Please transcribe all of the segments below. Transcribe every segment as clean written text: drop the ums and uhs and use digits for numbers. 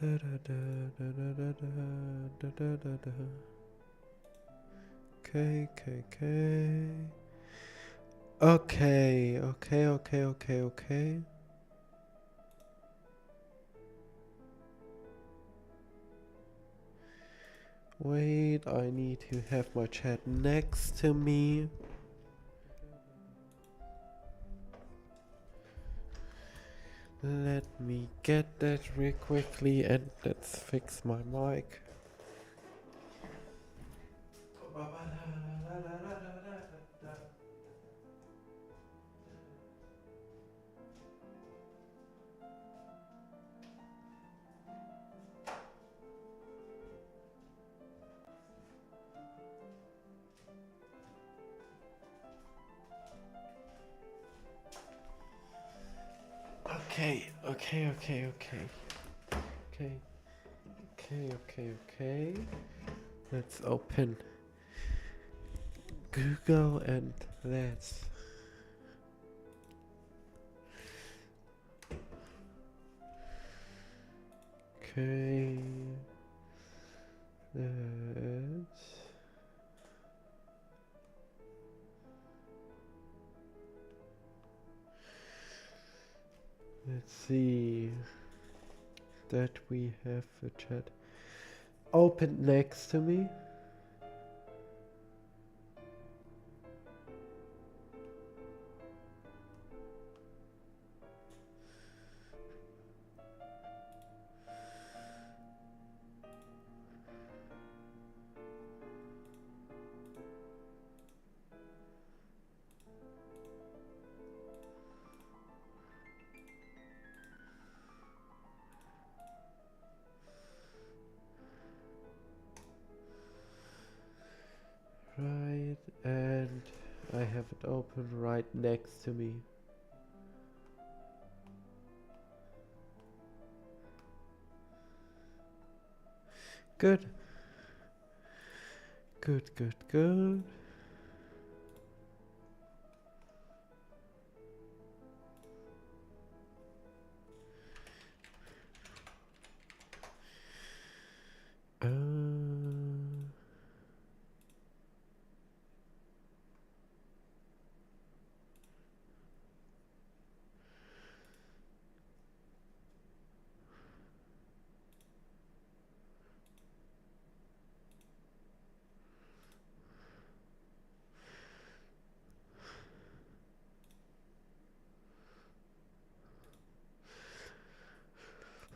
Okay, okay. Okay. Wait, I need to have my chat next to me. Let me get that real quickly and let's fix my mic. Okay. Let's open Google and let's okay. Let's see that we have a chat open next to me. Right, and I have it open right next to me. Good. Good. Uh,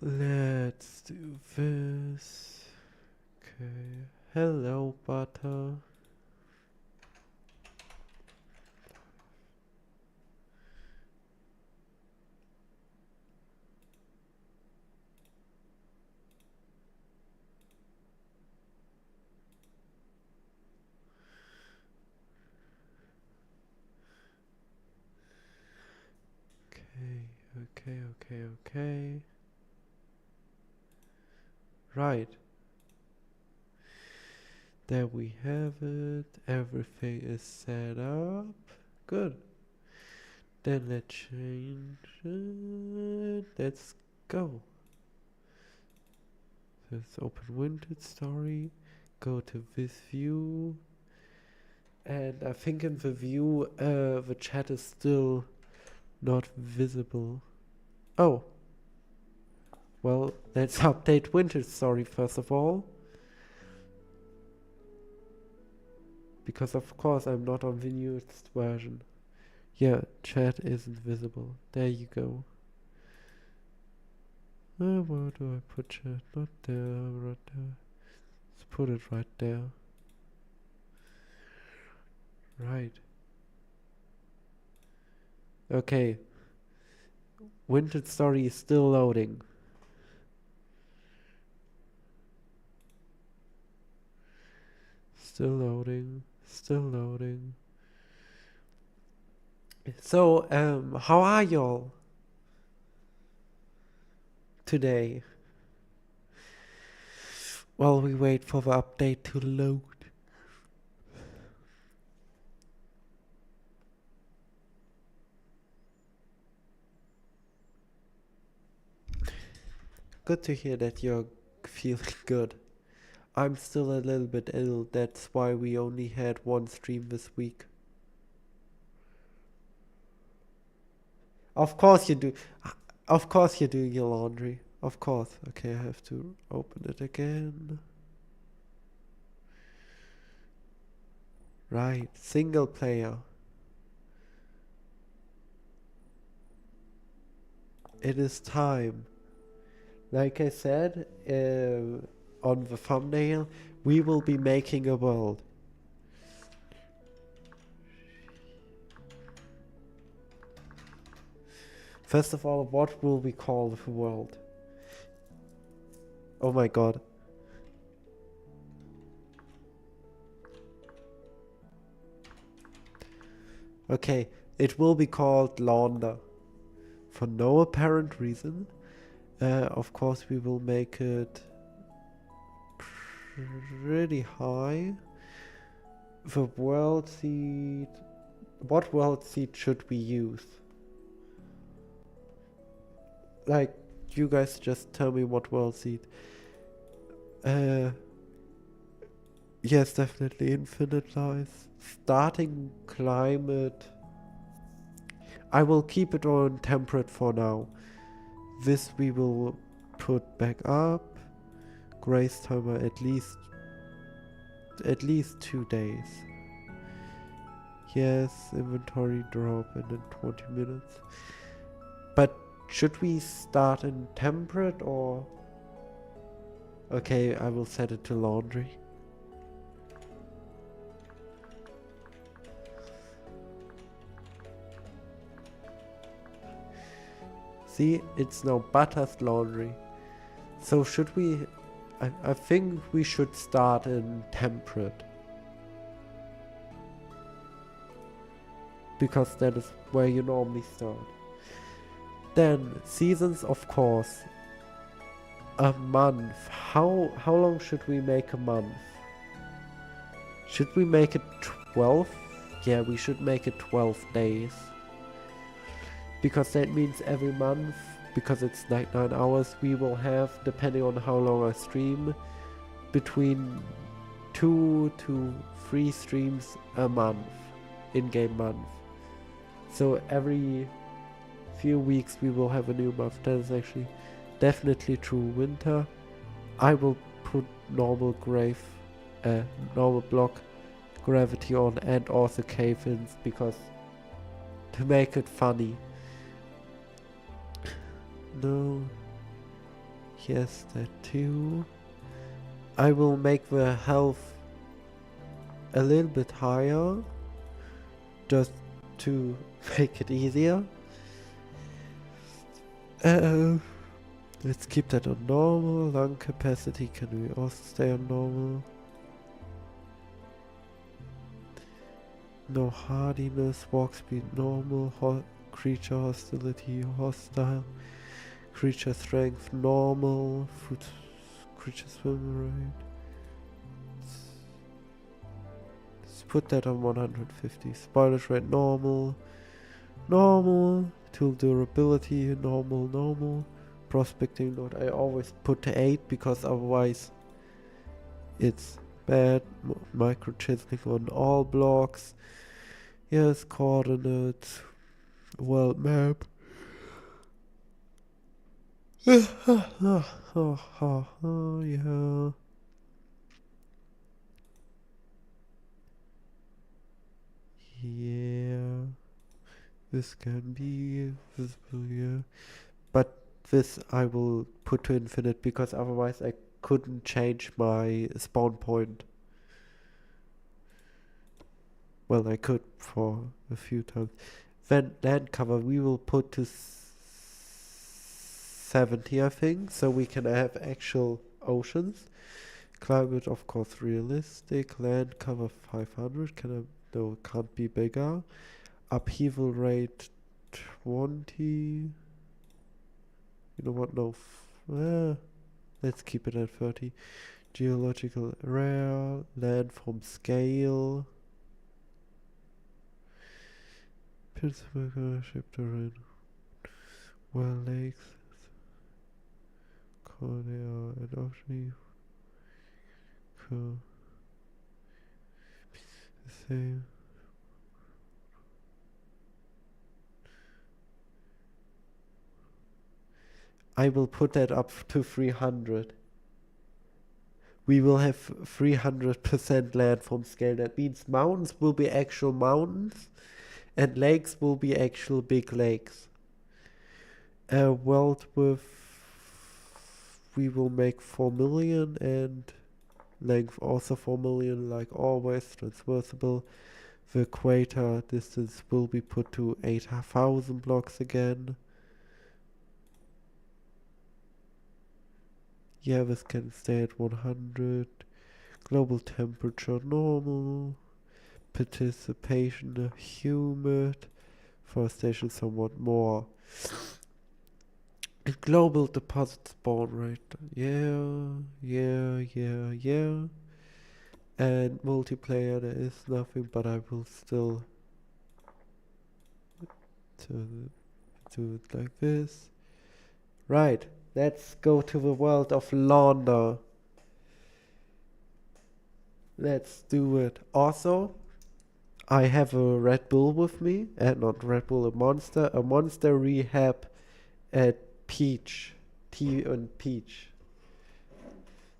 let's do this. Okay. Hello, Butter. Okay. Right. There we have it. Everything is set up. Good. Then let's change it. Let's go. Let's open vintagestory. Go to this view. And I think in the view, the chat is still not visible. Oh. Well, let's update vintagestory first of all. Because of course I'm not on the newest version. Yeah, chat isn't visible. There you go. Where do I put chat? Not there, right there. Let's put it right there. Right. Okay. vintagestory is still loading. Still loading. So, how are y'all today? While we wait for the update to load. Good to hear that you're feeling good. I'm still a little bit ill, that's why we only had one stream this week. Of course you do. Of course you're doing your laundry. Of course. Okay, I have to open it again. Right, single player. It is time. Like I said on the thumbnail, we will be making a world. First of all, what will we call the world? Oh my god. Okay, it will be called Launder. For no apparent reason. Of course, we will make it pretty high. The world seed. What world seed should we use? Like, you guys just tell me what world seed. Yes, definitely infinite lies. Starting climate. I will keep it on temperate for now. This we will put back up. Grace timer at least 2 days. Yes, inventory drop in 20 minutes. But should we start in temperate or? Okay, I will set it to laundry. See, it's now Butter's laundry. So should we? I think we should start in temperate. Because that is where you normally start. Then, seasons, of course. A month. How long should we make a month? Should we make it 12? Yeah, we should make it 12 days. Because that means every month, because it's like 9 hours, we will have, depending on how long I stream, between 2 to 3 streams a month, in-game month. So every few weeks we will have a new month. That is actually definitely true. Winter, I will put normal block gravity on and also cave-ins, because to make it funny. No. Yes, that too. I will make the health a little bit higher, just to make it easier. Let's keep that on normal. Lung capacity, can we also stay on normal? No hardiness, walk speed normal, creature hostility hostile, creature strength normal, food, creature swim rate. Let's put that on 150. Spoilage rate normal, tool durability normal. Prospecting node I always put to 8 because otherwise it's bad. Micro chiseling on all blocks. Yes, coordinates. World map. Yeah. Yeah. This can be visible, yeah. But this I will put to infinite because otherwise I couldn't change my spawn point. Well, I could for a few times. Then land cover we will put to 70, I think, so we can have actual oceans. Climate, of course, realistic. Land cover 500. No, it can't be bigger. Upheaval rate 20. You know what? No. Let's keep it at 30. Geological area. Landform scale. Pittsburgh ship terrain. Well lakes. They are adoptionally the same. I will put that up to 300. We will have 300% landform scale. That means mountains will be actual mountains and lakes will be actual big lakes. A world with, we will make 4 million and length also 4 million, like always, transversable. The equator distance will be put to 8,000 blocks again. Yeah, this can stay at 100. Global temperature normal. Participation humid. Forestation somewhat more. And global deposit spawn rate. Yeah. And multiplayer, there is nothing, but I will still do it like this. Right, let's go to the world of Launder. Let's do it. Also, I have a Red Bull with me, and not Red Bull, a monster rehab at Peach, Tea and Peach.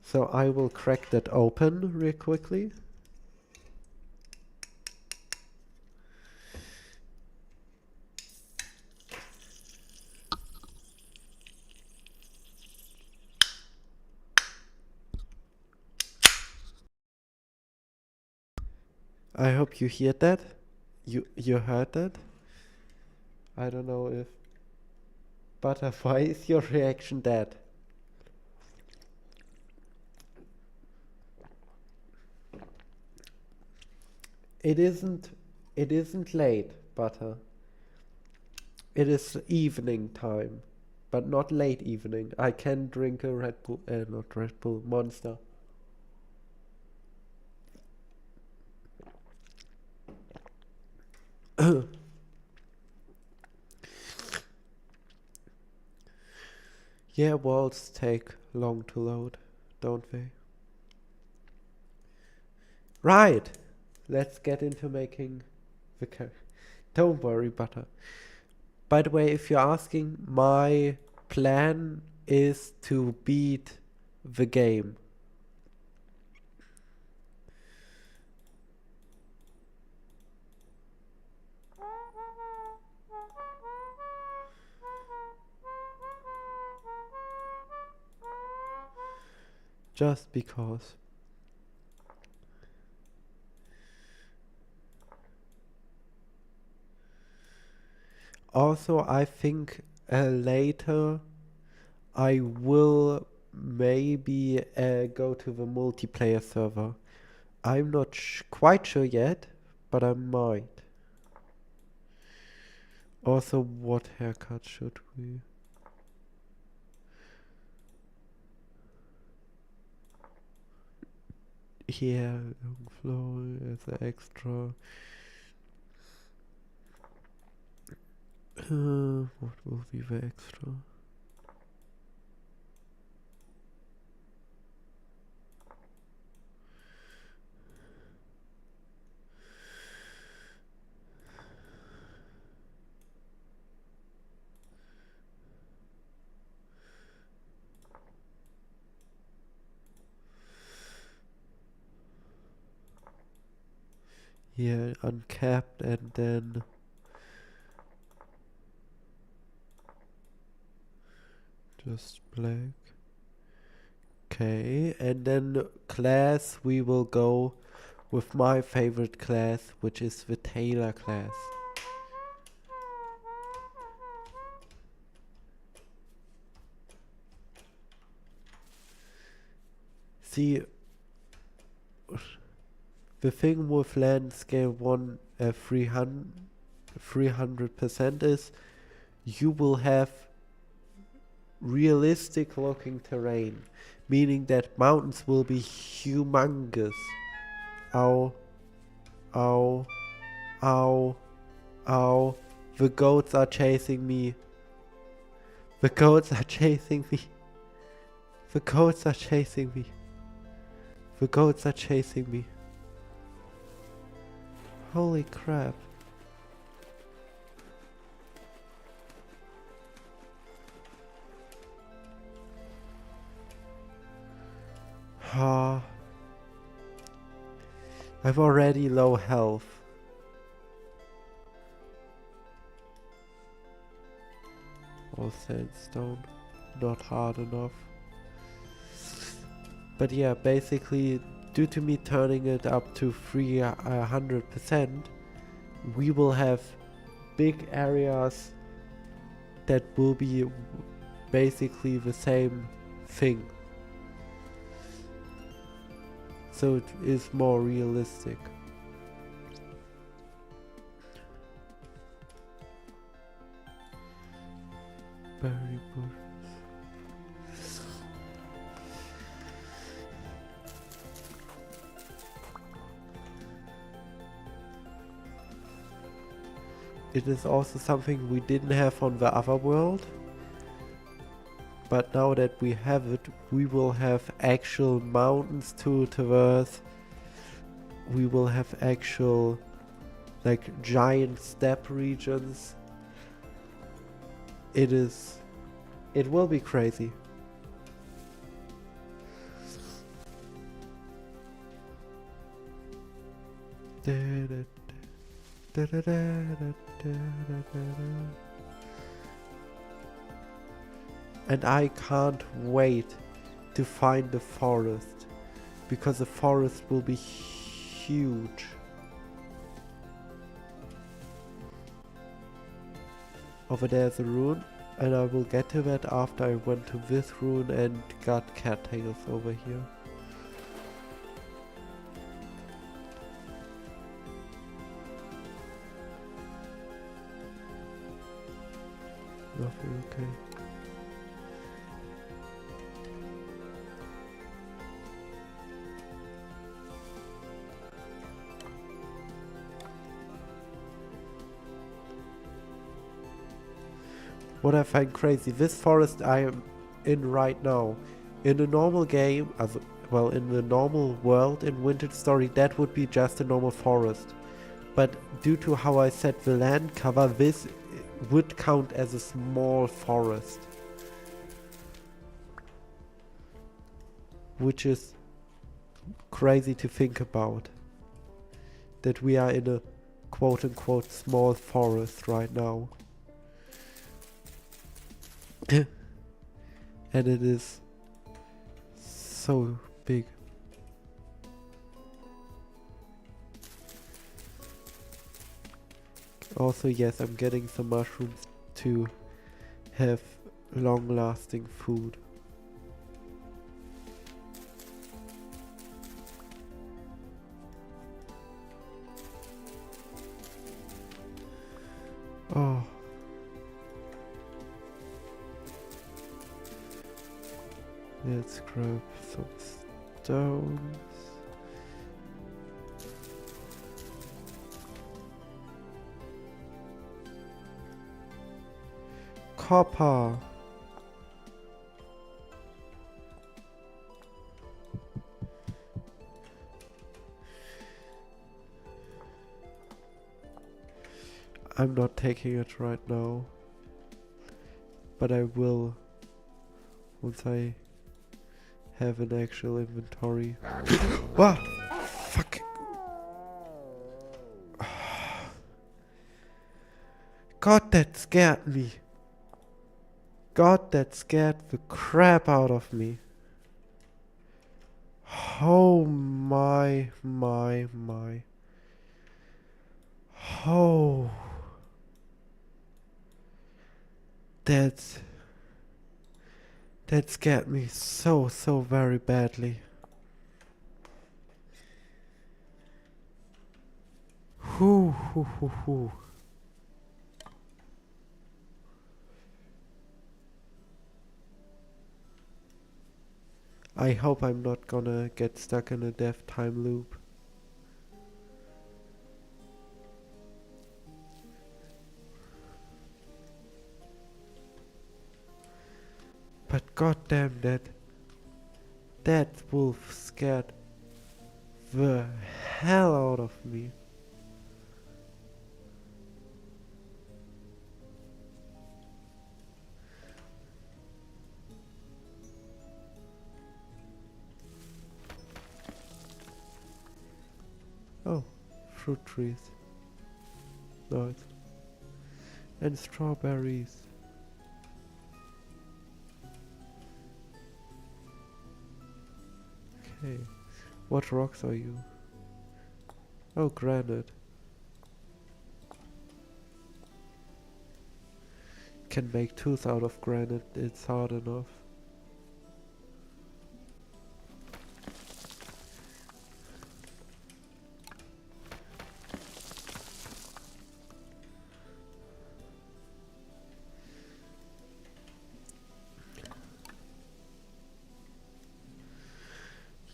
So I will crack that open real quickly. I hope you hear that. You heard that? I don't know if Butterfly, is your reaction that? It isn't late, Butter. It is evening time, but not late evening. I can drink a Red Bull, not Red Bull, Monster. Yeah, worlds take long to load, don't they? Right! Let's get into making the character. Don't worry, Butter. By the way, if you're asking, my plan is to beat the game. Just because. Also, I think later I will maybe go to the multiplayer server. I'm not quite sure yet, but I might. Also, what haircut should we? Yeah, long flow as an extra. What will be the extra? Yeah, uncapped and then just black. Okay, and then class we will go with my favorite class, which is the Tailor class. See, the thing with landscape 1 300% is you will have realistic looking terrain, meaning that mountains will be humongous. Ow, ow, ow, ow. The goats are chasing me. The goats are chasing me. The goats are chasing me. The goats are chasing me. Holy crap. Ah. I'm already low health. All sandstone. Not hard enough. But yeah, basically, due to me turning it up to 300%, we will have big areas that will be basically the same thing. So it is more realistic. Berry bush. It is also something we didn't have on the other world. But now that we have it, we will have actual mountains to traverse. We will have actual, like, giant steppe regions. It will be crazy. And I can't wait to find the forest, because the forest will be huge. Over there's a rune, and I will get to that after I went to this rune and got cattails over here. Nothing, okay. What I find crazy, this forest I am in right now, in a normal game, well, in the normal world in Vintage Story, that would be just a normal forest. But due to how I set the land cover, this would count as a small forest. Which is crazy to think about. That we are in a quote-unquote small forest right now. And it is so big. Also, yes, I'm getting some mushrooms to have long-lasting food. Oh. Let's grab some stones. Copper. I'm not taking it right now, but I will once I have an actual inventory. Ah! Fuck! God, that scared me. God, that scared the crap out of me. Oh my. Oh. That scared me so very badly. Whew. I hope I'm not gonna get stuck in a death time loop. But goddamn that That wolf scared the hell out of me. Oh, fruit trees. Nice. And strawberries. Okay. What rocks are you? Oh, granite. Can make tools out of granite, it's hard enough.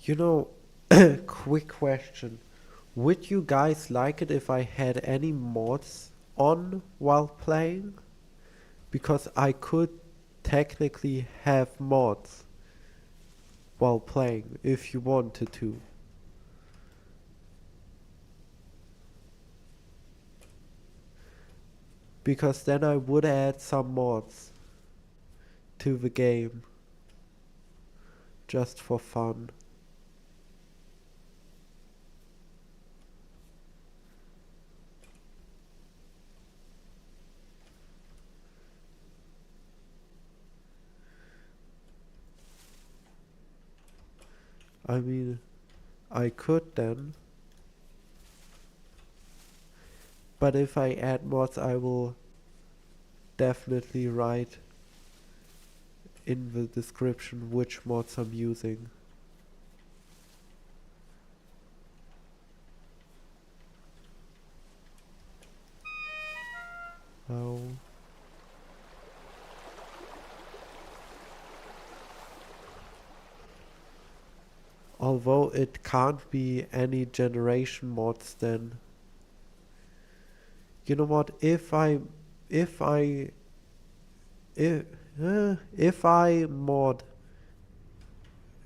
You know, quick question. Would you guys like it if I had any mods on while playing? Because I could technically have mods while playing if you wanted to. Because then I would add some mods to the game. Just for fun. I mean, I could then. But if I add mods, I will definitely write in the description which mods I'm using. Oh. Although it can't be any generation mods then. You know what, if I mod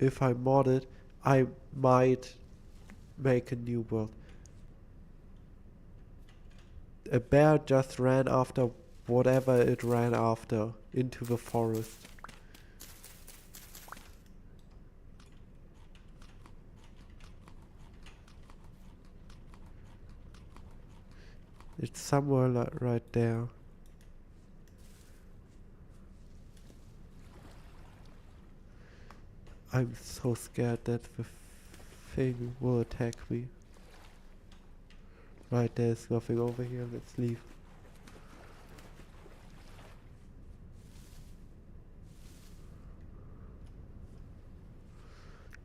it, I might make a new world. A bear just ran after whatever it ran after into the forest. It's somewhere right there. I'm so scared that the thing will attack me. Right, there's nothing over here, let's leave.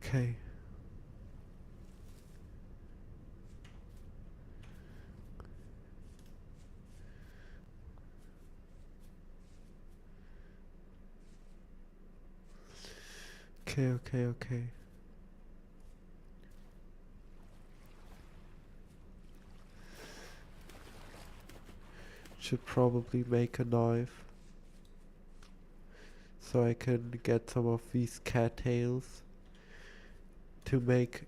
Okay. Okay. Should probably make a knife. So I can get some of these cattails to make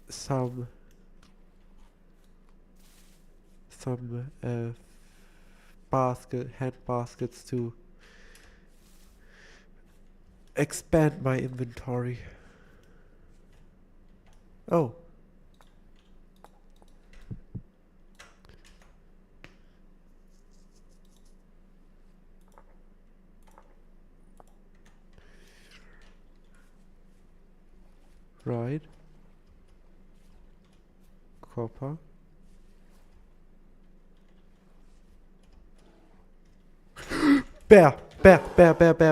some hand baskets to expand my inventory. Oh. Right. Copper. Bear. Bear. Bear. Bear.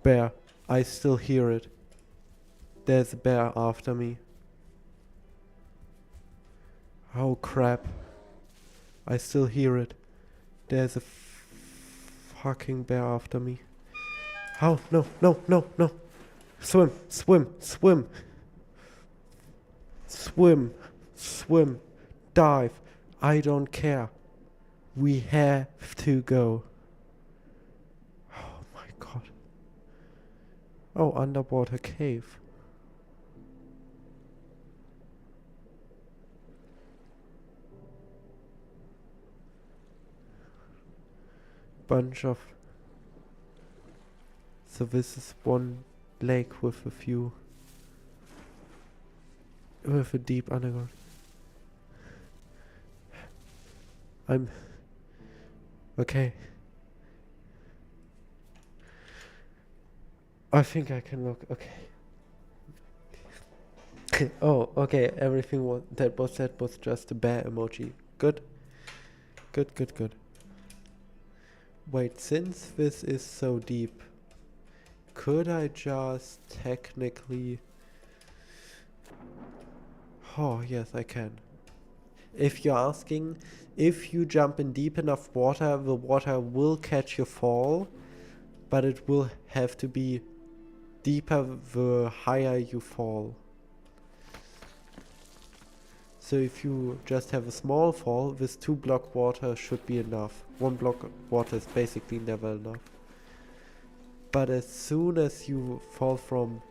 Bear. I still hear it. There's a bear after me. Oh crap. I still hear it. There's a fucking bear after me. How? No, no, no, no. Swim, swim, swim. Swim, swim, dive. I don't care. We have to go. Oh my god. Oh, underwater cave. Bunch of... So this is one lake with a few... With a deep underground. I'm... Okay. I think I can look. Okay. Oh, okay. Everything that was said was just a bear emoji. Good. Good, good, good. Wait, since this is so deep, could I just technically... Oh, yes, I can. If you're asking, if you jump in deep enough water, the water will catch your fall, but it will have to be deeper the higher you fall. So if you just have a small fall, this 2 block water should be enough. 1 block water is basically never enough. But as soon as you fall from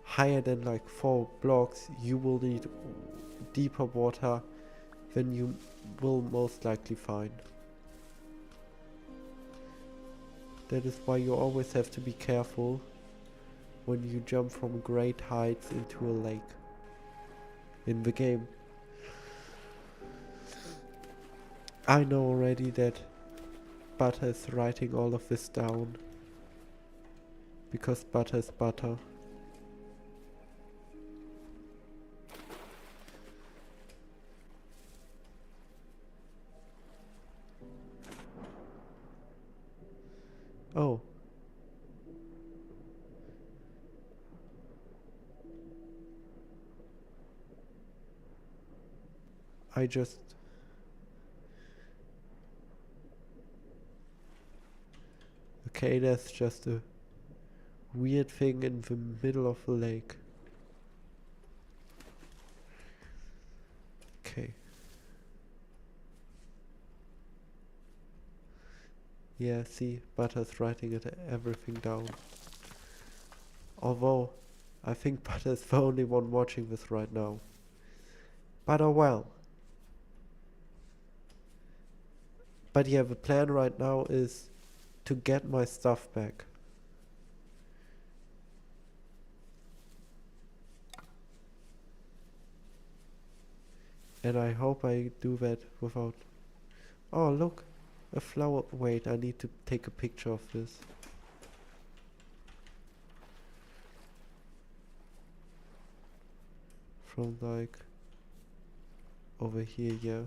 higher than like 4 blocks, you will need deeper water than you will most likely find. That is why you always have to be careful when you jump from great heights into a lake in the game. I know already that Butter is writing all of this down, because Butter is Butter. Oh. I just... Okay, that's just a weird thing in the middle of the lake. Okay. Yeah, see, Butter's writing everything down. Although, I think Butter's the only one watching this right now. But oh well. But yeah, the plan right now is to get my stuff back. And I hope I do that without... Oh, look! A flower... Wait, I need to take a picture of this. From like... over here, yeah.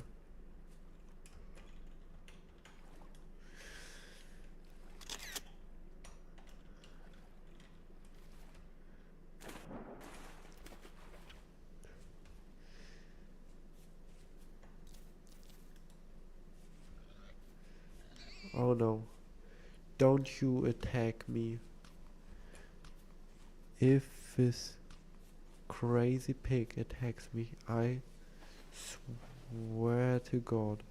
Oh no. Don't you attack me. If this crazy pig attacks me, I swear to God.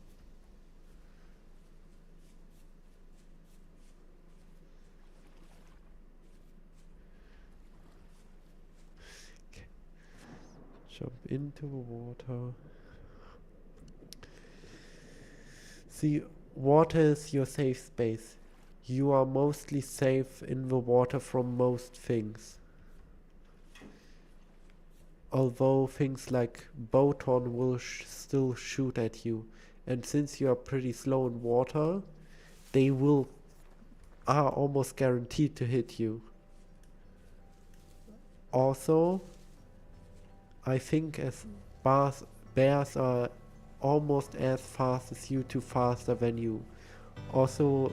Okay. Jump into the water. See, water is your safe space. You are mostly safe in the water from most things. Although things like Boton will still shoot at you. And since you are pretty slow in water, they are almost guaranteed to hit you. Also, I think as bears are almost as fast as you, to faster than you. Also,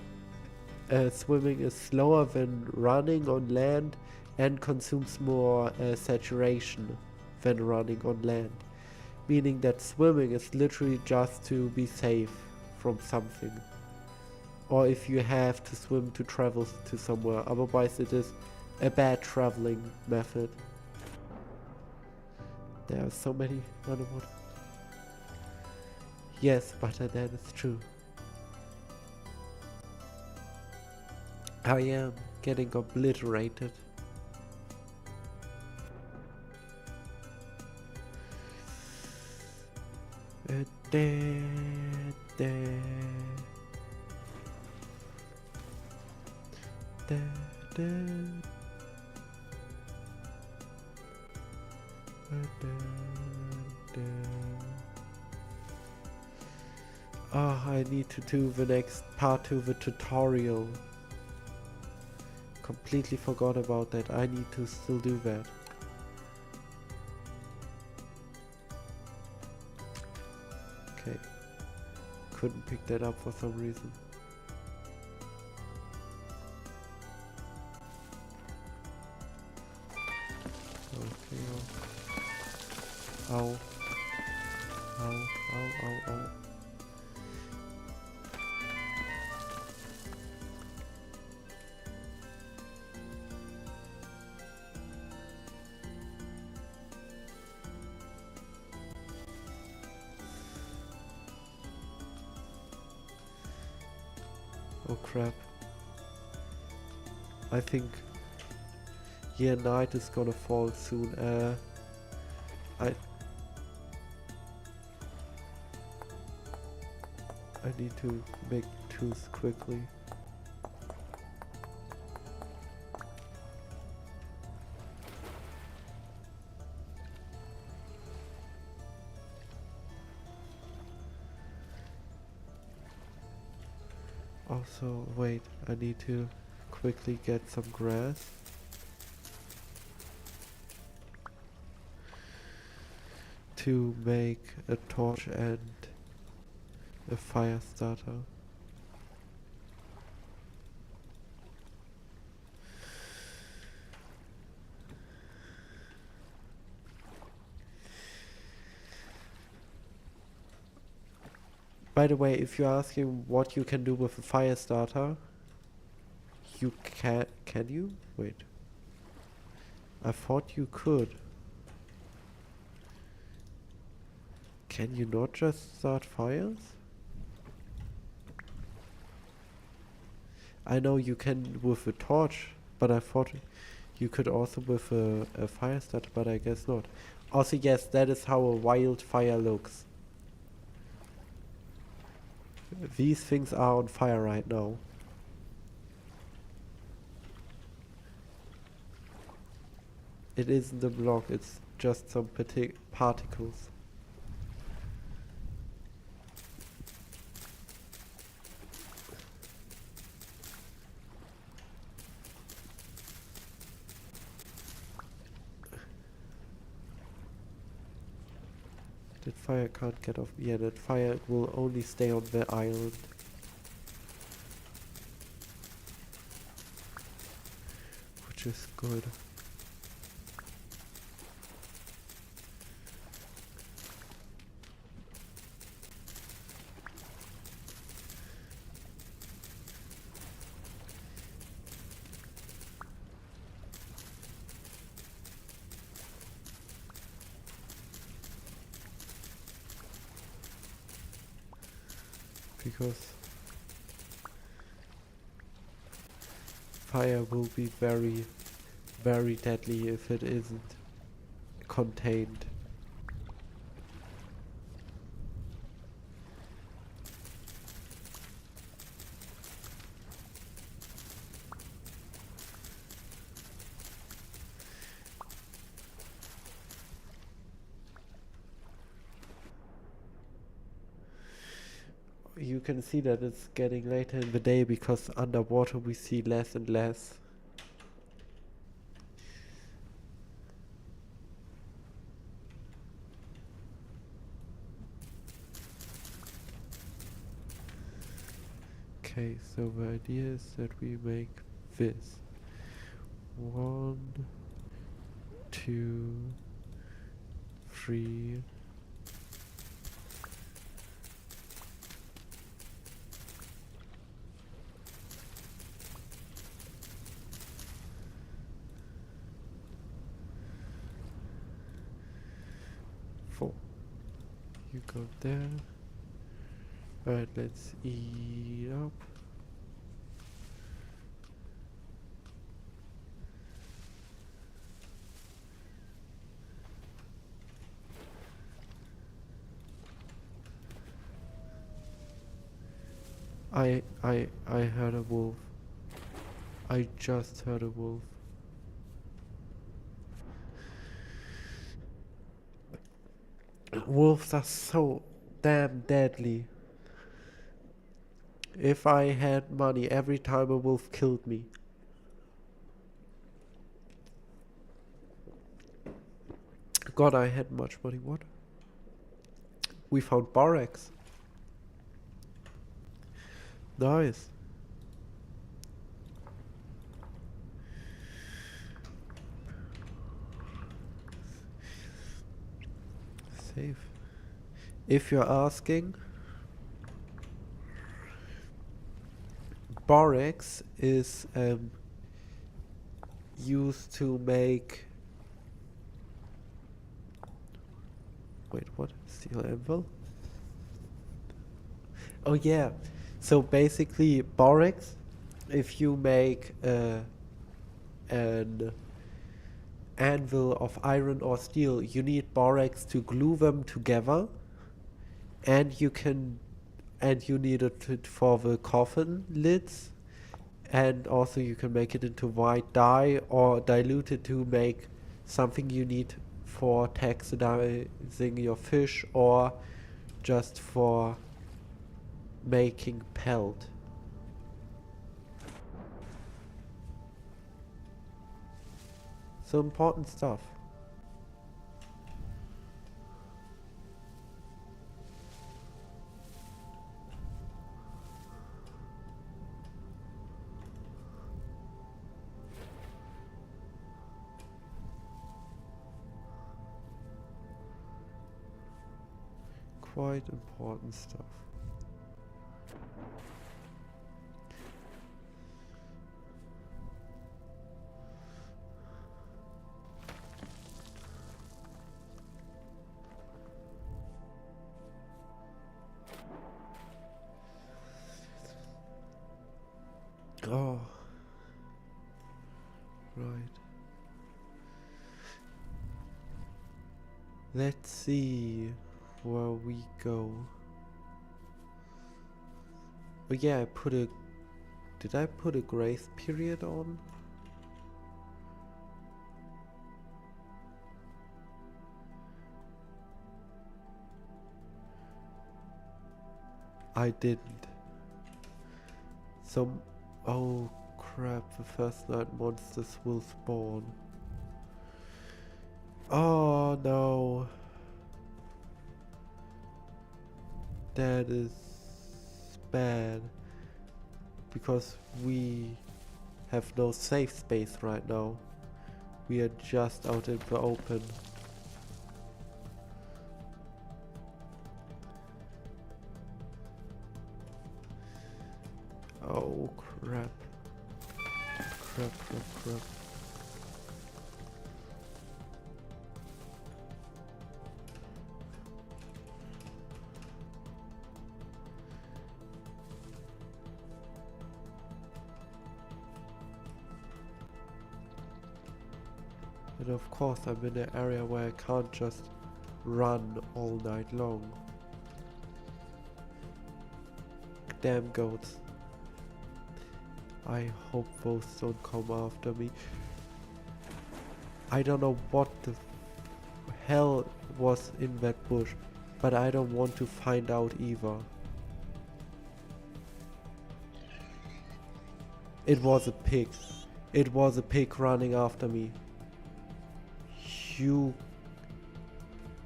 swimming is slower than running on land and consumes more saturation than running on land. Meaning that swimming is literally just to be safe from something. or if you have to swim to travel to somewhere. Otherwise it is a bad traveling method. There are so many underwater. Yes, but that is true. I am getting obliterated. Oh, I need to do the next part to the tutorial. Completely forgot about that. I need to still do that. Okay. Couldn't pick that up for some reason. Okay. Ow. Ow, ow, ow, ow. Oh crap. I think yeah, night is gonna fall soon. I need to make tools quickly. Also, wait, I need to quickly get some grass. To make a torch and a fire starter. By the way, if you're asking what you can do with a fire starter, you can you? Wait. I thought you could. Can you not just start fires? I know you can with a torch, but I thought you could also with a fire starter, but I guess not. Also, yes, that is how a wildfire looks. These things are on fire right now. It isn't a block, it's just some particles. That fire can't get off. Yeah, that fire will only stay on the island. Which is good. Because fire will be very, very deadly if it isn't contained. You can see that it's getting later in the day because underwater we see less and less. Okay, so the idea is that we make this. 1, 2, 3. You go there. Alright, let's eat up. I heard a wolf. I just heard a wolf. Wolves are so damn deadly. If I had money every time a wolf killed me. God, I had much money. What? We found borax. Nice. Safe. If you're asking, borax is used to make. Wait, what? Steel anvil? Oh yeah. So basically, borax. If you make an anvil of iron or steel, you need borax to glue them together, and you need it for the coffin lids, and also you can make it into white dye or dilute it to make something you need for taxidermizing your fish or just for making pelt. So important stuff. Quite important stuff. Oh, right. Let's see where we go. Oh yeah, did I put a grace period on? I didn't. Oh crap, the first night monsters will spawn. Oh no. That is bad. Because we have no safe space right now. We are just out in the open. Oh crap. Crap. And of course I'm in an area where I can't just run all night long. Damn goats. I hope those don't come after me. I don't know what the hell was in that bush, but I don't want to find out either. It was a pig. It was a pig running after me. You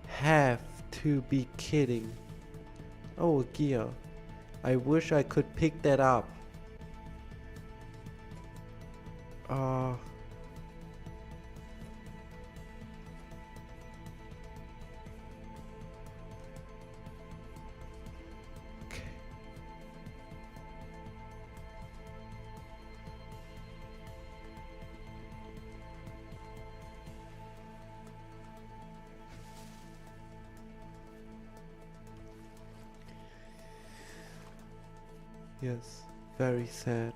have to be kidding. Oh, gear. I wish I could pick that up. Okay. Yes, very sad.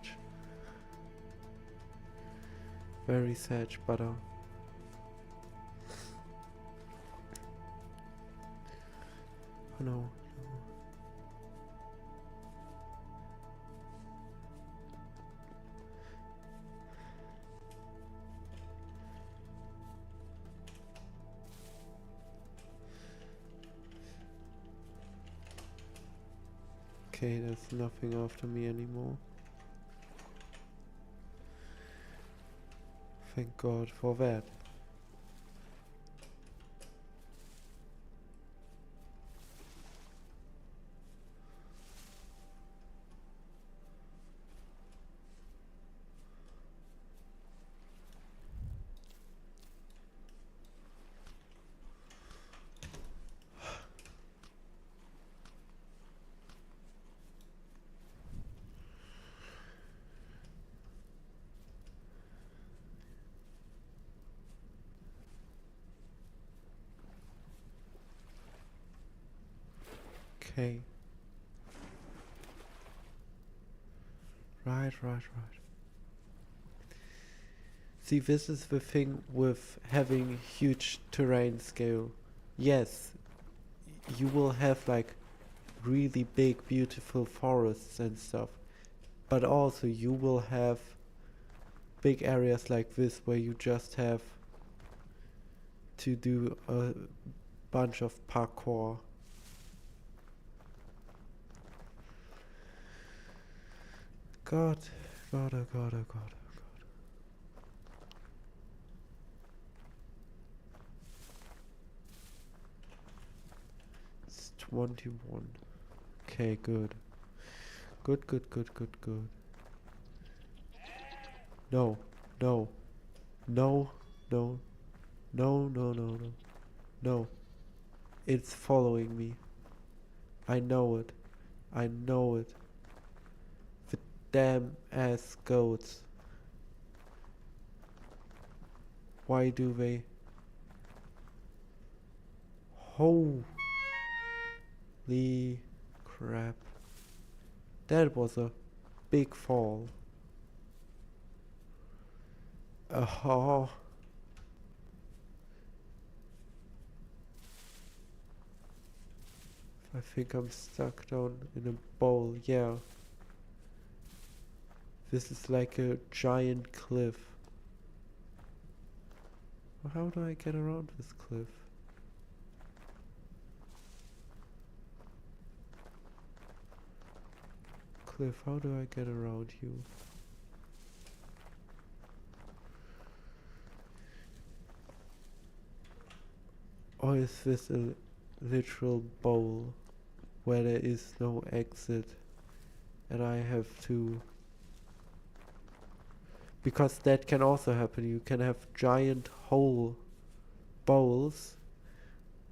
Very sad, but oh no. Okay, there's nothing after me anymore. Thank God for that. Okay. Right. See, this is the thing with having huge terrain scale. Yes, you will have like really big, beautiful forests and stuff, but also you will have big areas like this where you just have to do a bunch of parkour. God, God, oh God, oh God. It's 21. Okay, good. Good. No, no, no, no, no. No, it's following me. I know it. The damn ass goats. Why do they? Holy crap. That was a big fall. Oh. I think I'm stuck down in a bowl, yeah. This is like a giant cliff. How do I get around this cliff? Cliff, how do I get around you? Or is this a literal bowl where there is no exit and I have to... Because that can also happen. You can have giant hole bowls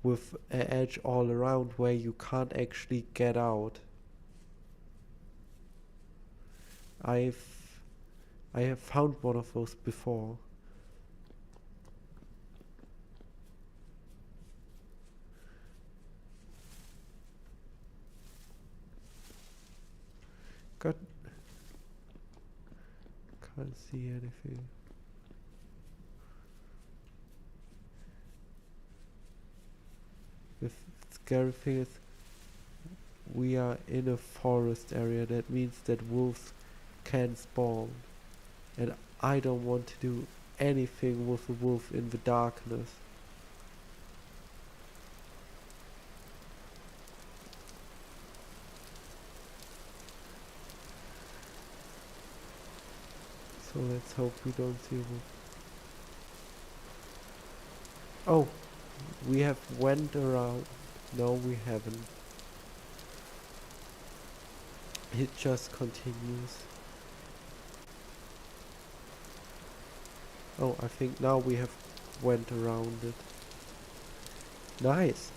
with an edge all around where you can't actually get out. I have found one of those before. God, can't see anything. The scary thing is we are in a forest area. That means that wolves can spawn, and I don't want to do anything with a wolf in the darkness. So let's hope we don't see a wolf. Oh, we have went around. No, we haven't. It just continues. Oh, I think now we have went around it. Nice.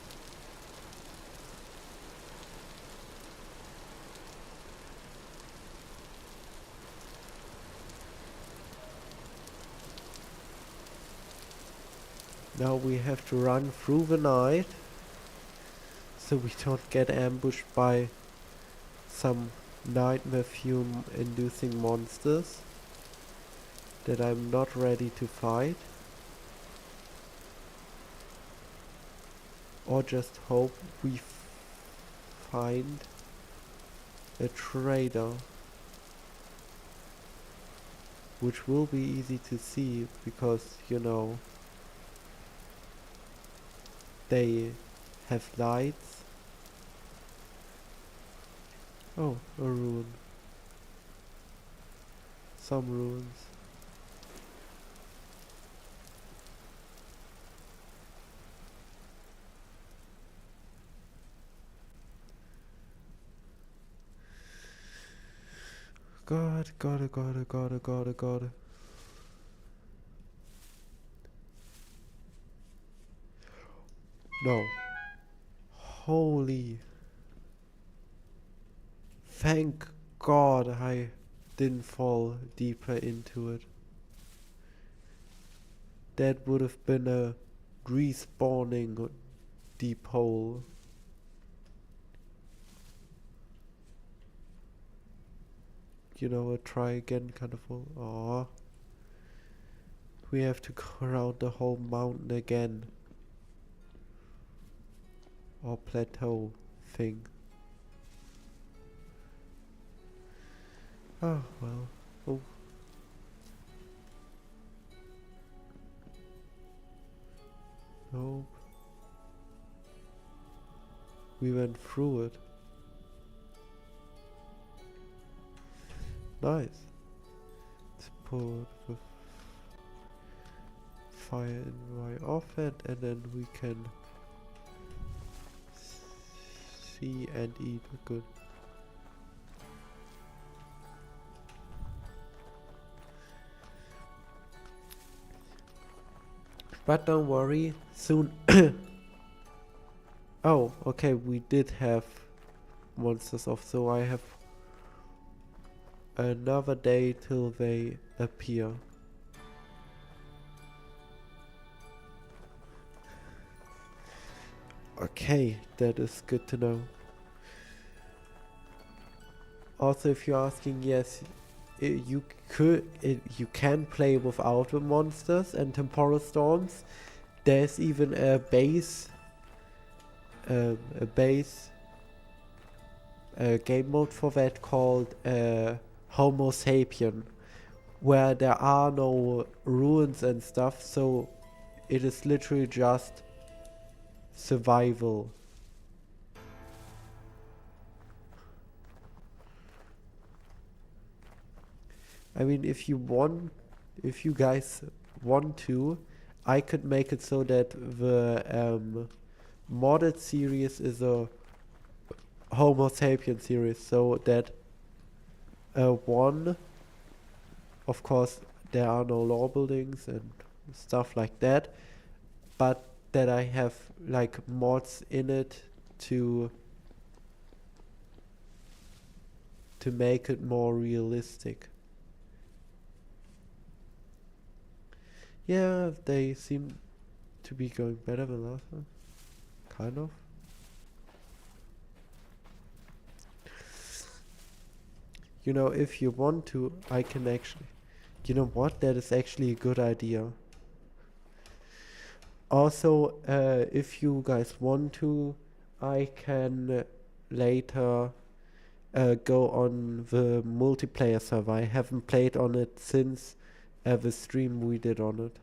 Now we have to run through the night so we don't get ambushed by some nightmare fume inducing monsters that I'm not ready to fight, or just hope we find a trader, which will be easy to see because, you know, they have lights. Oh, a ruin. Some ruins. God. No. Holy. Thank God I didn't fall deeper into it. That would have been a respawning deep hole. You know, a try again kind of hole. Aww. We have to go around the whole mountain again. Or plateau thing. Oh, well. Oh. Nope. We went through it. Nice. Let's put the fire in right off it, and then we can see and eat. Good. But don't worry, soon. Oh, okay, we did have monsters off, so I have another day till they appear. Okay, that is good to know. Also, if you're asking, yes, you can play without the monsters and temporal storms. There's even a base game mode for that called Homo sapien, where there are no ruins and stuff, so it is literally just survival. I mean, if you guys want to, I could make it so that the modded series is a Homo sapien series, so that one, of course, there are no law buildings and stuff like that, but that I have like mods in it to make it more realistic. Yeah, they seem to be going better than last one. Kind of. You know, if you want to, I can actually... You know what? That is actually a good idea. Also, if you guys want to, I can later go on the multiplayer server. I haven't played on it since the stream we did on it.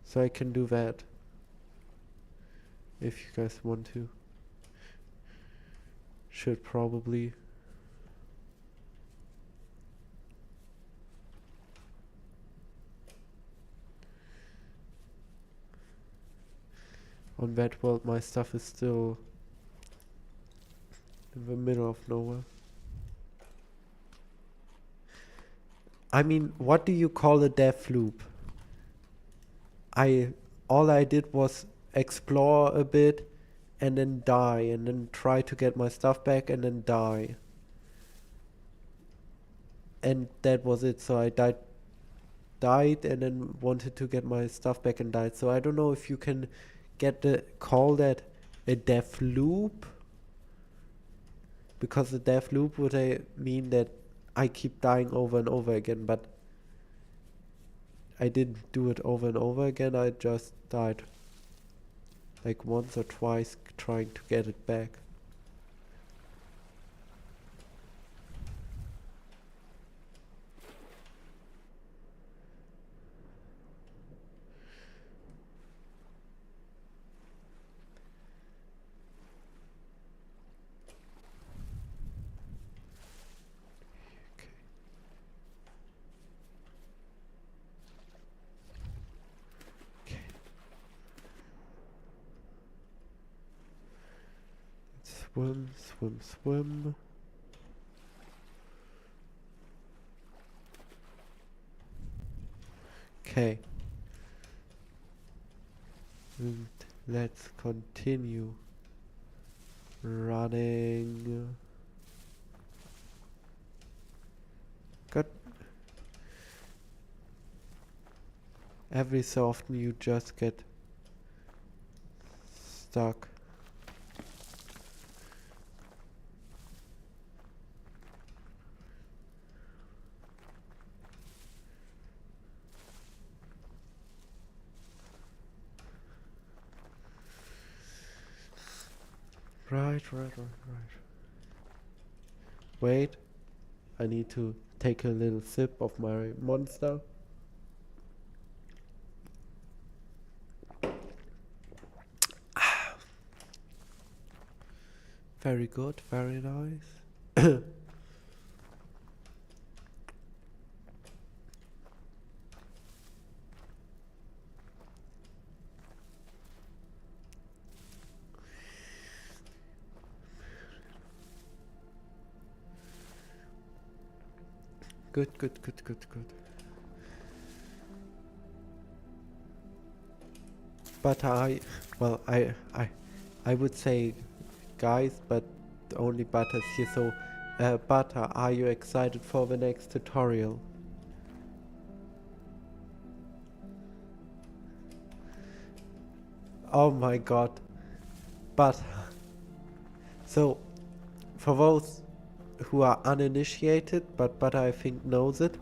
So I can do that if you guys want to. Should probably. On that world my stuff is still in the middle of nowhere. I mean, what do you call a death loop? All I did was explore a bit and then die and then try to get my stuff back and then die. And that was it, so I died died and then wanted to get my stuff back and died. So I don't know if you can call that a death loop, because a death loop would mean that I keep dying over and over again, but I didn't do it over and over again. I just died like once or twice trying to get it back. Swim, swim, swim. Okay. And let's continue running. Good. Every so often you just get stuck. Right. Wait, I need to take a little sip of my monster. Very good, very nice. Good. But I would say guys, but only Butter's here. So, Butter, are you excited for the next tutorial? Oh my god. But, so, for those who are uninitiated, but Butter I think knows it,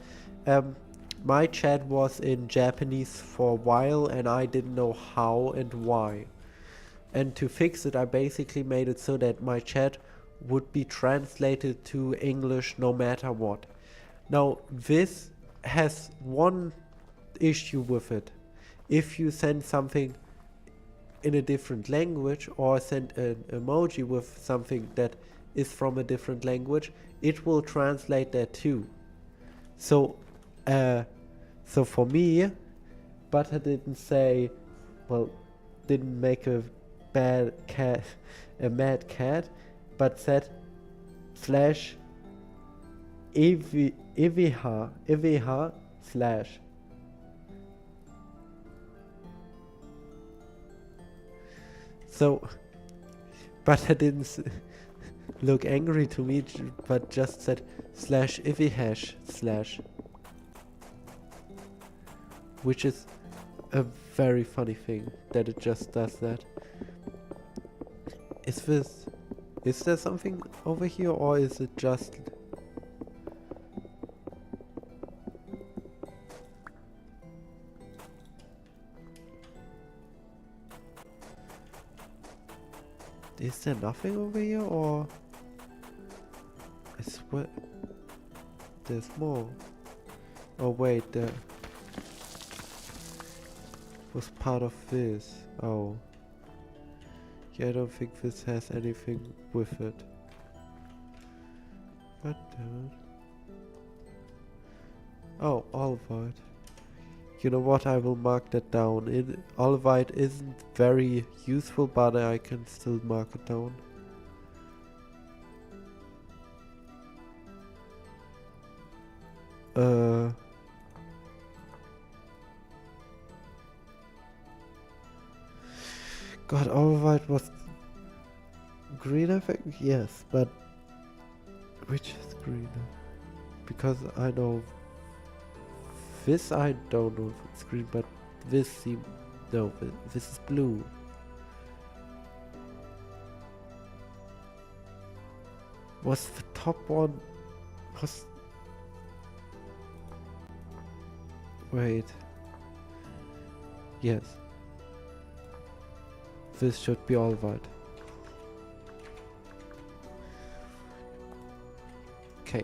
my chat was in Japanese for a while and I didn't know how and why. And to fix it, I basically made it so that my chat would be translated to English no matter what. Now, this has one issue with it. If you send something in a different language or send an emoji with something that is from a different language, it will translate that too. So, so for me, Butter didn't say, well, didn't make a bad cat, a mad cat, but said slash iviha slash. So, Butter didn't look angry to me, but just said slash ivihash slash, which is a very funny thing that it just does that. Is there something over here, or is it just... Is there nothing over here, or... I swear... There's more. Oh wait, there... was part of this. Oh. Yeah, I don't think this has anything with it. God damn it. Oh, Olivite. You know what, I will mark that down. Olivite isn't very useful, but I can still mark it down. God, Olivite was green, I think? Yes, but which is greener? Because I know This I don't know if it's green, but this seems... No, this is blue. Was the top one... Was... Wait. Yes. This should be all white. Okay.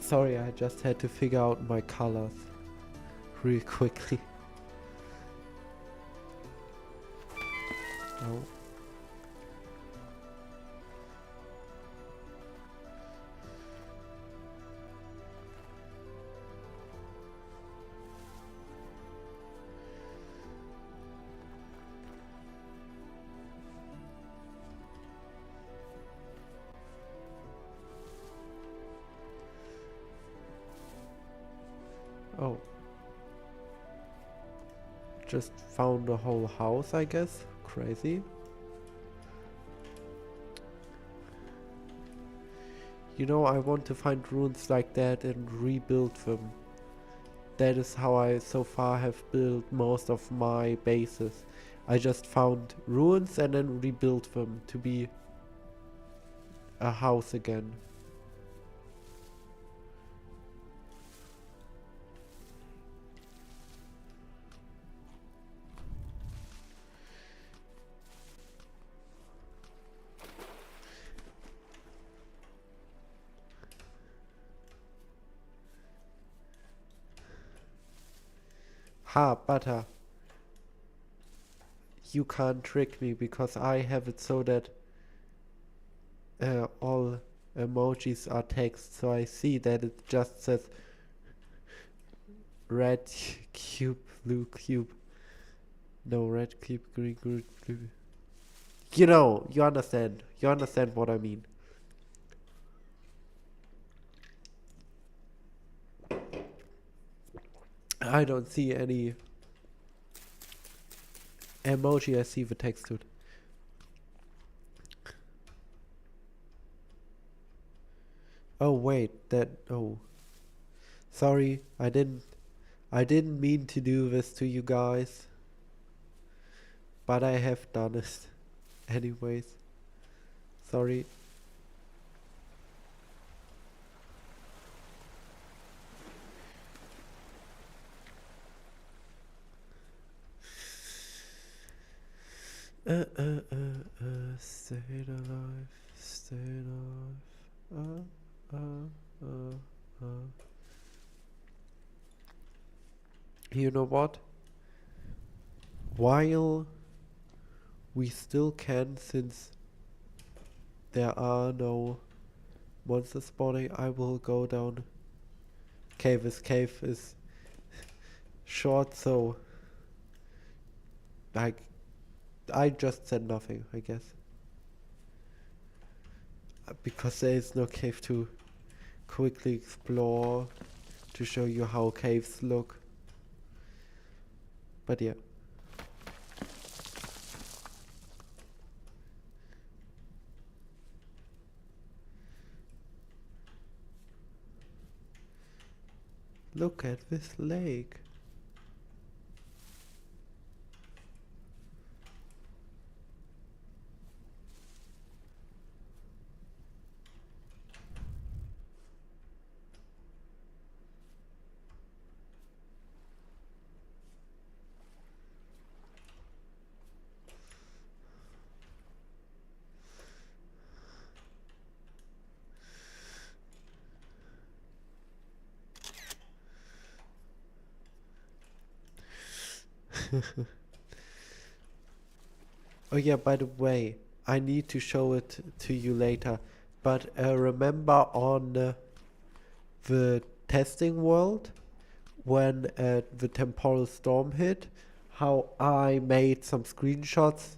Sorry, I just had to figure out my colors real quickly. Oh. Oh. Just found a whole house, I guess. Crazy. You know, I want to find ruins like that and rebuild them. That is how I so far have built most of my bases. I just found ruins and then rebuilt them to be a house again. Ha, butter. You can't trick me because I have it so that all emojis are text, so I see that it just says red cube, blue cube. No, red cube, green, blue. You know, you understand. You understand what I mean. I don't see any emoji, I see the text to it. Oh wait, oh. Sorry, I didn't mean to do this to you guys. But I have done it. Anyways. Sorry. Stayed alive, stayed alive. You know what? While we still can, since there are no monsters spawning, I will go down. Okay, this cave is short, so like I just said nothing, I guess. Because there is no cave to quickly explore to show you how caves look. But yeah. Look at this lake. Oh yeah, by the way, I need to show it to you later. But remember on the testing world, when the temporal storm hit, how I made some screenshots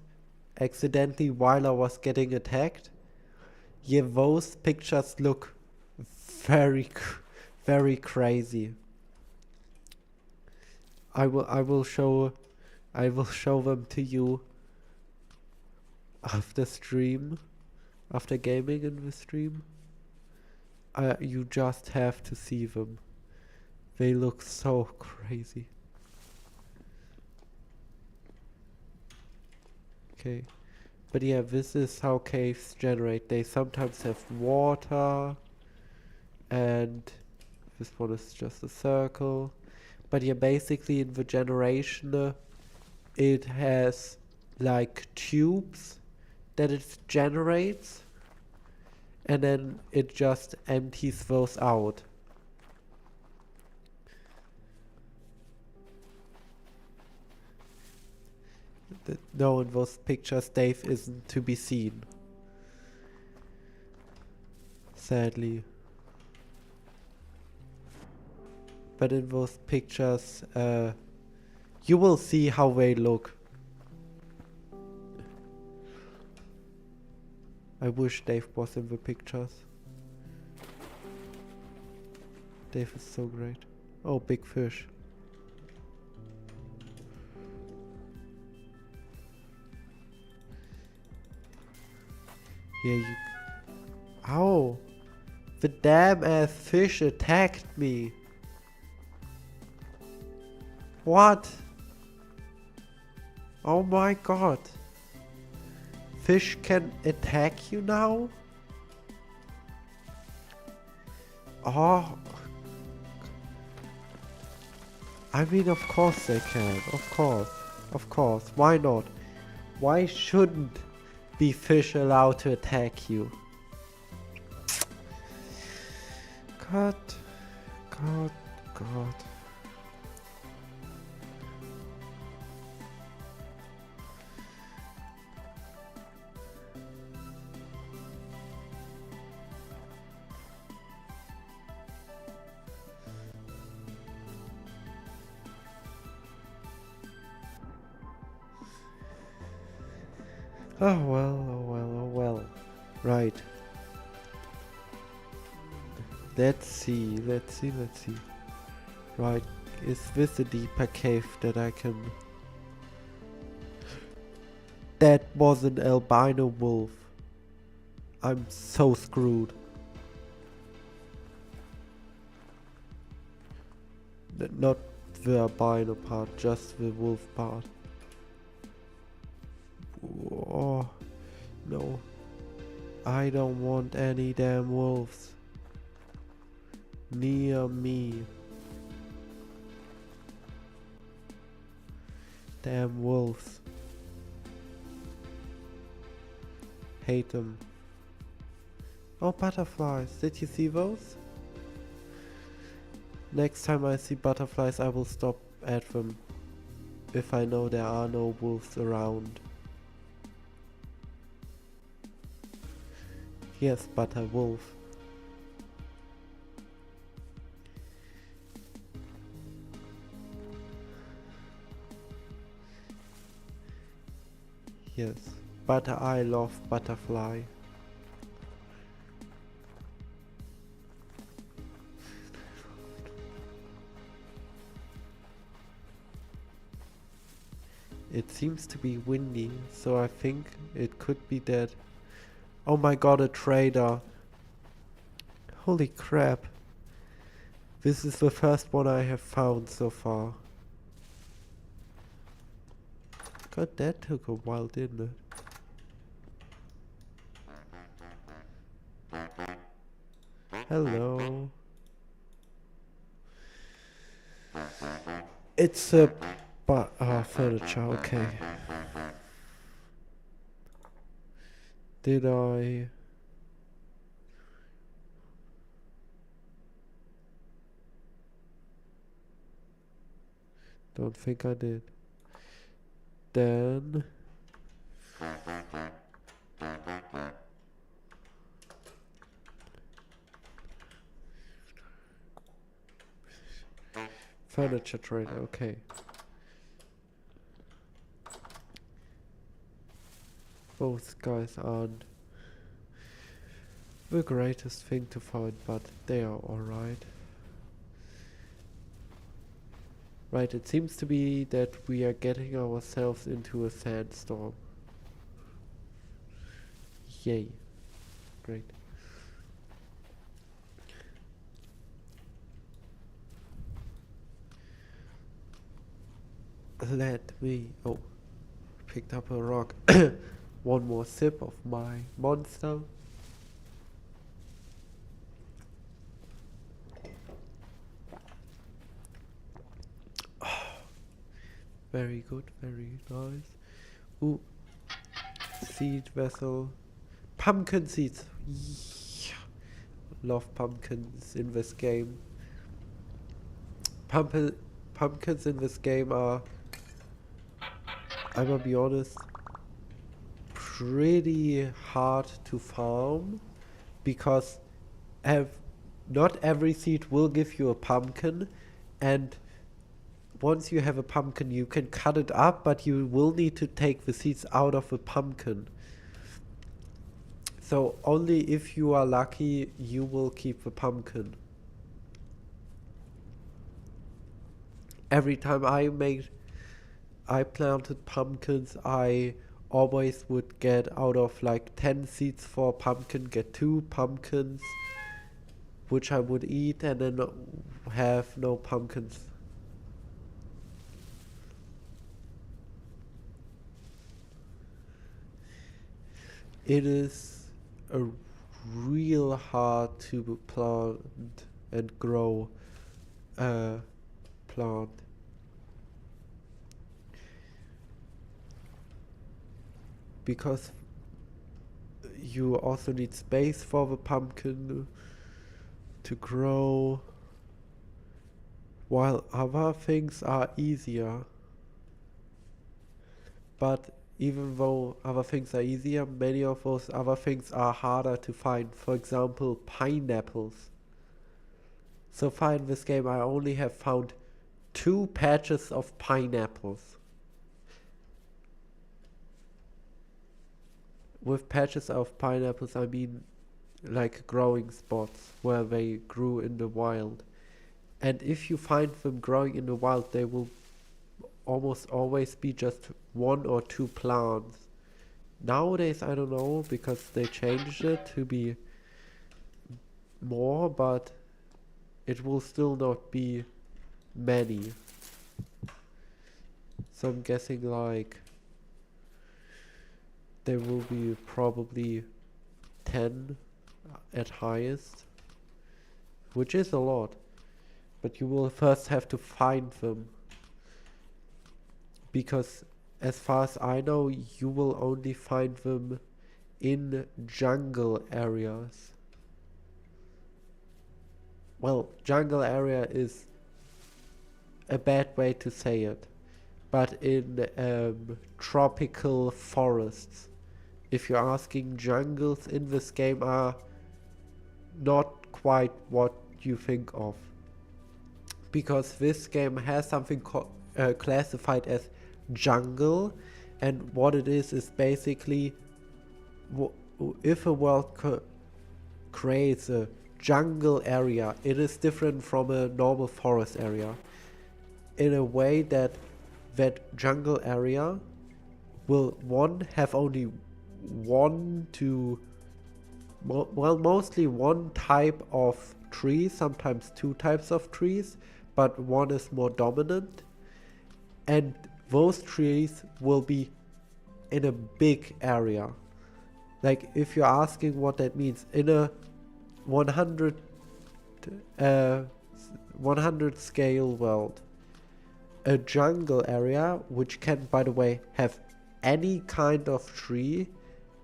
accidentally while I was getting attacked? Yeah, those pictures look very, very crazy. I will show them to you after stream, after gaming in the stream. You just have to see them. They look so crazy. Okay. But yeah, this is how caves generate. They sometimes have water, and this one is just a circle. But yeah, basically in the generation, it has like tubes that it generates, and then it just empties those out. No, in those pictures Dave isn't to be seen, sadly. But in those pictures, you will see how they look. I wish Dave was in the pictures. Dave is so great. Oh, big fish. Yeah, you... Ow! The damn ass fish attacked me! What? Oh my god! Fish can attack you now? Oh. I mean, of course they can. Of course. Of course. Why not? Why shouldn't be fish allowed to attack you? God. God. God. Oh well, oh well, oh well. Right. Let's see, let's see, let's see. Right, is this a deeper cave that I can... That was an albino wolf. I'm so screwed. Not the albino part, just the wolf part. Oh, no. I don't want any damn wolves near me. Damn wolves. Hate them. Oh, butterflies. Did you see those? Next time I see butterflies, I will stop at them. If I know there are no wolves around. Yes, but a wolf. Yes, but I love butterfly. It seems to be windy, so I think it could be that. Oh my god, a trader. Holy crap. This is the first one I have found so far. God, that took a while, didn't it? Hello. It's a furniture, okay. Did I... Don't think I did. Then... Furniture trader, okay. Both guys aren't the greatest thing to find, but they are alright. Right, it seems to be that we are getting ourselves into a sandstorm. Yay. Great. Let me... Oh. Picked up a rock. One more sip of my monster. Very good, very nice. Ooh. Seed vessel. Pumpkin seeds. Yeah. Love pumpkins in this game. Pumpkins in this game are, I'm gonna be honest, pretty hard to farm, because not every seed will give you a pumpkin, and once you have a pumpkin you can cut it up, but you will need to take the seeds out of the pumpkin. So only if you are lucky you will keep the pumpkin. Every time I planted pumpkins, I always would get out of like 10 seeds for a pumpkin, get 2 pumpkins, which I would eat, and then have no pumpkins. It is a real hard to plant and grow a plant. Because you also need space for the pumpkin to grow, while other things are easier. But even though other things are easier, many of those other things are harder to find. For example, pineapples. So far in this game I only have found 2 patches of pineapples. With patches of pineapples I mean like growing spots where they grew in the wild. And if you find them growing in the wild, they will almost always be just 1 or 2 plants. Nowadays I don't know, because they changed it to be more, but it will still not be many. So I'm guessing like there will be probably 10 at highest, which is a lot, but you will first have to find them, because as far as I know you will only find them in jungle areas. Well, jungle area is a bad way to say it, but in tropical forests. If you're asking, jungles in this game are not quite what you think of, because this game has something classified as jungle, and what it is basically if a world creates a jungle area, it is different from a normal forest area in a way that jungle area will have only mostly one type of tree, sometimes 2 types of trees, but one is more dominant, and those trees will be in a big area. Like, if you're asking what that means, in a 100 scale world, a jungle area, which can, by the way, have any kind of tree,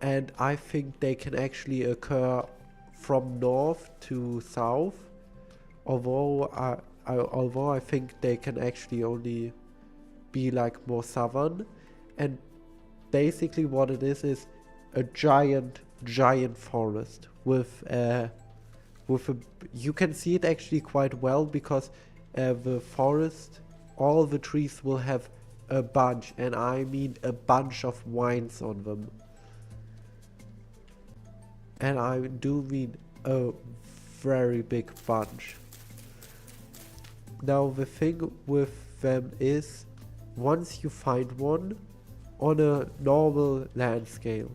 and I think they can actually occur from north to south, although I think they can actually only be like more southern. And basically what it is a giant forest with you can see it actually quite well, because the forest, all the trees will have a bunch, and I mean a bunch of vines on them. And I do mean a very big bunch. Now the thing with them is, once you find one on a normal land scale,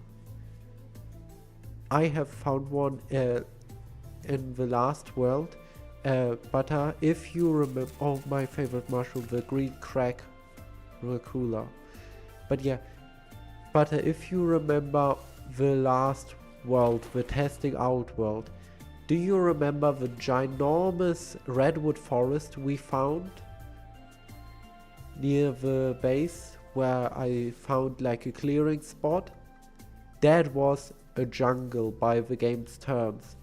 I have found one in the last world. But if you remember, oh, my favorite mushroom, the green crack racula. But yeah, but if you remember the last world, the testing out world, do you remember the ginormous redwood forest we found near the base where I found like a clearing spot? That was a jungle by the game's terms.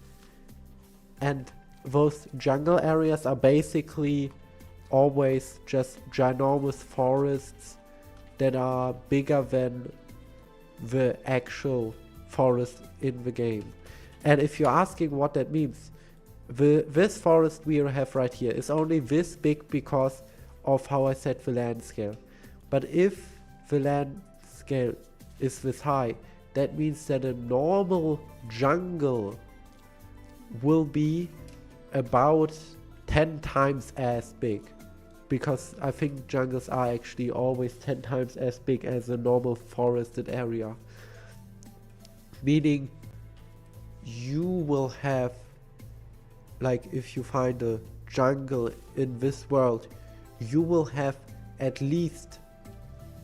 And those jungle areas are basically always just ginormous forests that are bigger than the actual forest in the game. And if you're asking what that means, this forest we have right here is only this big because of how I set the land scale. But if the land scale is this high, that means that a normal jungle will be about 10 times as big. Because I think jungles are actually always 10 times as big as a normal forested area. Meaning you will have, like if you find a jungle in this world, you will have at least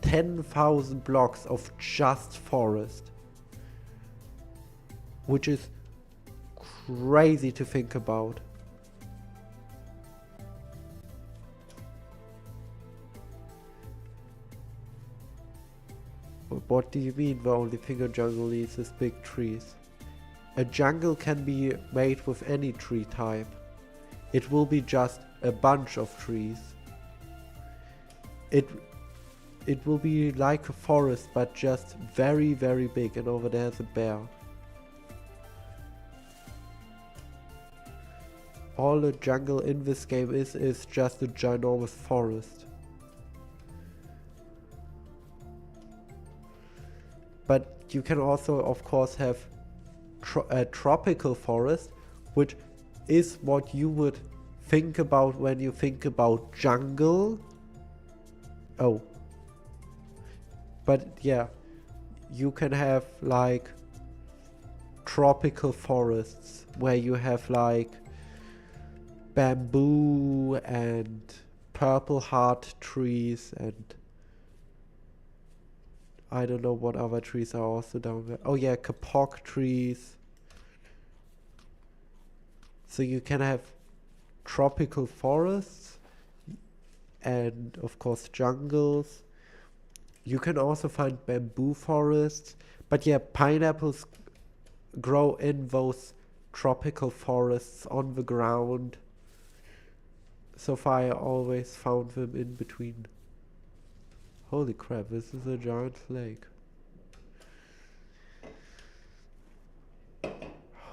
10,000 blocks of just forest. Which is crazy to think about. What do you mean the only thing a jungle needs is big trees? A jungle can be made with any tree type. It will be just a bunch of trees. It will be like a forest but just very very big, and over there's a bear. All a jungle in this game is just a ginormous forest. But you can also, of course, have a tropical forest, which is what you would think about when you think about jungle. Oh. But yeah, you can have like tropical forests where you have like bamboo and purple heart trees and I don't know what other trees are also down there. Oh yeah, kapok trees. So you can have tropical forests and of course jungles. You can also find bamboo forests. But yeah, pineapples grow in those tropical forests on the ground. So far I always found them in between. Holy crap, this is a giant lake.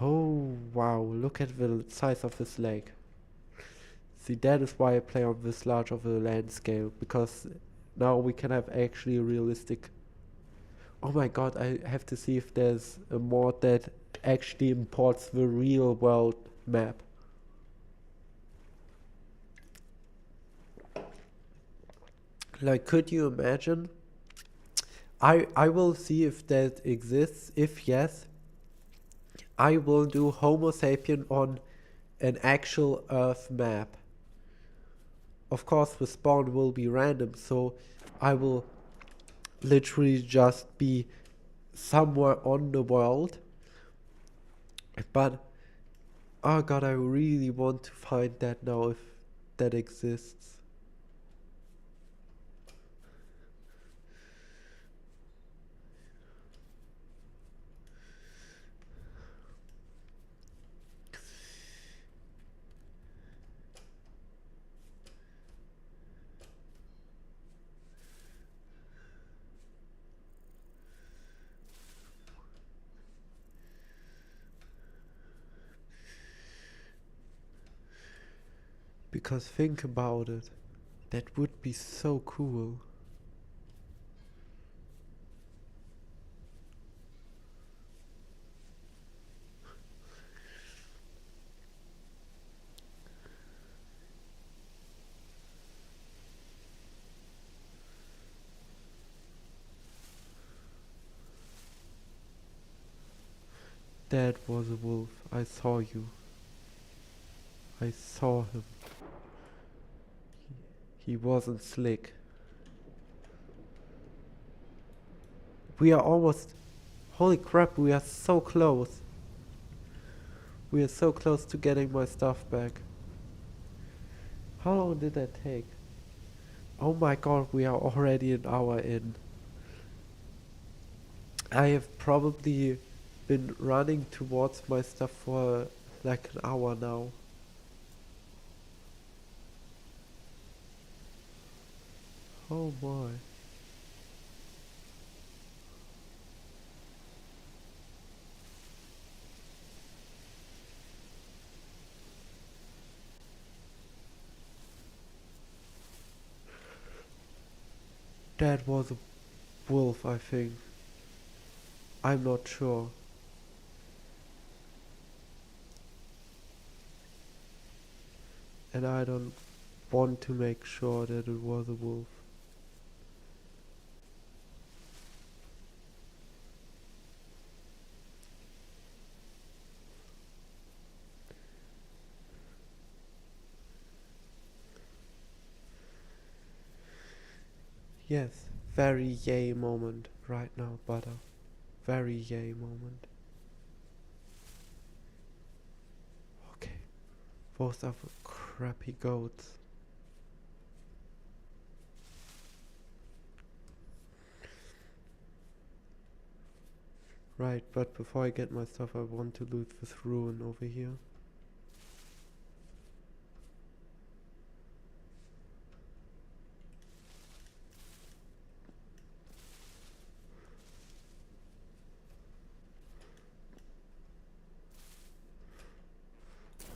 Oh wow, look at the size of this lake. See, that is why I play on this large of a land scale, because now we can have actually a realistic... Oh my god, I have to see if there's a mod that actually imports the real world map. Like, could you imagine? I will see if that exists. If yes, I will do Homo sapien on an actual Earth map. Of course, the spawn will be random, so I will literally just be somewhere on the world. But, oh god, I really want to find that now if that exists. Because think about it, that would be so cool. That was a wolf. I saw you. I saw him. He wasn't slick. We are almost... Holy crap, we are so close. We are so close to getting my stuff back. How long did that take? Oh my god, we are already an hour in. I have probably been running towards my stuff for like an hour now. Oh my. That was a wolf, I think. I'm not sure. And I don't want to make sure that it was a wolf. Yes, very yay moment right now, butter. Very yay moment. Okay, both are crappy goats. Right, but before I get my stuff, I want to loot this ruin over here.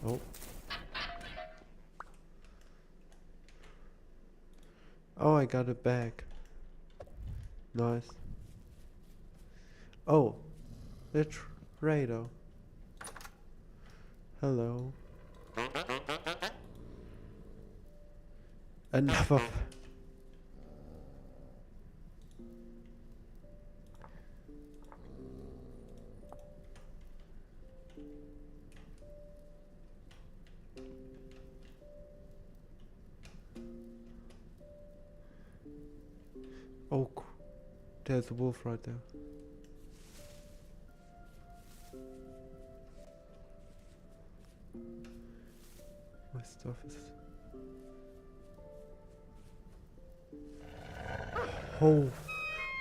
Oh. Oh, I got it back. Nice. Oh, the trader. Hello. Another. Oh, there's a wolf right there. My stuff is... Oh,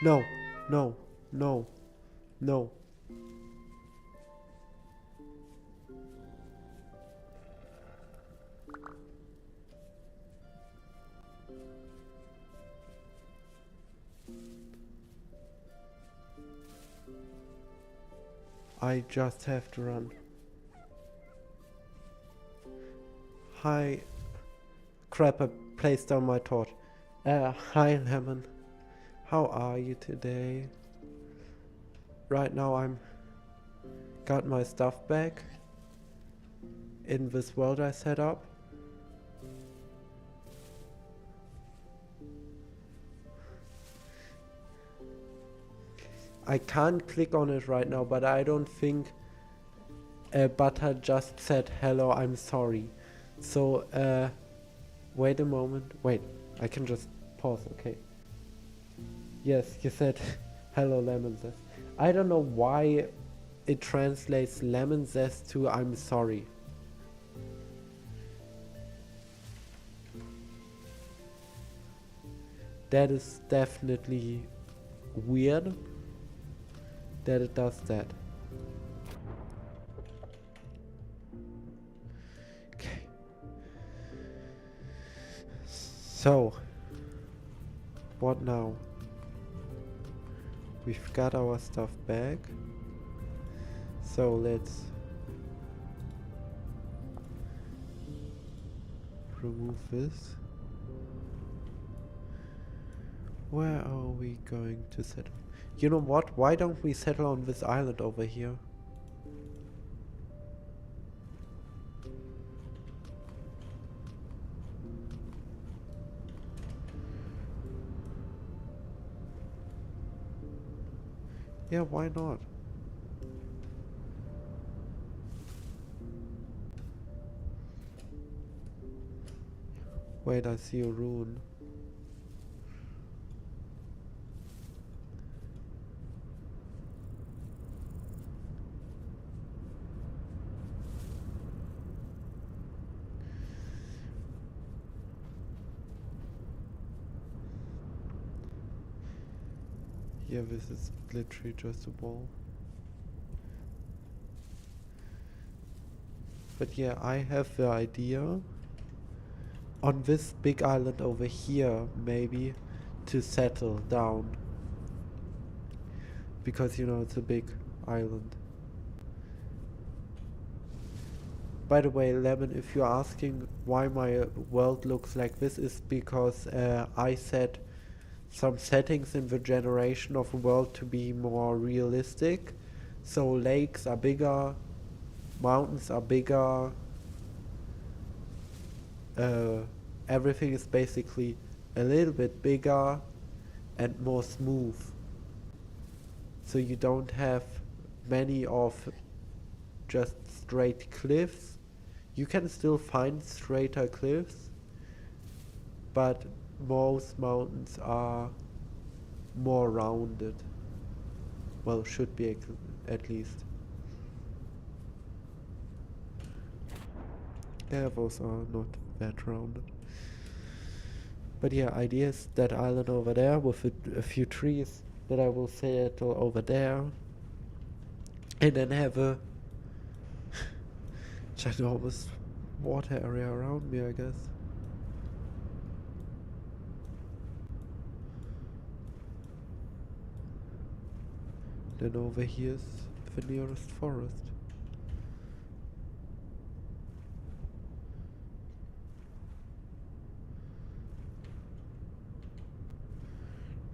no, no, no, no. I just have to run. Hi. Crap, I placed down my torch. Hi Lemon. How are you today? Right now I'm got my stuff back in this world I set up. I can't click on it right now, but I don't think Butter just said hello, I'm sorry. So wait a moment. Wait, I can just pause, okay. Yes, you said hello lemon zest. I don't know why it translates lemon zest to I'm sorry. That is definitely weird that it does that. Okay. So, what now? We've got our stuff back. So let's remove this. Where are we going to settle? You know what? Why don't we settle on this island over here? Yeah, why not? Wait, I see a rune. Yeah, this is literally just a wall. But yeah, I have the idea on this big island over here, maybe, to settle down. Because, you know, it's a big island. By the way, Lemon, if you're asking why my world looks like this, is because I set some settings in the generation of a world to be more realistic. So lakes are bigger, mountains are bigger, everything is basically a little bit bigger and more smooth. So you don't have many of just straight cliffs. You can still find straighter cliffs, but most mountains are more rounded. Well, should be at least. Yeah, those are not that rounded. But yeah, idea is that island over there with a few trees that I will settle over there. And then have a ginormous water area around me, I guess. Then over here's the nearest forest.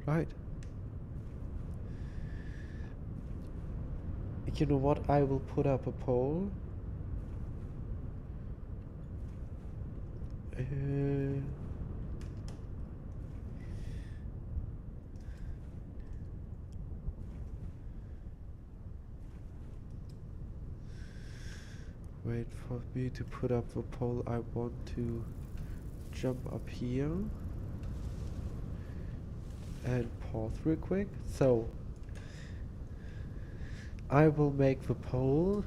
Right. You know what? I will put up a poll. Wait for me to put up a poll. I want to jump up here and pause real quick. So I will make the poll.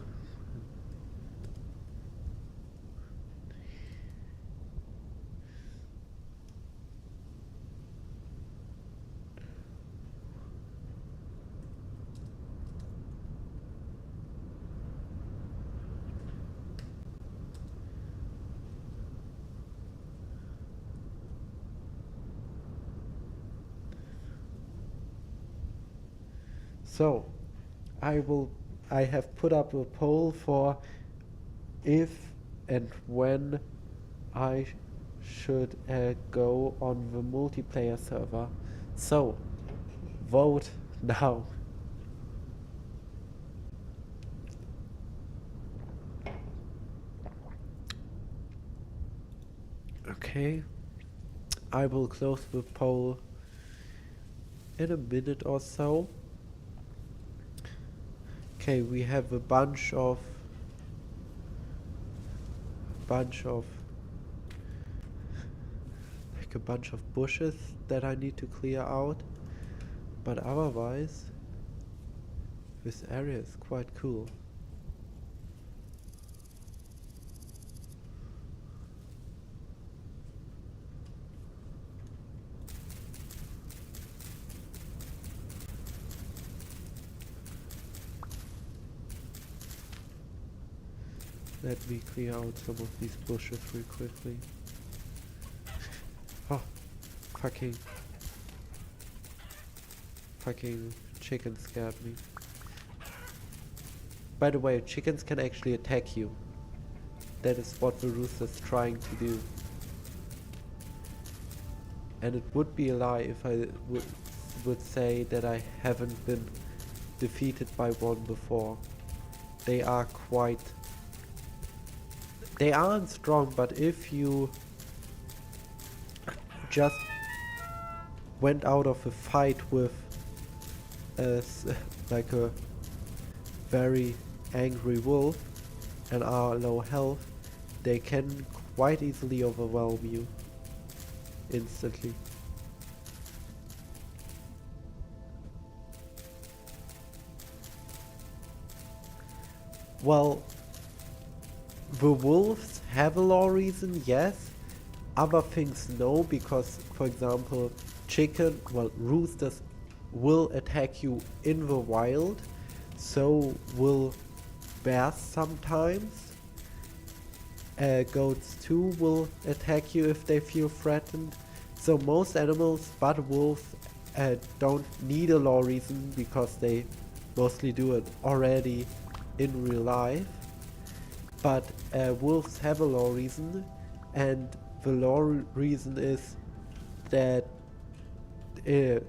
So I have put up a poll for if and when I should go on the multiplayer server. So vote now. Okay, I will close the poll in a minute or so. Okay, we have a bunch of bushes that I need to clear out, but otherwise this area is quite cool. Let me clear out some of these bushes real quickly. Oh, fucking chicken scared me. By the way, chickens can actually attack you. That is what the rooster's trying to do. And it would be a lie if I would say that I haven't been defeated by one before. They aren't strong, but if you just went out of a fight with like a very angry wolf and are low health, they can quite easily overwhelm you. instantly. Well, the wolves have a law reason, yes. Other things no, because for example roosters will attack you in the wild, so will bears sometimes. Goats too will attack you if they feel threatened. So most animals but wolves don't need a law reason because they mostly do it already in real life. But wolves have a law reason, and the law reason is that uh,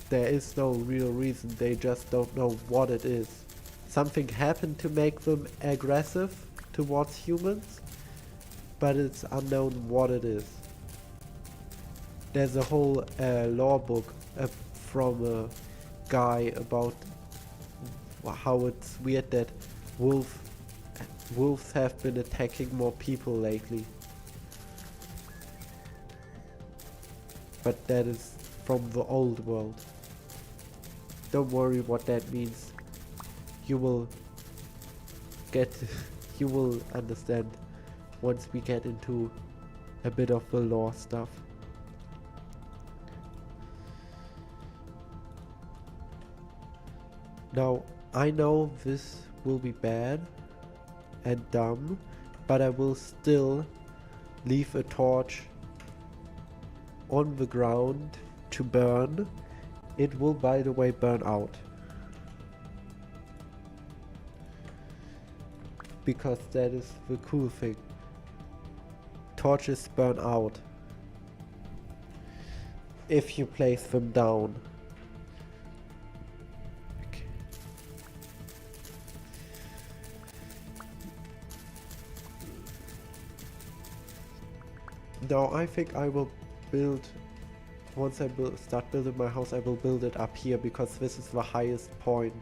there is no real reason, they just don't know what it is. Something happened to make them aggressive towards humans, but it's unknown what it is. There's a whole law book from a guy about how it's weird that wolves have been attacking more people lately. But that is from the old world. Don't worry what that means. You will get, you will understand once we get into a bit of the lore stuff. Now, I know this will be bad and dumb, but I will still leave a torch on the ground to burn. It will, by the way, burn out. Because that is the cool thing. Torches burn out if you place them down. Okay. Now I think I will build, once I start building my house, I will build it up here because this is the highest point.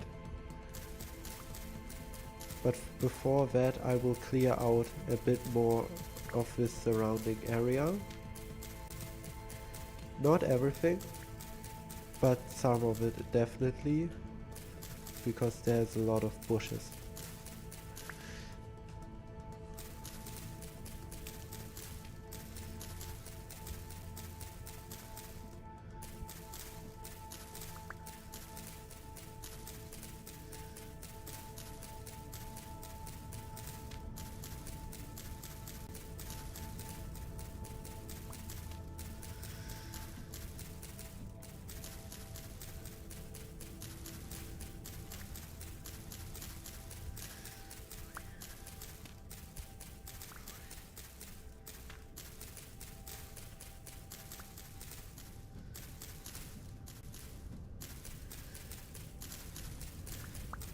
But before that I will clear out a bit more of this surrounding area. Not everything, but some of it definitely, because there's a lot of bushes.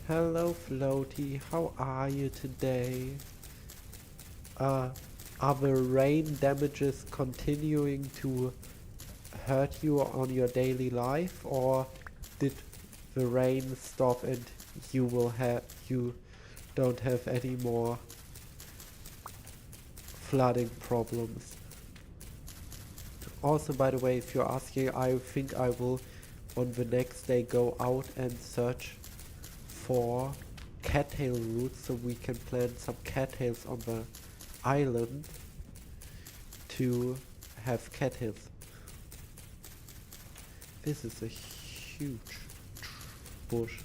Hello Floaty, how are you today? Are the rain damages continuing to hurt you on your daily life, or did the rain stop and you don't have any more flooding problems? Also, by the way, if you're asking, I think I will on the next day go out and search for cattail roots so we can plant some cattails on the island to have cattails. This is a huge bush.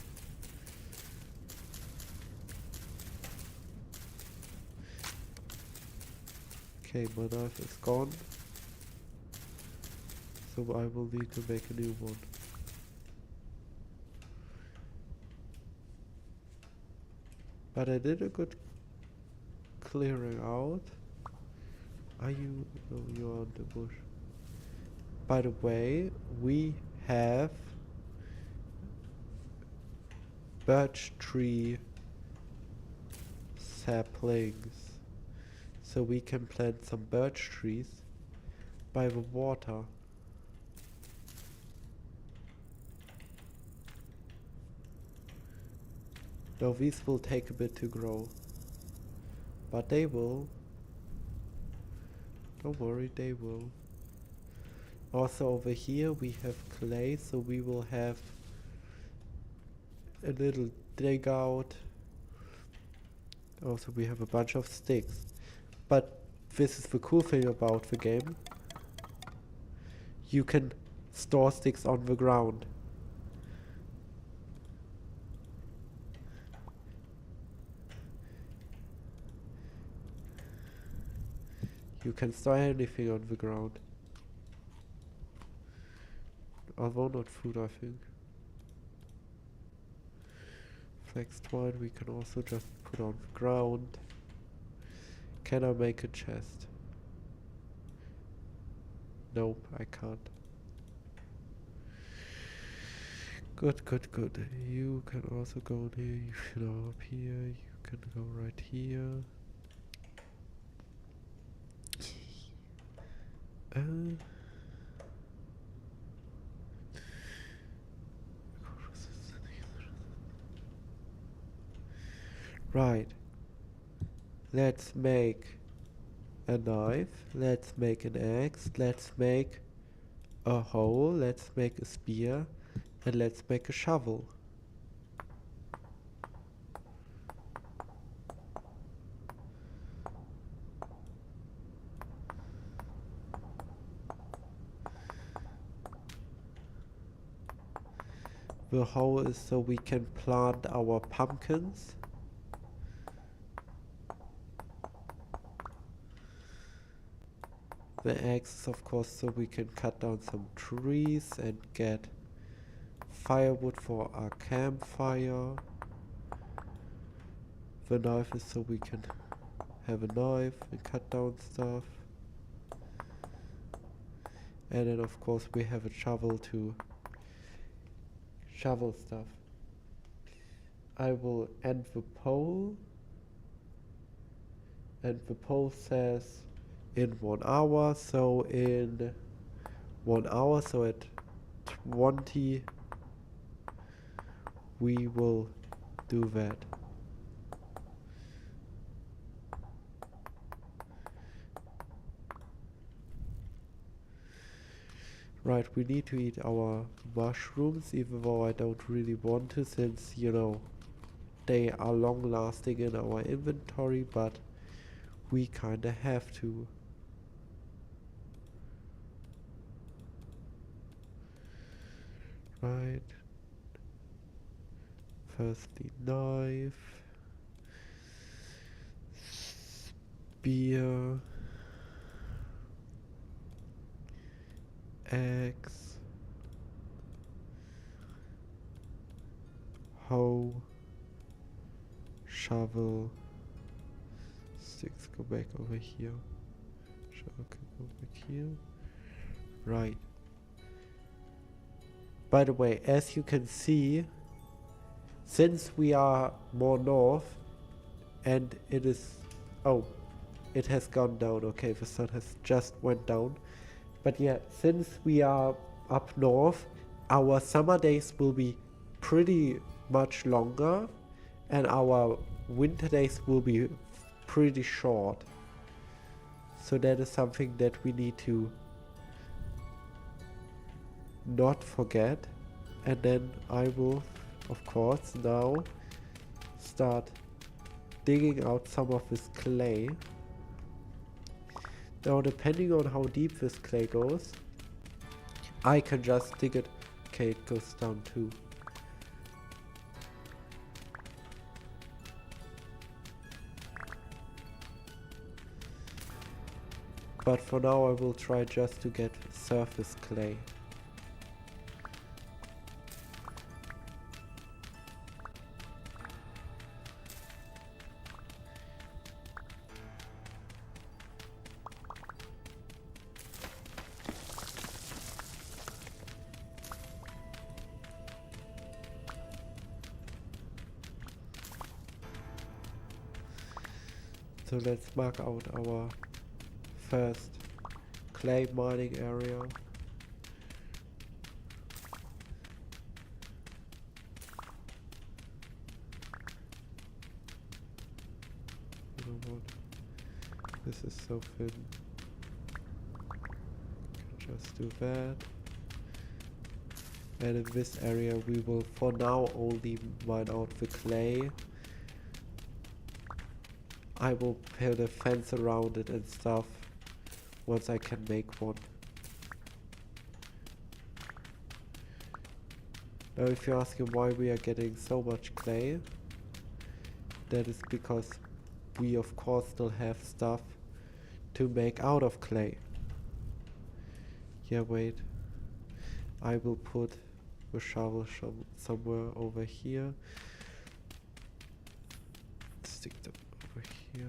Okay, my knife is gone, so I will need to make a new one. But I did a good clearing out. Are you? No, you're on the bush. By the way, we have birch tree saplings. So we can plant some birch trees by the water. Now these will take a bit to grow, but they will. Don't worry, they will. Also over here we have clay, so we will have a little dig out. Also we have a bunch of sticks. But this is the cool thing about the game. You can store sticks on the ground. You can store anything on the ground. Although not food, I think. Flex twine we can also just put on the ground. Can I make a chest? Nope, I can't. Good, good, good. You can also go in here, you can go up here, you can go right here. Right. Let's make a knife, let's make an axe, let's make a hoe, let's make a spear, and let's make a shovel. The hoe is so we can plant our pumpkins. The axe is of course so we can cut down some trees and get firewood for our campfire. The knife is so we can have a knife and cut down stuff. And then of course we have a shovel to shovel stuff. I will end the poll. And the poll says in 1 hour, so in 1 hour, so at 20 we will do that. Right, we need to eat our mushrooms, even though I don't really want to, since, you know, they are long lasting in our inventory, but we kinda have to. Right. Firstly, knife, spear, axe, hoe, shovel, sticks go back over here, shovel can go back here. Right. By the way, as you can see, since we are more north and it is, oh, it has gone down. Okay, the sun has just went down. But yeah, since we are up north, our summer days will be pretty much longer and our winter days will be pretty short. So that is something that we need to not forget. And then I will, of course, now start digging out some of this clay. Now, depending on how deep this clay goes, I can just dig it. Okay, it goes down too. But for now I will try just to get surface clay. So let's mark out our first clay mining area. You know what? This is so thin. Just do that. And in this area we will for now only mine out the clay. I will build a fence around it and stuff once I can make one. Now if you're asking why we are getting so much clay, that is because we of course still have stuff to make out of clay. Yeah, wait. I will put the shovel somewhere over here. Stick them over here.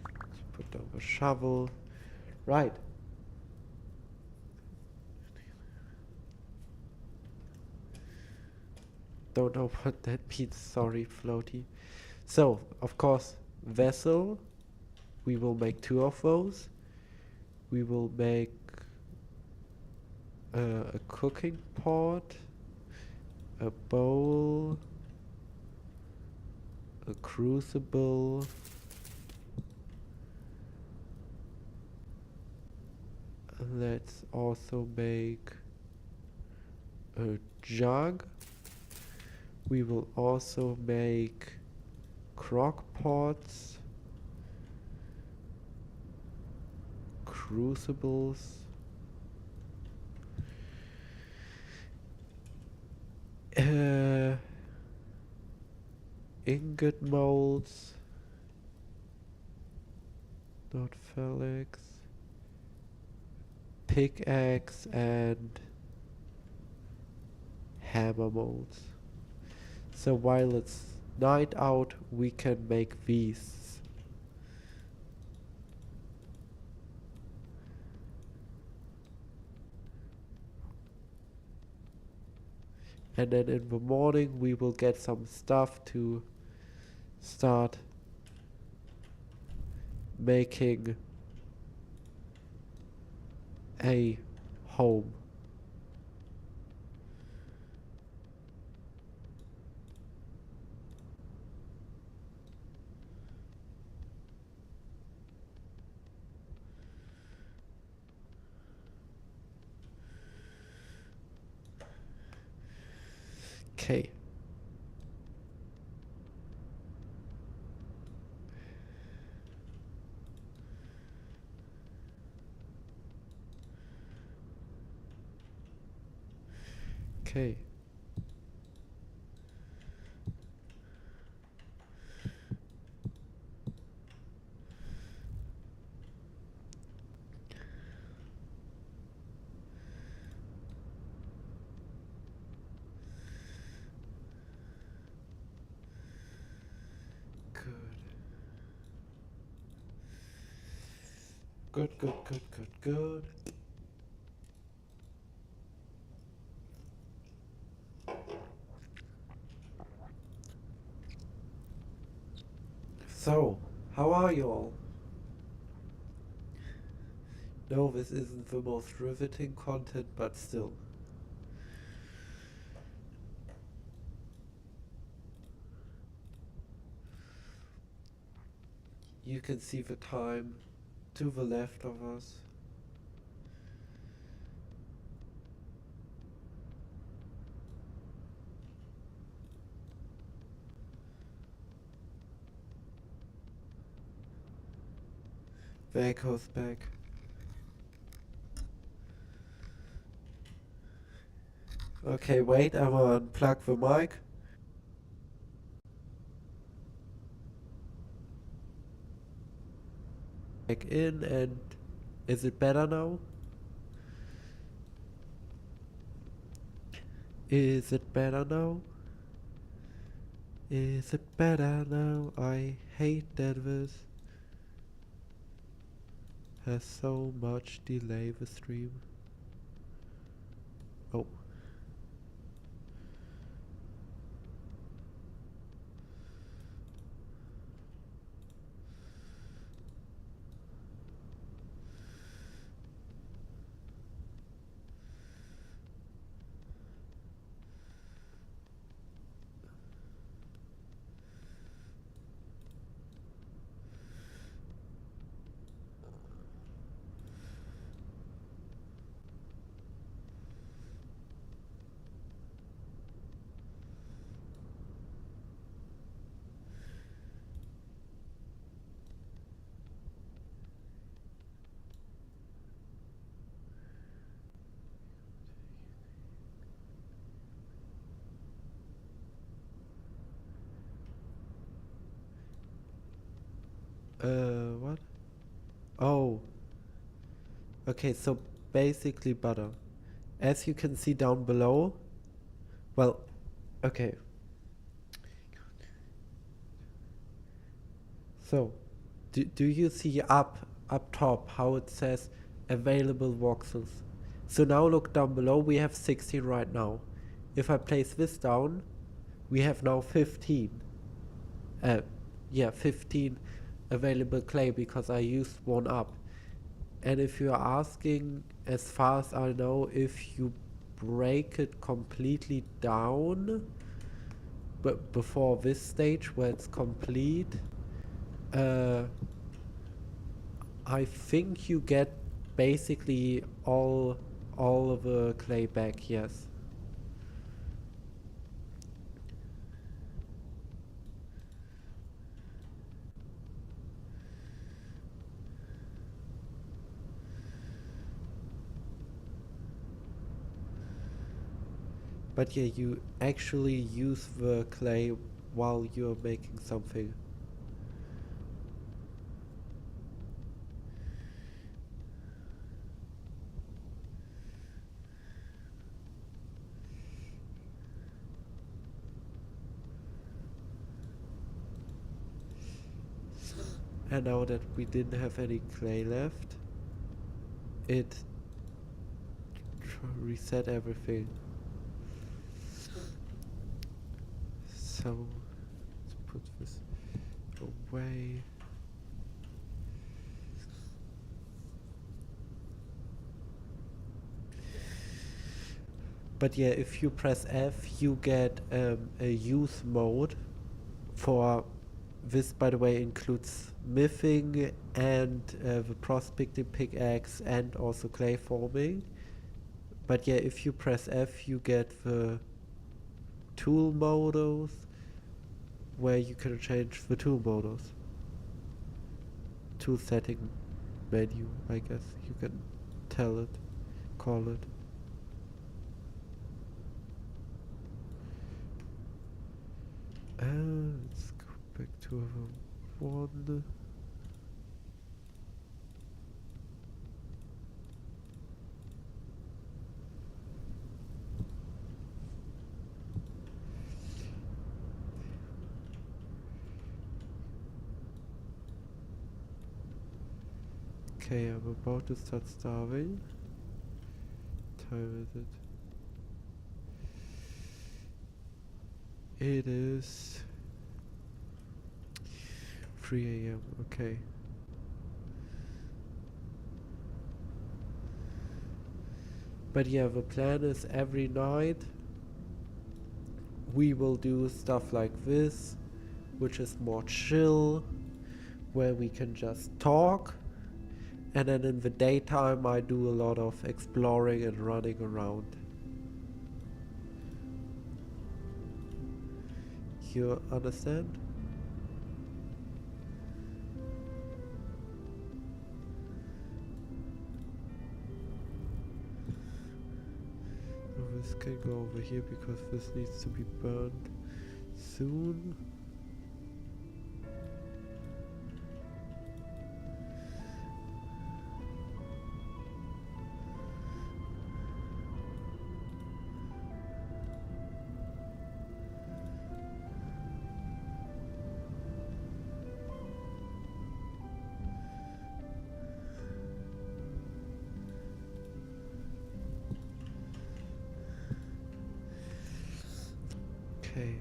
Let's put down the shovel. Right. Don't know what that means, sorry, floaty. So, of course, vessel. We will make 2 of those. We will make a cooking pot, a bowl, a crucible, let's also make a jug. We will also make crock pots, crucibles, ingot molds, not Felix, pickaxe and hammer molds. So while it's night out, we can make these. And then in the morning we will get some stuff to start making a home. Okay. Okay. Good. Good. So, how are you all? No, this isn't the most riveting content, but still. You can see the time to the left of us. The echo's back. Okay, wait, I will unplug the mic. Back in, and is it better now? Is it better now? Is it better now? I hate that this has so much delay, the stream. Oh. What? Oh, okay, so basically butter. As you can see down below, well, okay. So, do you see up top how it says available voxels? So now look down below, we have 16 right now. If I place this down, we have now 15. Yeah, 15 available clay because I used one up. And if you are asking, as far as I know, if you break it completely down, but before this stage where it's complete, I think you get basically all of the clay back, yes. But yeah, you actually use the clay while you're making something. And now that we didn't have any clay left, it reset everything. So let's put this away. But yeah, if you press F, you get a use mode for this, by the way, includes smithing and the prospecting pickaxe and also clay forming. But yeah, if you press F, you get the tool models where you can change the tool models. Tool setting menu, I guess you can call it. Let's go back to our one. Okay, I'm about to start starving. What time is it? It is 3 a.m. Okay. But yeah, the plan is every night we will do stuff like this, which is more chill, where we can just talk. And then in the daytime I do a lot of exploring and running around. You understand? So this can go over here because this needs to be burned soon. Okay.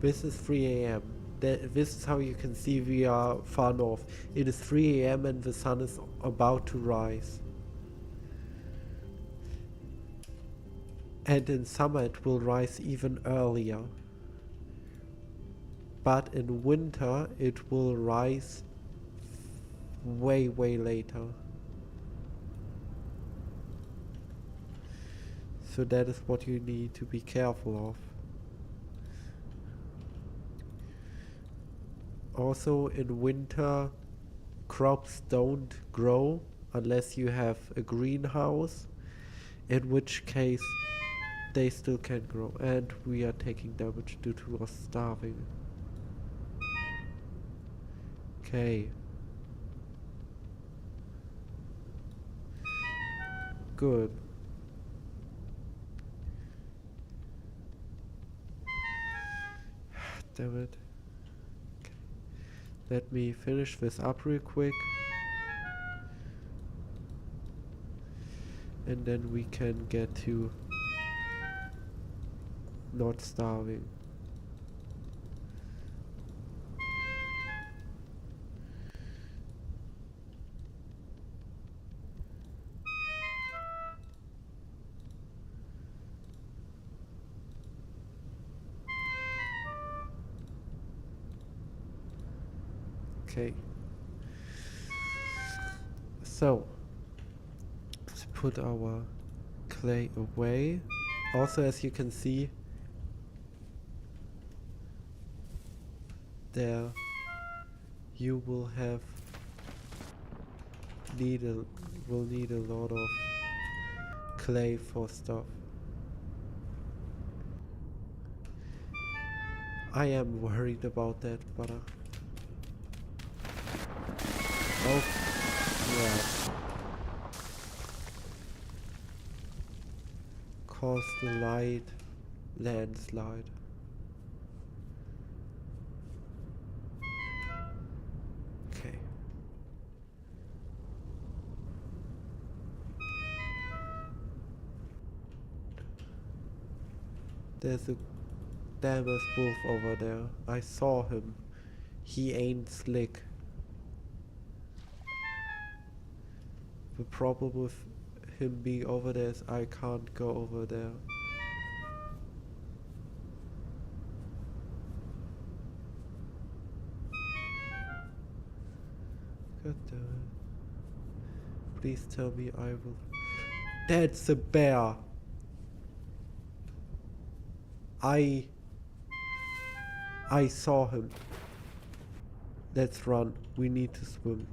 This is 3 a.m. This is how you can see we are far north. It is 3 a.m. and the sun is about to rise. And in summer it will rise even earlier. But in winter it will rise way later. So that is what you need to be careful of. Also in winter crops don't grow unless you have a greenhouse, in which case they still can grow, and we are taking damage due to us starving. Okay. Good. Damn it. Okay. Let me finish this up real quick. And then we can get to not starving. Okay. So, let's put our clay away. Also, as you can see, there you will need a lot of clay for stuff. I am worried about that, but oh yeah, cause the light landslide. Okay. There's a damn wolf over there. I saw him. He ain't slick. The problem with him being over there is I can't go over there. God damn it. Please tell me I will. That's a bear! I saw him. Let's run. We need to swim.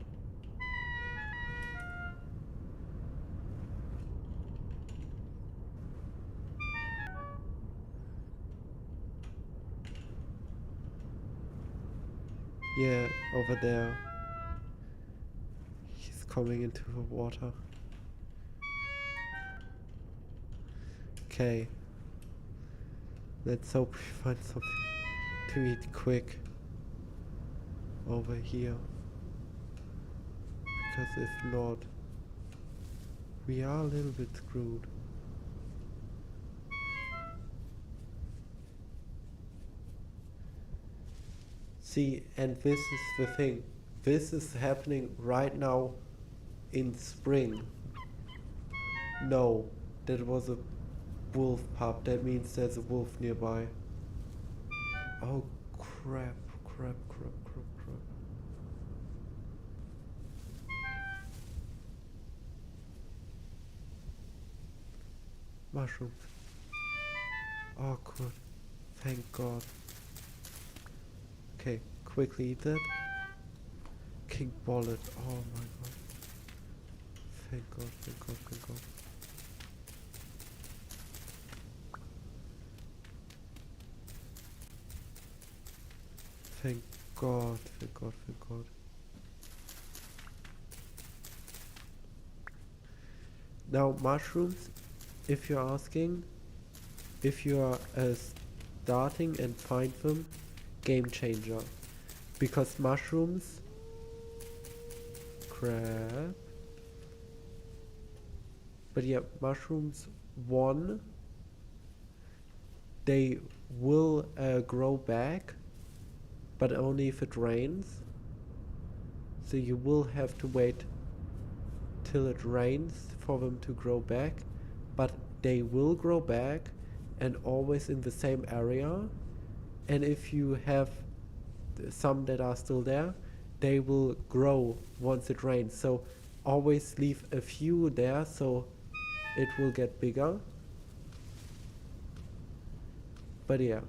Yeah, over there. He's coming into the water. Okay. Let's hope we find something to eat quick over here. Because if not, we are a little bit screwed. See, and this is the thing. This is happening right now in spring. No, that was a wolf pup. That means there's a wolf nearby. Oh crap, crap, crap, crap, crap. Mushrooms. Oh good. Thank God. Okay, quickly eat that. King Bullet. Oh my God. Thank God, thank God, thank God. Thank God, thank God, thank God. Now, mushrooms, if you're asking, if you are starting and find them, game changer. Because mushrooms, crap. But yeah, mushrooms, one, they will grow back, but only if it rains. So you will have to wait till it rains for them to grow back, but they will grow back and always in the same area. And if you have some that are still there, they will grow once it rains. So always leave a few there so it will get bigger. But yeah,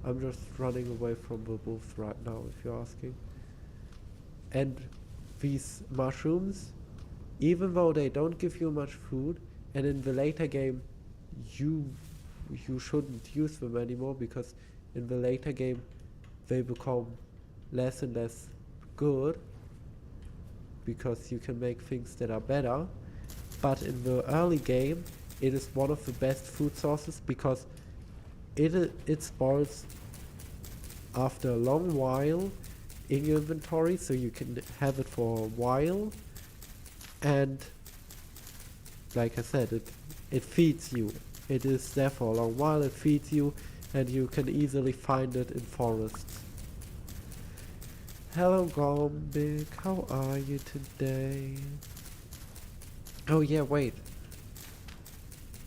I'm just running away from the wolves right now, if you're asking. And these mushrooms, even though they don't give you much food, and in the later game you shouldn't use them anymore, because in the later game they become less and less good because you can make things that are better, but in the early game it is one of the best food sources because it spoils after a long while in your inventory, so you can have it for a while, and like I said, it feeds you. It is there for a long while, it feeds you, and you can easily find it in forests. Hello Gombic, how are you today? Oh yeah, wait.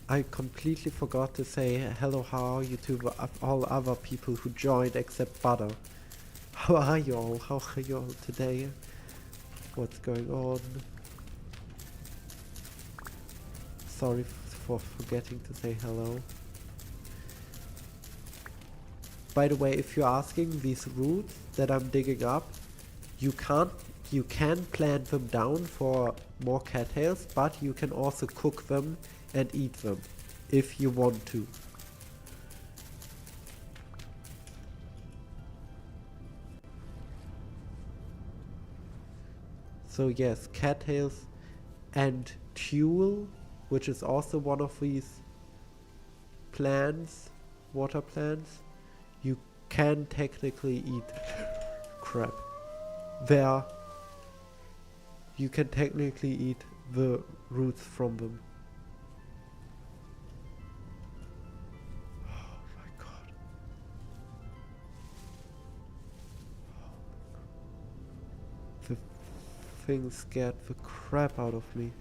I completely forgot to say hello, how are you to all other people who joined except Butter. How are you all? How are you all today? What's going on? Sorry for forgetting to say hello. By the way, if you're asking, these roots that I'm digging up, you can plant them down for more cattails, but you can also cook them and eat them if you want to. So yes, cattails and tulle, which is also one of these plants, water plants, you can technically eat. Crap. You can technically eat the roots from them. Oh my god. The thing scared the crap out of me.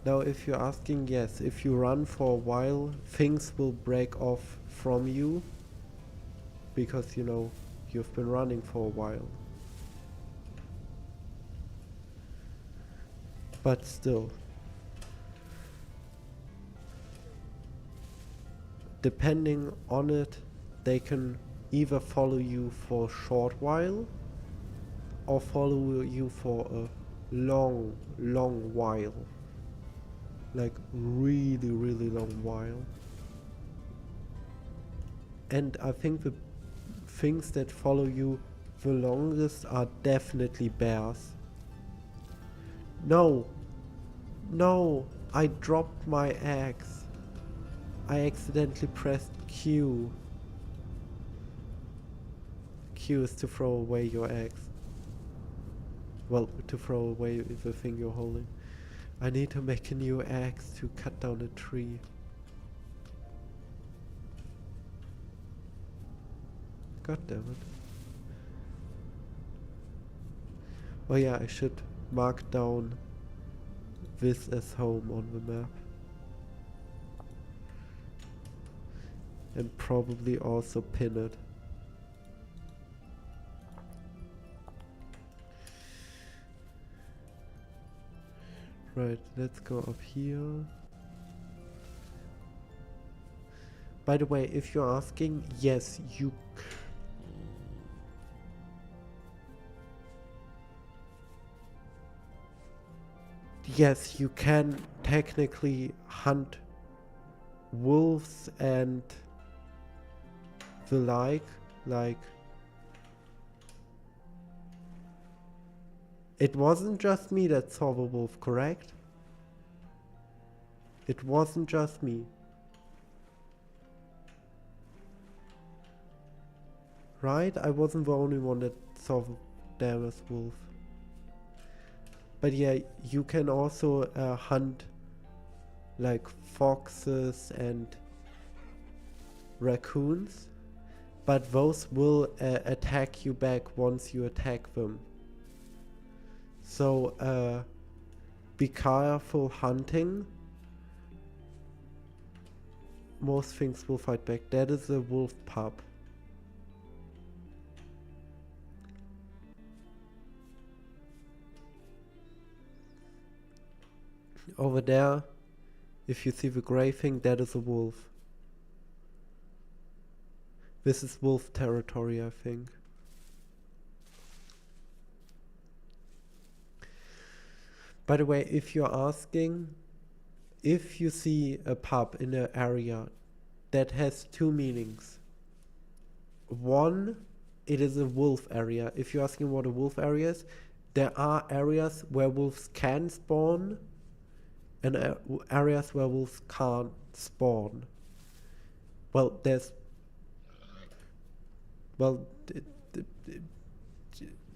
Now if you're asking, yes, if you run for a while, things will break off from you because, you know, you've been running for a while. But still, depending on it, they can either follow you for a short while or follow you for a long while. Like really long while. And I think the things that follow you the longest are definitely bears. No, I dropped my axe. I accidentally pressed Q. Q is to throw away your axe. Well, to throw away the thing you're holding. I need to make a new axe to cut down a tree. God damn it. Oh yeah, I should mark down this as home on the map. And probably also pin it. Right, let's go up here. By the way, if you're asking, yes, you... Yes, you can technically hunt wolves and the like. It wasn't just me that saw the wolf, correct? It wasn't just me. Right? I wasn't the only one that saw the damned wolf. But yeah, you can also hunt like foxes and raccoons, but those will attack you back once you attack them. So be careful hunting. Most things will fight back. That is a wolf pup. Over there, if you see the grey thing, that is a wolf. This is wolf territory, I think. By the way, if you're asking, if you see a pub in an area, that has two meanings. One, it is a wolf area. If you're asking what a wolf area is, there are areas where wolves can spawn and areas where wolves can't spawn. Well, there's well,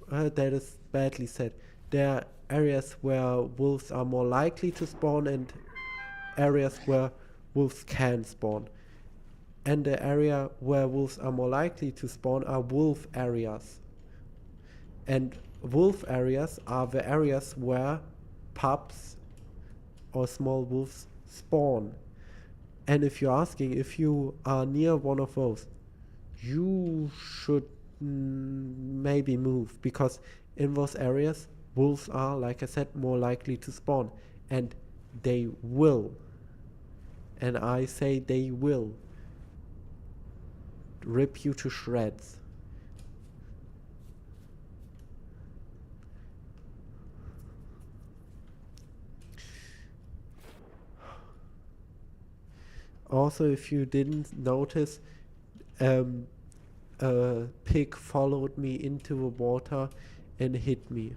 that is badly said. There are areas where wolves are more likely to spawn and areas where wolves can spawn. And the area where wolves are more likely to spawn are wolf areas. And wolf areas are the areas where pups or small wolves spawn. And if you're asking if you are near one of those, you should maybe move, because in those areas wolves are, like I said, more likely to spawn, and they will, and I say they will, rip you to shreds. Also, if you didn't notice, a pig followed me into the water and hit me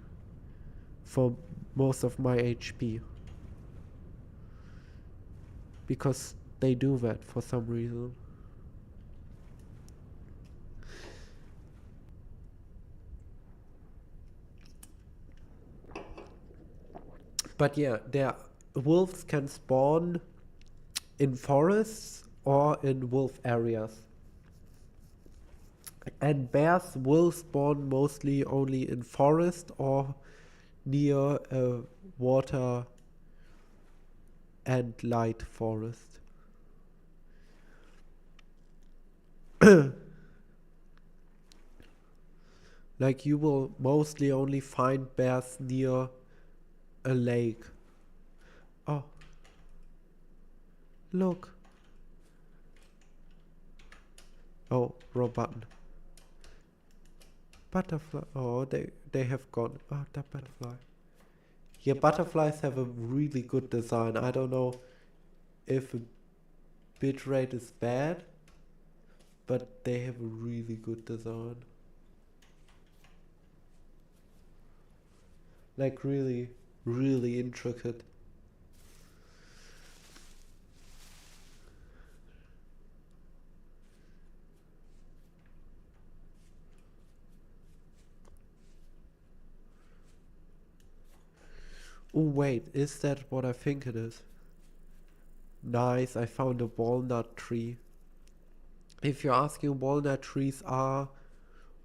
for most of my HP. Because they do that for some reason. But yeah, wolves can spawn in forests or in wolf areas. And bears will spawn mostly only in forest or near a water and light forest. Like, you will mostly only find bears near a lake. Oh, look. Oh, wrong button. Butterfly. Oh, they have gone. Oh, that butterfly. Yeah, butterflies have a really good design. I don't know if a bitrate is bad, but they have a really good design. Like, really, really intricate. Oh wait, is that what I think it is? Nice, I found a walnut tree. If you're asking, walnut trees are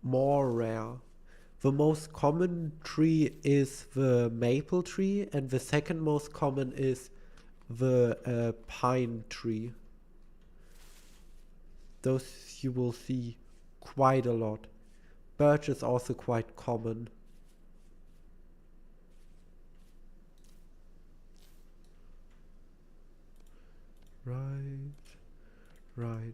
more rare. The most common tree is the maple tree, and the second most common is the pine tree. Those you will see quite a lot. Birch is also quite common. Right.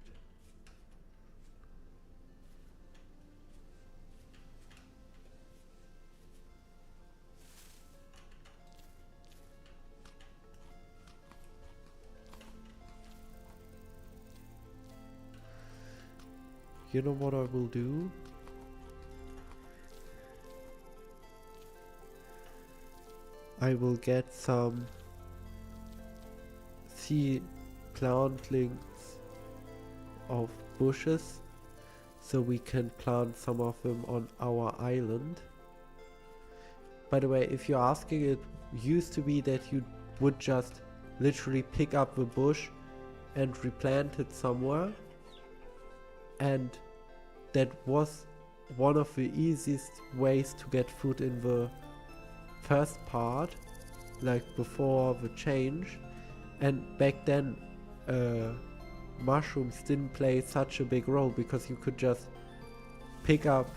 You know what I will do? I will get some seed plantlings of bushes so we can plant some of them on our island. By the way, if you're asking, it used to be that you would just literally pick up the bush and replant it somewhere, and that was one of the easiest ways to get food in the first part, like before the change. And back then mushrooms didn't play such a big role, because you could just pick up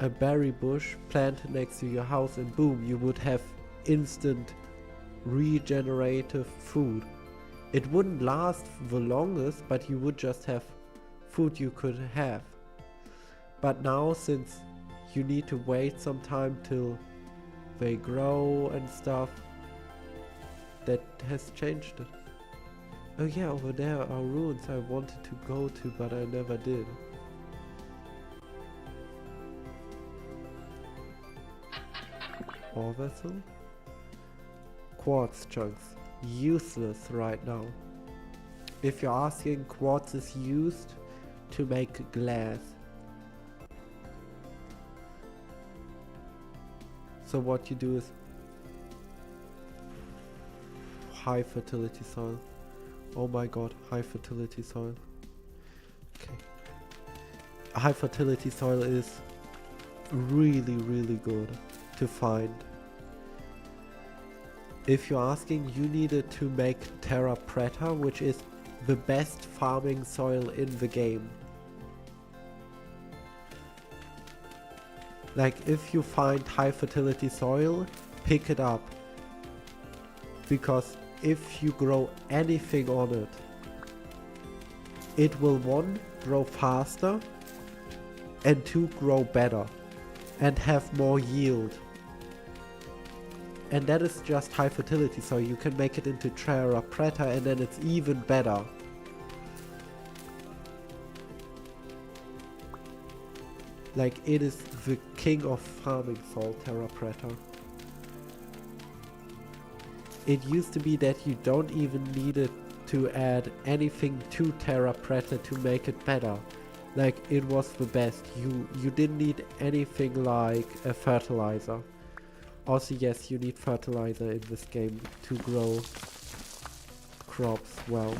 a berry bush, plant it next to your house, and boom, you would have instant regenerative food. It wouldn't last the longest, but you would just have food you could have. But now, since you need to wait some time till they grow and stuff, that has changed it. Oh yeah, over there are ruins I wanted to go to, but I never did. Ore vessel? Quartz chunks. Useless right now. If you're asking, quartz is used to make glass. So what you do is high fertility soil. Oh my god, high fertility soil. Okay. High fertility soil is really, really good to find. If you're asking, you needed to make terra preta, which is the best farming soil in the game. Like, if you find high fertility soil, pick it up. Because if you grow anything on it, it will 1, grow faster, and 2, grow better, and have more yield. And that is just high fertility, so you can make it into terra preta and then it's even better. Like, it is the king of farming soil, terra preta. It used to be that you don't even need it to add anything to terra preta to make it better. Like, it was the best. You didn't need anything like a fertilizer. Also, yes, you need fertilizer in this game to grow crops well.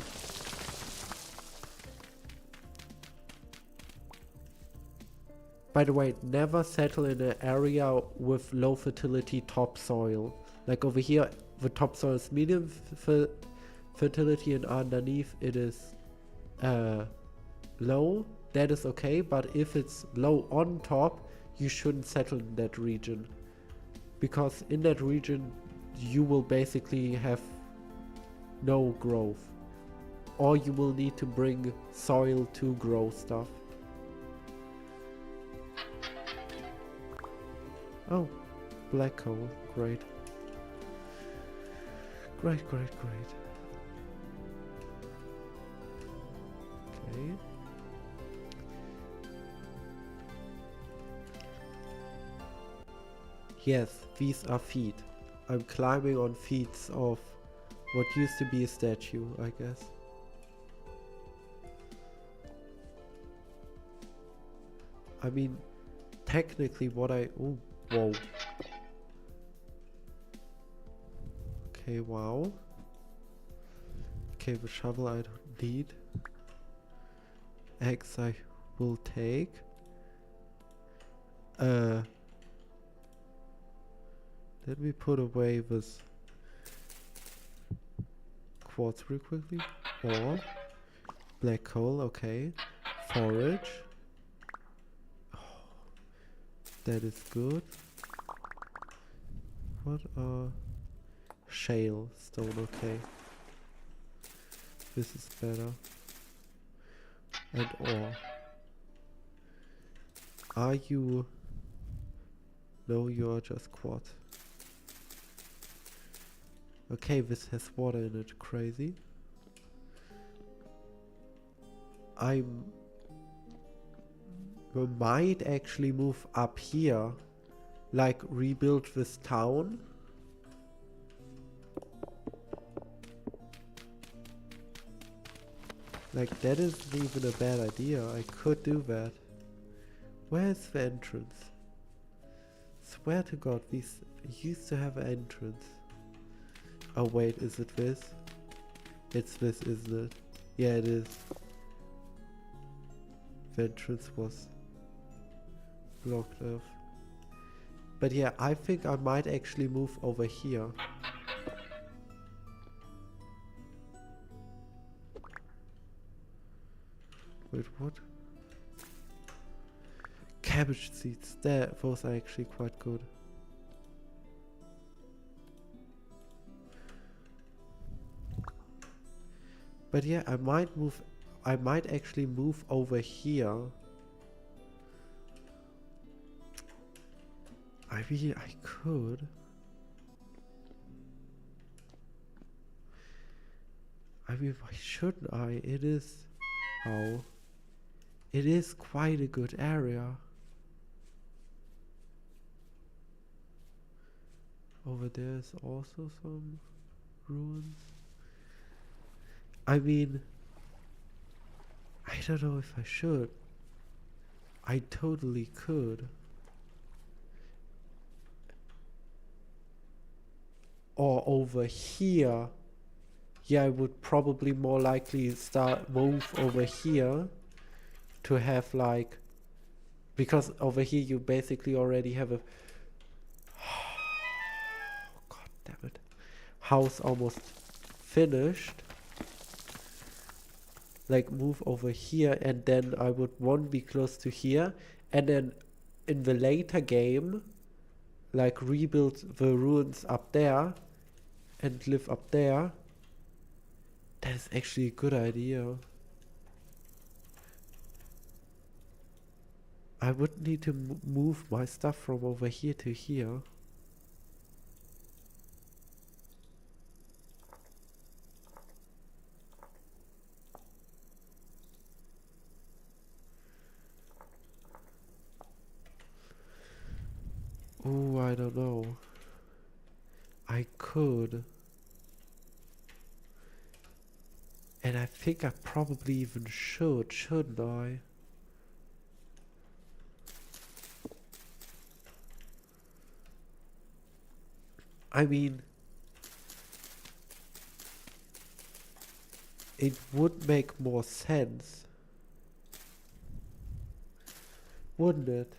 By the way, never settle in an area with low fertility topsoil. Like over here, the topsoil is medium fertility and underneath it is low. That is okay, but if it's low on top, you shouldn't settle in that region. Because in that region, you will basically have no growth. Or you will need to bring soil to grow stuff. Oh, black coal, great. Great. Okay. Yes, these are feet. I'm climbing on feet of what used to be a statue, I guess. I mean, technically what I... Oh, whoa. Okay, wow. Okay, the shovel I don't need. Axe I will take. Let me put away this quartz real quickly. Or black coal, okay. Forage. Oh, that is good. What are shale stone? Okay. This is better. And ore. Are you... No, you are just quartz. Okay, this has water in it. Crazy. I might actually move up here. Like, rebuild this town. Like, that isn't even a bad idea. I could do that. Where's the entrance? Swear to God, these used to have an entrance. Oh wait, is it this? It's this, isn't it? Yeah, it is. The entrance was blocked off. But yeah, I think I might actually move over here. Wait, what? Cabbage seeds. Those are actually quite good. But yeah, I might actually move over here. I could. I mean, why shouldn't I? It is... How? It is quite a good area. Over there is also some ruins. I mean, I don't know if I should. I totally could. Or over here. Yeah, I would probably more likely move over here to have like, because over here you basically already have a god damn it, house almost finished. Like move over here, and then I would one be close to here, and then in the later game like rebuild the ruins up there and live up there. That is actually a good idea. I would need to move my stuff from over here to here. Oh, I don't know. I could. And I think I probably even should, shouldn't I? I mean, it would make more sense, wouldn't it?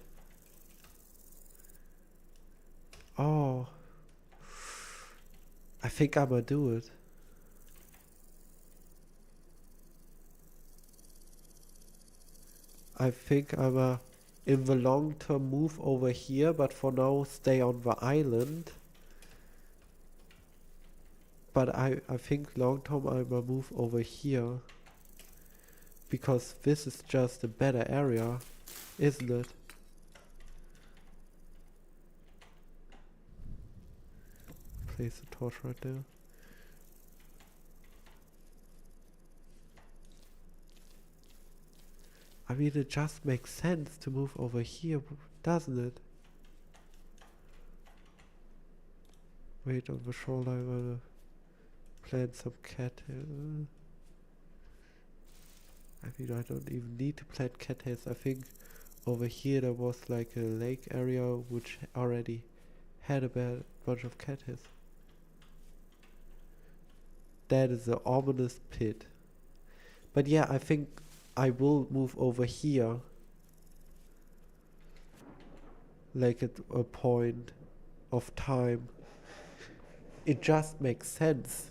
Oh, I think I'ma do it. I think I'ma, in the long term, move over here, but for now stay on the island. But I think long term I'ma move over here. Because this is just a better area, isn't it? Place a torch right there. I mean, it just makes sense to move over here, doesn't it? Wait, on the shoreline, I'm gonna plant some cattails. I mean, I don't even need to plant cattails. I think over here there was like a lake area which already had a bunch of cattails. That is an ominous pit. But yeah, I think I will move over here. Like at a point of time. It just makes sense.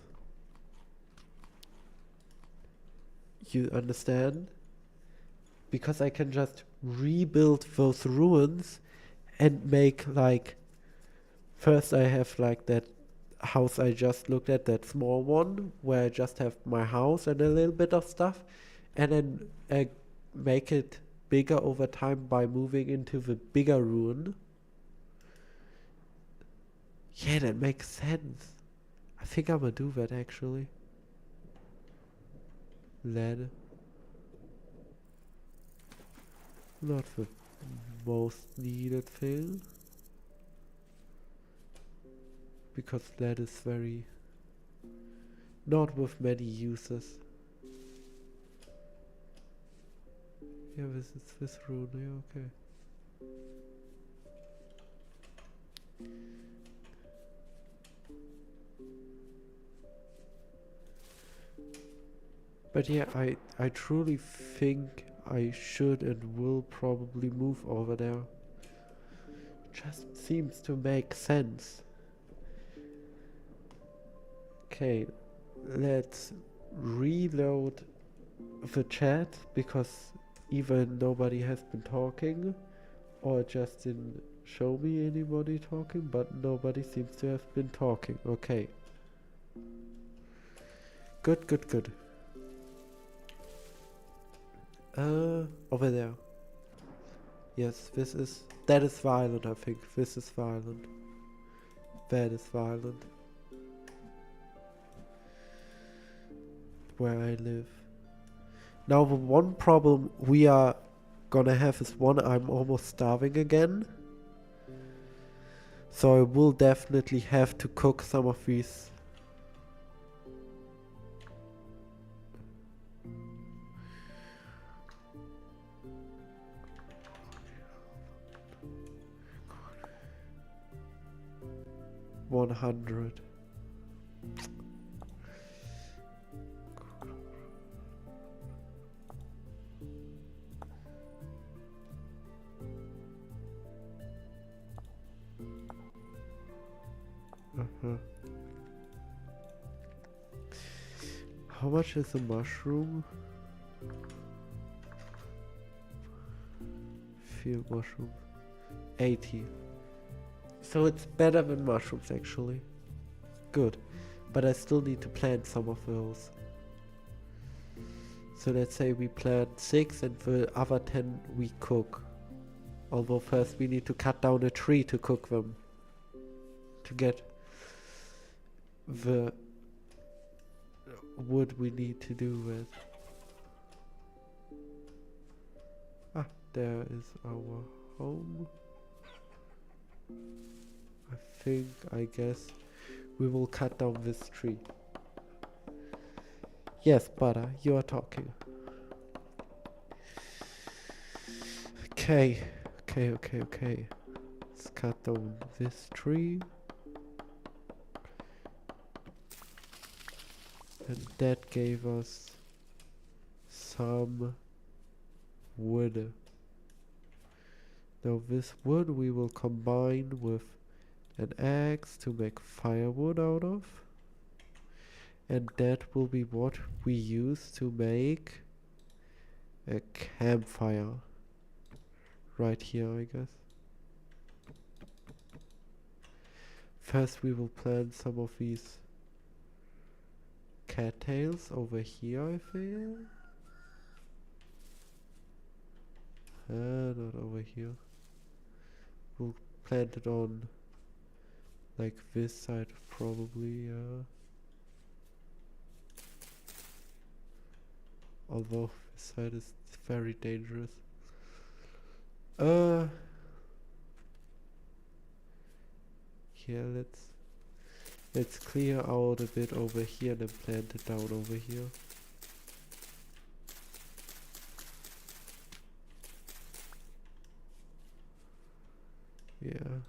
You understand? Because I can just rebuild those ruins and make like, first I have like that house I just looked at, that small one where I just have my house and a little bit of stuff, and then make it bigger over time by moving into the bigger ruin. Yeah, that makes sense. I think I'm gonna do that actually. Lead. Not the most needed thing. Because lead is very... not with many uses. Yeah, this is this rune, yeah, okay. But yeah, I truly think I should and will probably move over there. Just seems to make sense. Okay, let's reload the chat because either nobody has been talking or it just didn't show me anybody talking, but nobody seems to have been talking. Okay. Good, good, good. Over there. Yes, that is violent, I think. This is violent. That is violent. where I live. Now the one problem we are gonna have is one, I'm almost starving again. So I will definitely have to cook some of these. $100. How much is a mushroom? Field mushroom. 80. So it's better than mushrooms actually. Good. But I still need to plant some of those. So let's say we plant 6 and the other 10 we cook. Although first we need to cut down a tree to cook them. To get the wood we need to do with. Ah, there is our home. I guess we will cut down this tree. Yes, Butter, you are talking. Okay. Let's cut down this tree. And that gave us some wood. Now this wood we will combine with an axe to make firewood out of. And that will be what we use to make a campfire. Right here, I guess. First we will plant some of these cattails over here, I feel. Not over here. We'll plant it on like this side probably, although this side is very dangerous. Yeah, let's clear out a bit over here and then plant it down over here. Yeah.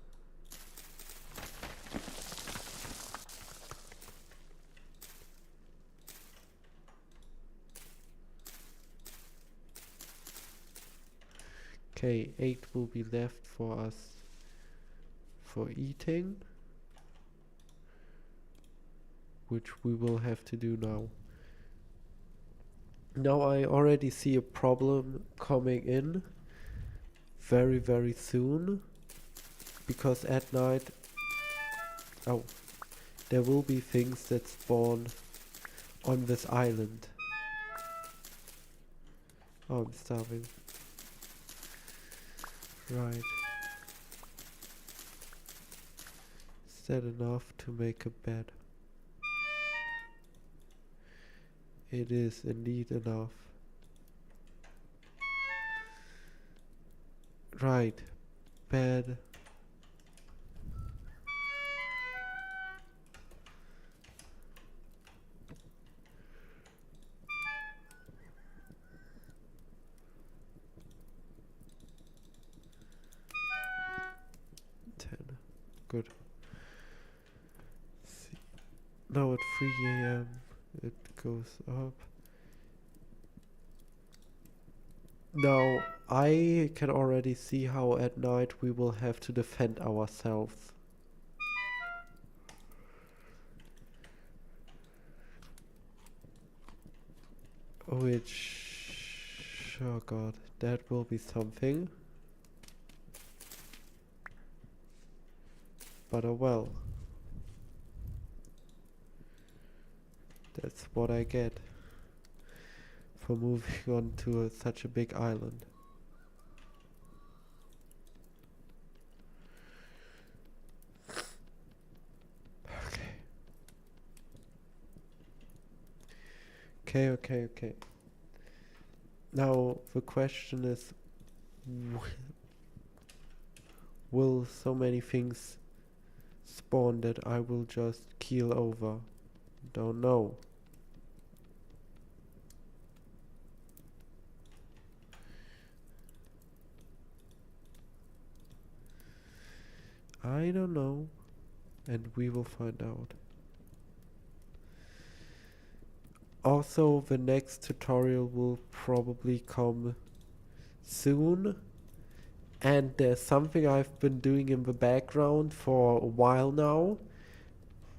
Okay, 8 will be left for us for eating, which we will have to do now. Now I already see a problem coming in very, very soon, because at night, there will be things that spawn on this island. Oh, I'm starving. Right. Is that enough to make a bed? It is indeed enough. Right. Bed. Good. See. Now at 3 AM it goes up. Now I can already see how at night we will have to defend ourselves. Which, oh god, that will be something. But oh well. That's what I get for moving on to such a big island. Okay. Okay. Now the question is, will so many things spawn that I will just keel over? Don't know. I don't know, and we will find out. Also, the next tutorial will probably come soon, and there's something I've been doing in the background for a while now,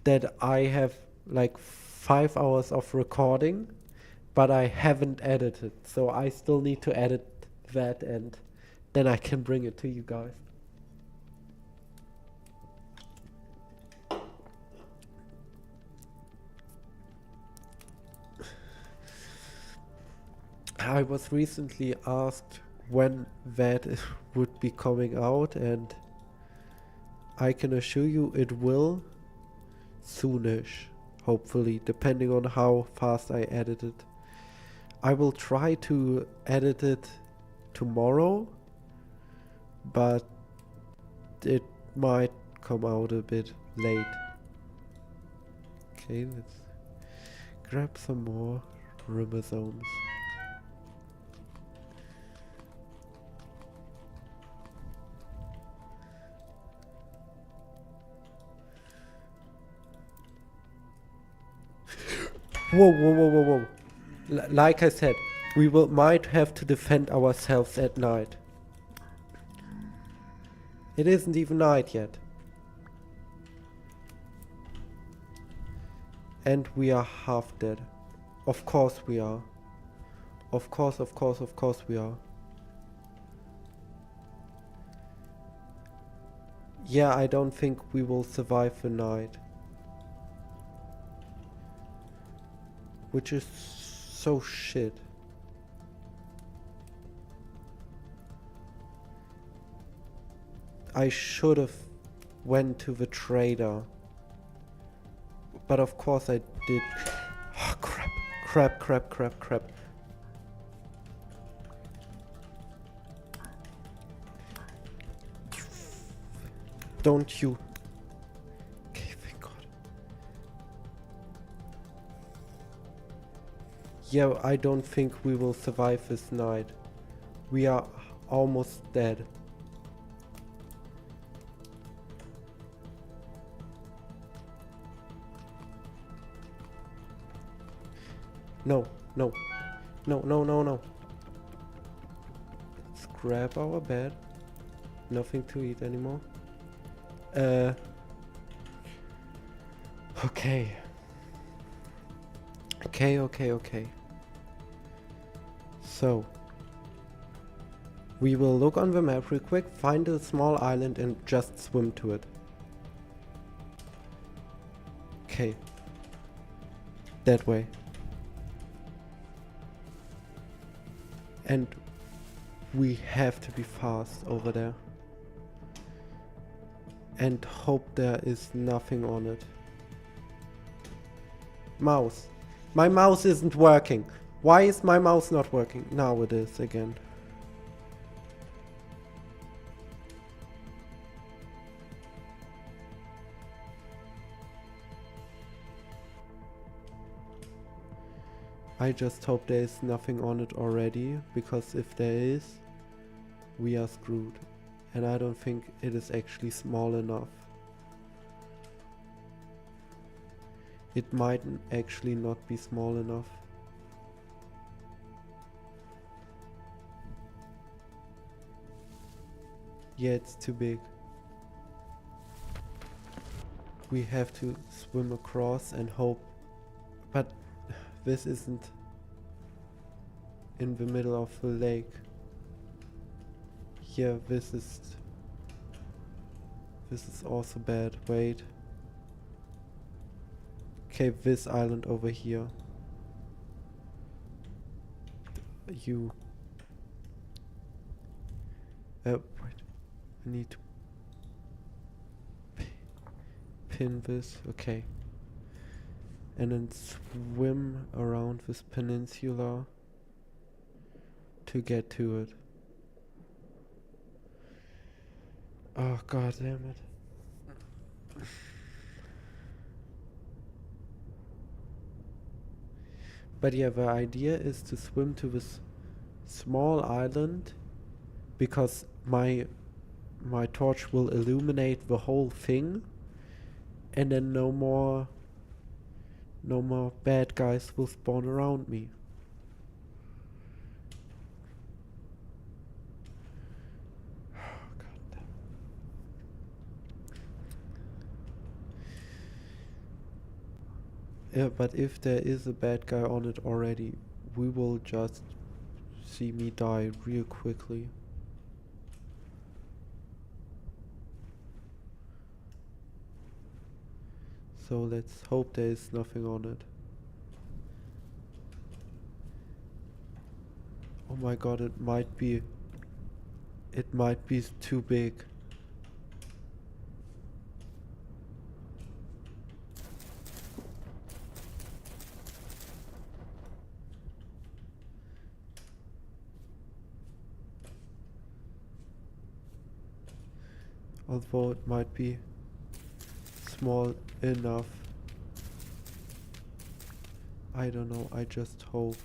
that I have like 5 hours of recording, but I haven't edited, so I still need to edit that, and then I can bring it to you guys. I was recently asked when that would be coming out, and I can assure you it will soonish, hopefully, depending on how fast I edit it. I will try to edit it tomorrow, but it might come out a bit late. Okay, let's grab some more ribosomes. Whoa. Like I said, we might have to defend ourselves at night. It isn't even night yet. And we are half dead. Of course we are. Of course we are. Yeah, I don't think we will survive the night. Which is so shit. I should have went to the trader. But of course I did. Oh, crap. Don't you. Okay, thank God. Yeah, I don't think we will survive this night. We are almost dead. No. Let's grab our bed. Nothing to eat anymore. Okay. So, we will look on the map real quick, find a small island and just swim to it. Okay. That way. And we have to be fast over there. And hope there is nothing on it. Mouse. My mouse isn't working. Why is my mouse not working? Now it is again. I just hope there is nothing on it already, because if there is, we are screwed. And I don't think it is actually small enough. It might actually not be small enough. Yeah, it's too big. We have to swim across and hope. But this isn't in the middle of the lake. Yeah, this is also bad. Wait. Okay, this island over here. You. Wait. I need to pin this. Okay. and then swim around this peninsula to get to it. Oh god damn it. But yeah, the idea is to swim to this small island because my torch will illuminate the whole thing, and then no more bad guys will spawn around me. Yeah, but if there is a bad guy on it already, we will just see me die real quickly. So let's hope there is nothing on it. Oh my god, it might be too big. Although it might be small enough. I don't know, I just hope.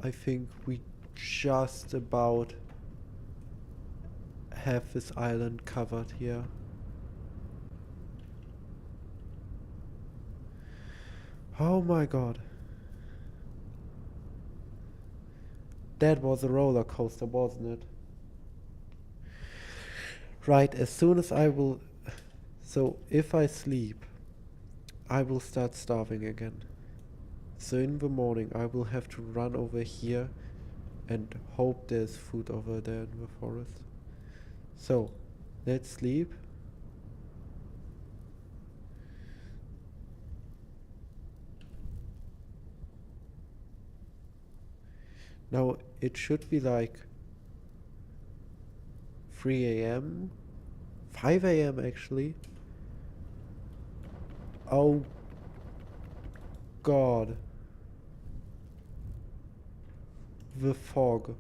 I think we just about have this island covered here. Oh my god. That was a roller coaster, wasn't it? Right, as soon as I will... So, if I sleep, I will start starving again. So in the morning I will have to run over here and hope there's food over there in the forest. So, let's sleep. Now, it should be like 3 a.m. 5 a.m. actually. Oh god. The fog.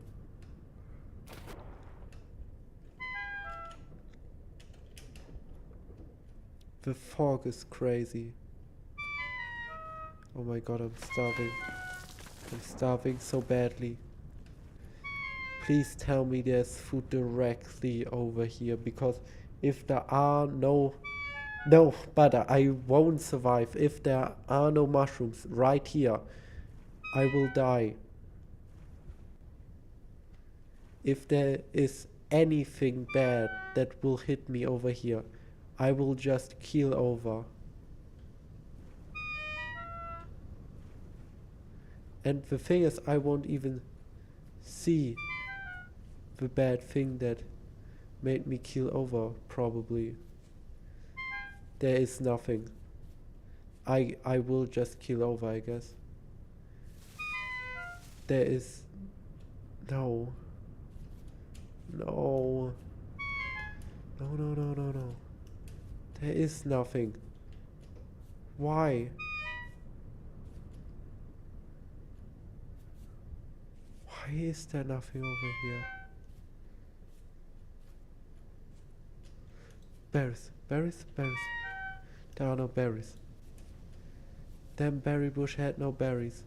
The fog is crazy. Oh my god, I'm starving. I'm starving so badly. Please tell me there's food directly over here, because if there are no butter, I won't survive. If there are no mushrooms right here, I will die. If there is anything bad that will hit me over here, I will just keel over. And the thing is, I won't even see the bad thing that made me keel over, probably. There is nothing. I will just keel over, I guess. There is... No. No. No. There is nothing. Why? Why is there nothing over here? Berries. There are no berries. Damn berry bush had no berries.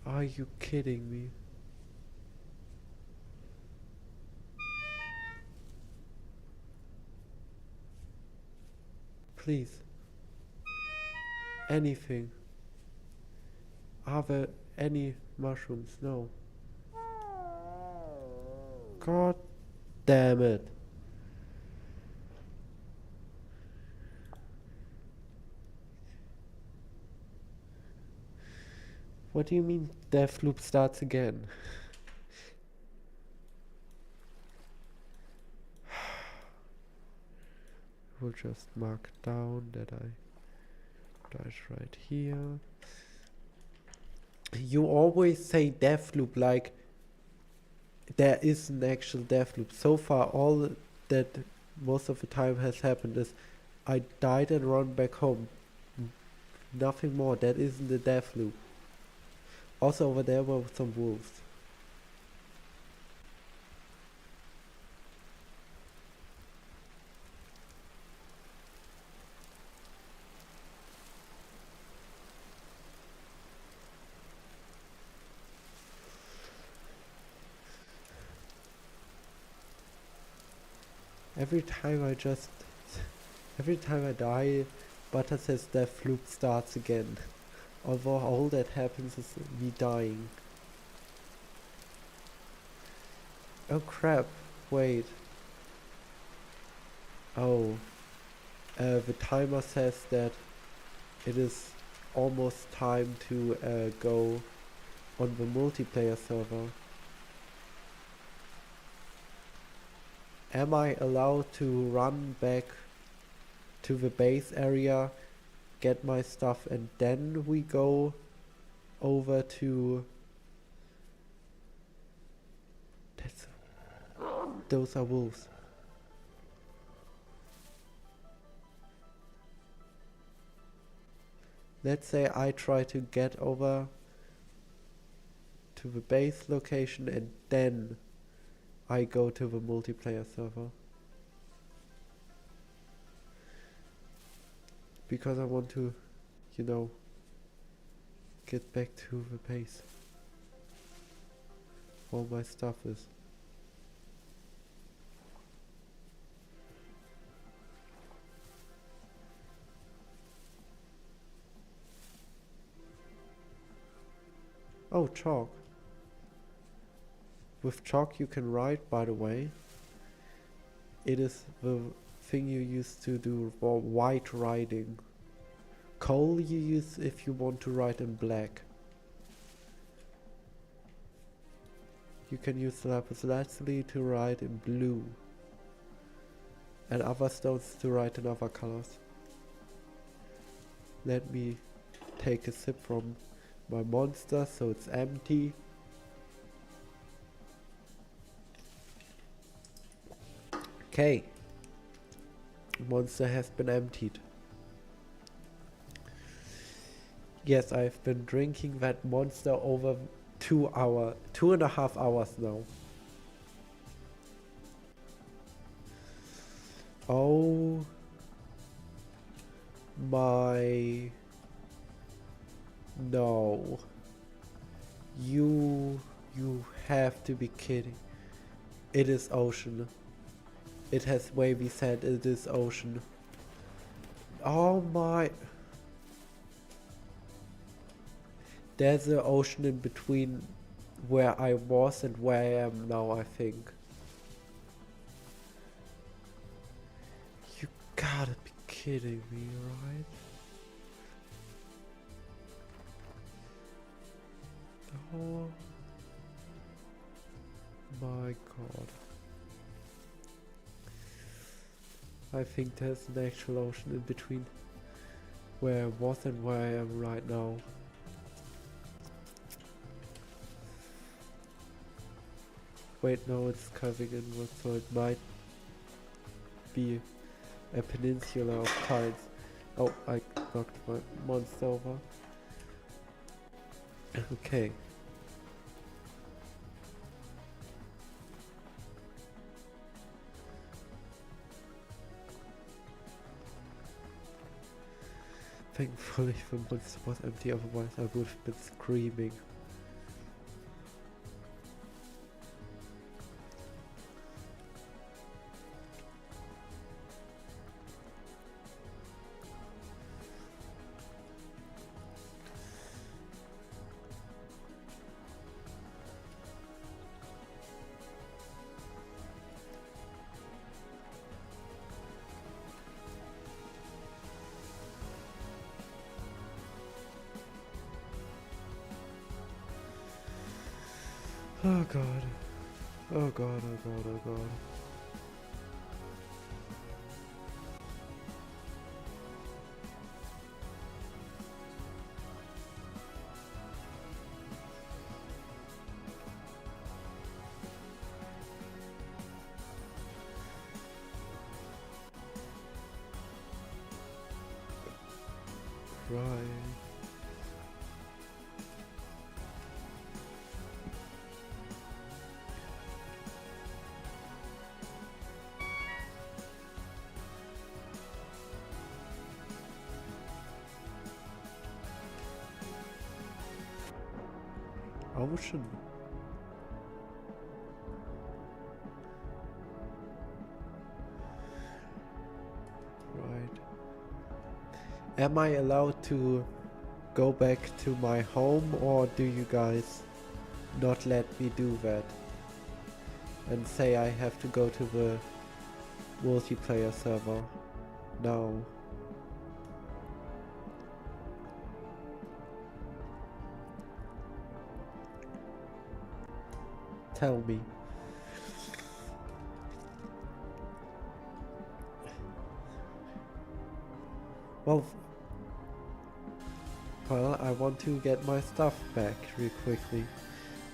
Are you kidding me? Please. Anything. Are there any mushrooms? No. God damn it. What do you mean death loop starts again? We'll just mark down that I died right here. You always say death loop like there is an actual death loop. So far, all that most of the time has happened is I died and run back home. Nothing more. That isn't the death loop. Also, over there were some wolves. Every time I die, Butter says death loop starts again. Although all that happens is me dying. Oh crap, wait. Oh, the timer says that it is almost time to go on the multiplayer server. Am I allowed to run back to the base area, get my stuff, and then we go over to... Those are wolves. Let's say I try to get over to the base location and then I go to the multiplayer server. Because I want to, you know, get back to the base. All my stuff is. Oh, chalk. With chalk you can write, by the way. It is the thing you use to do for white writing. Coal you use if you want to write in black. You can use lapis lazuli to write in blue. And other stones to write in other colors. Let me take a sip from my monster so it's empty. Okay. Monster has been emptied. Yes, I've been drinking that monster over 2.5 hours now. Oh my... No. You have to be kidding. It is ocean. It has wavy sand, it is ocean. Oh my... There's an ocean in between where I was and where I am now, I think. You gotta be kidding me, right? Oh my god. I think there's an actual ocean in between where I was and where I am right now. Wait, no, it's curving inward, so it might be a peninsula of tides. Oh, I knocked my monster over. Okay. Thankfully the monster was empty, otherwise I would have been screaming. Oh god. Oh god, oh god, oh god. try. Ocean. Right. Am I allowed to go back to my home, or do you guys not let me do that? And say I have to go to the multiplayer server now. Tell me. Well, I want to get my stuff back real quickly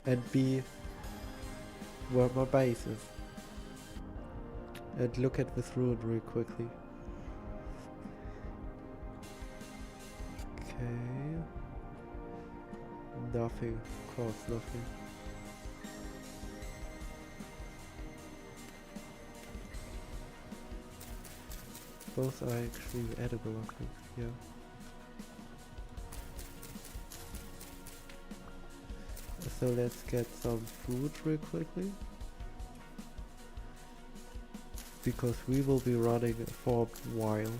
and be where my base is. And look at this ruin real quickly. Okay. Nothing. Of course, nothing. Both are actually edible, I think, yeah. So let's get some food real quickly. Because we will be running for a while.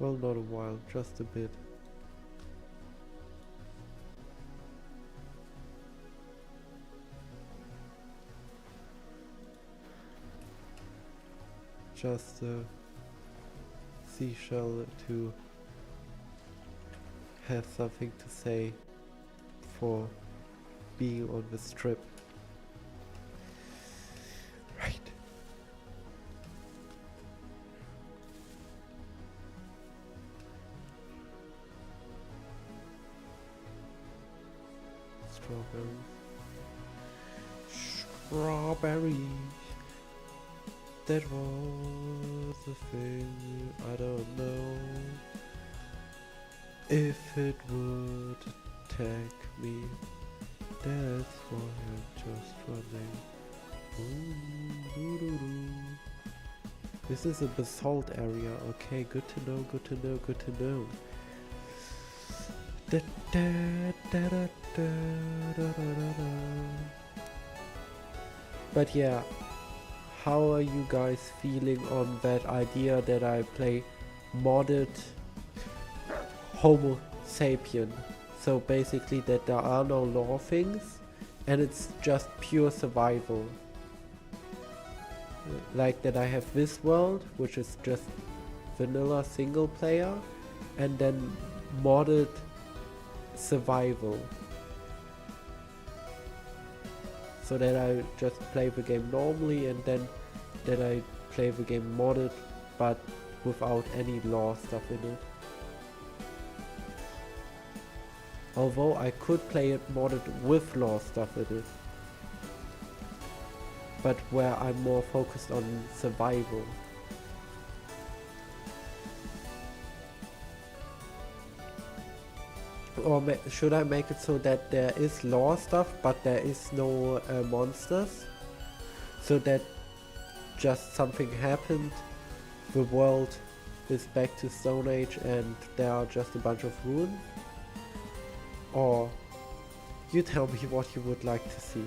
Well, not a while, just a bit. Just a seashell to have something to say for being on this trip. Right. Strawberries. Strawberries. That was the thing, I don't know if it would attack me. That's why I'm just running. Ooh. This is a basalt area, okay, good to know, good to know, good to know. But yeah. How are you guys feeling on that idea that I play modded Homo sapien? So basically that there are no lore things and it's just pure survival. Like that I have this world, which is just vanilla single player, and then modded survival. So that I just play the game normally and then that I play the game modded but without any lore stuff in it. Although I could play it modded with lore stuff in it. But where I'm more focused on survival. Or should I make it so that there is lore stuff but there is no monsters? So that just something happened, the world is back to Stone Age and there are just a bunch of ruins? Or you tell me what you would like to see.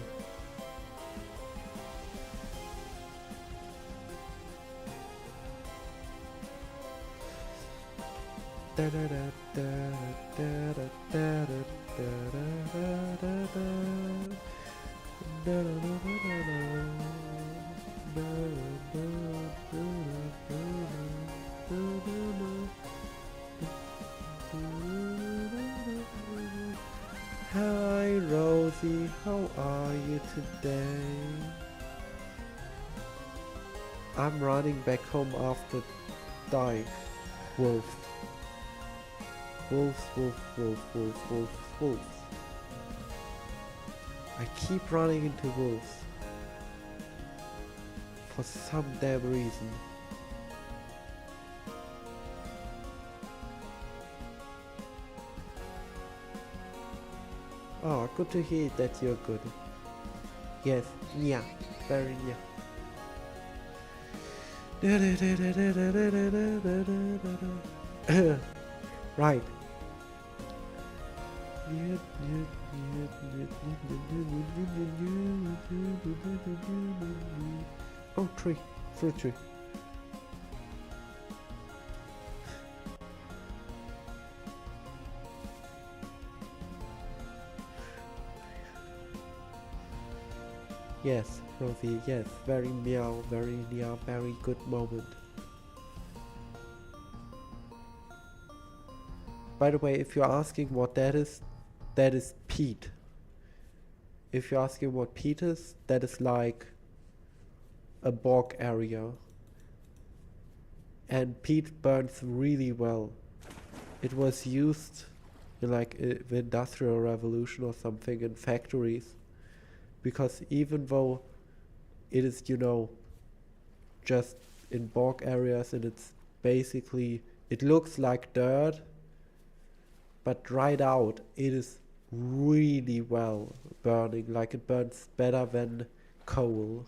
Hi Rosie, how are you today? I'm running back home after dying. Wolf. Wolf, wolf, wolf, wolf, wolf, wolf. I keep running into wolves. For some damn reason. Oh, good to hear that you're good. Yes, yeah, very yeah. Right. Oh, tree. Fruit tree. Yes, Rosie, yes. Very meow, very meow, very good moment. By the way, if you're asking what that is peat. If you're asking what peat is, that is like a bog area. And peat burns really well. It was used in like the Industrial Revolution or something in factories. Because even though it is, you know, just in bog areas and it's basically, it looks like dirt, but dried out, it is really well burning, like it burns better than coal.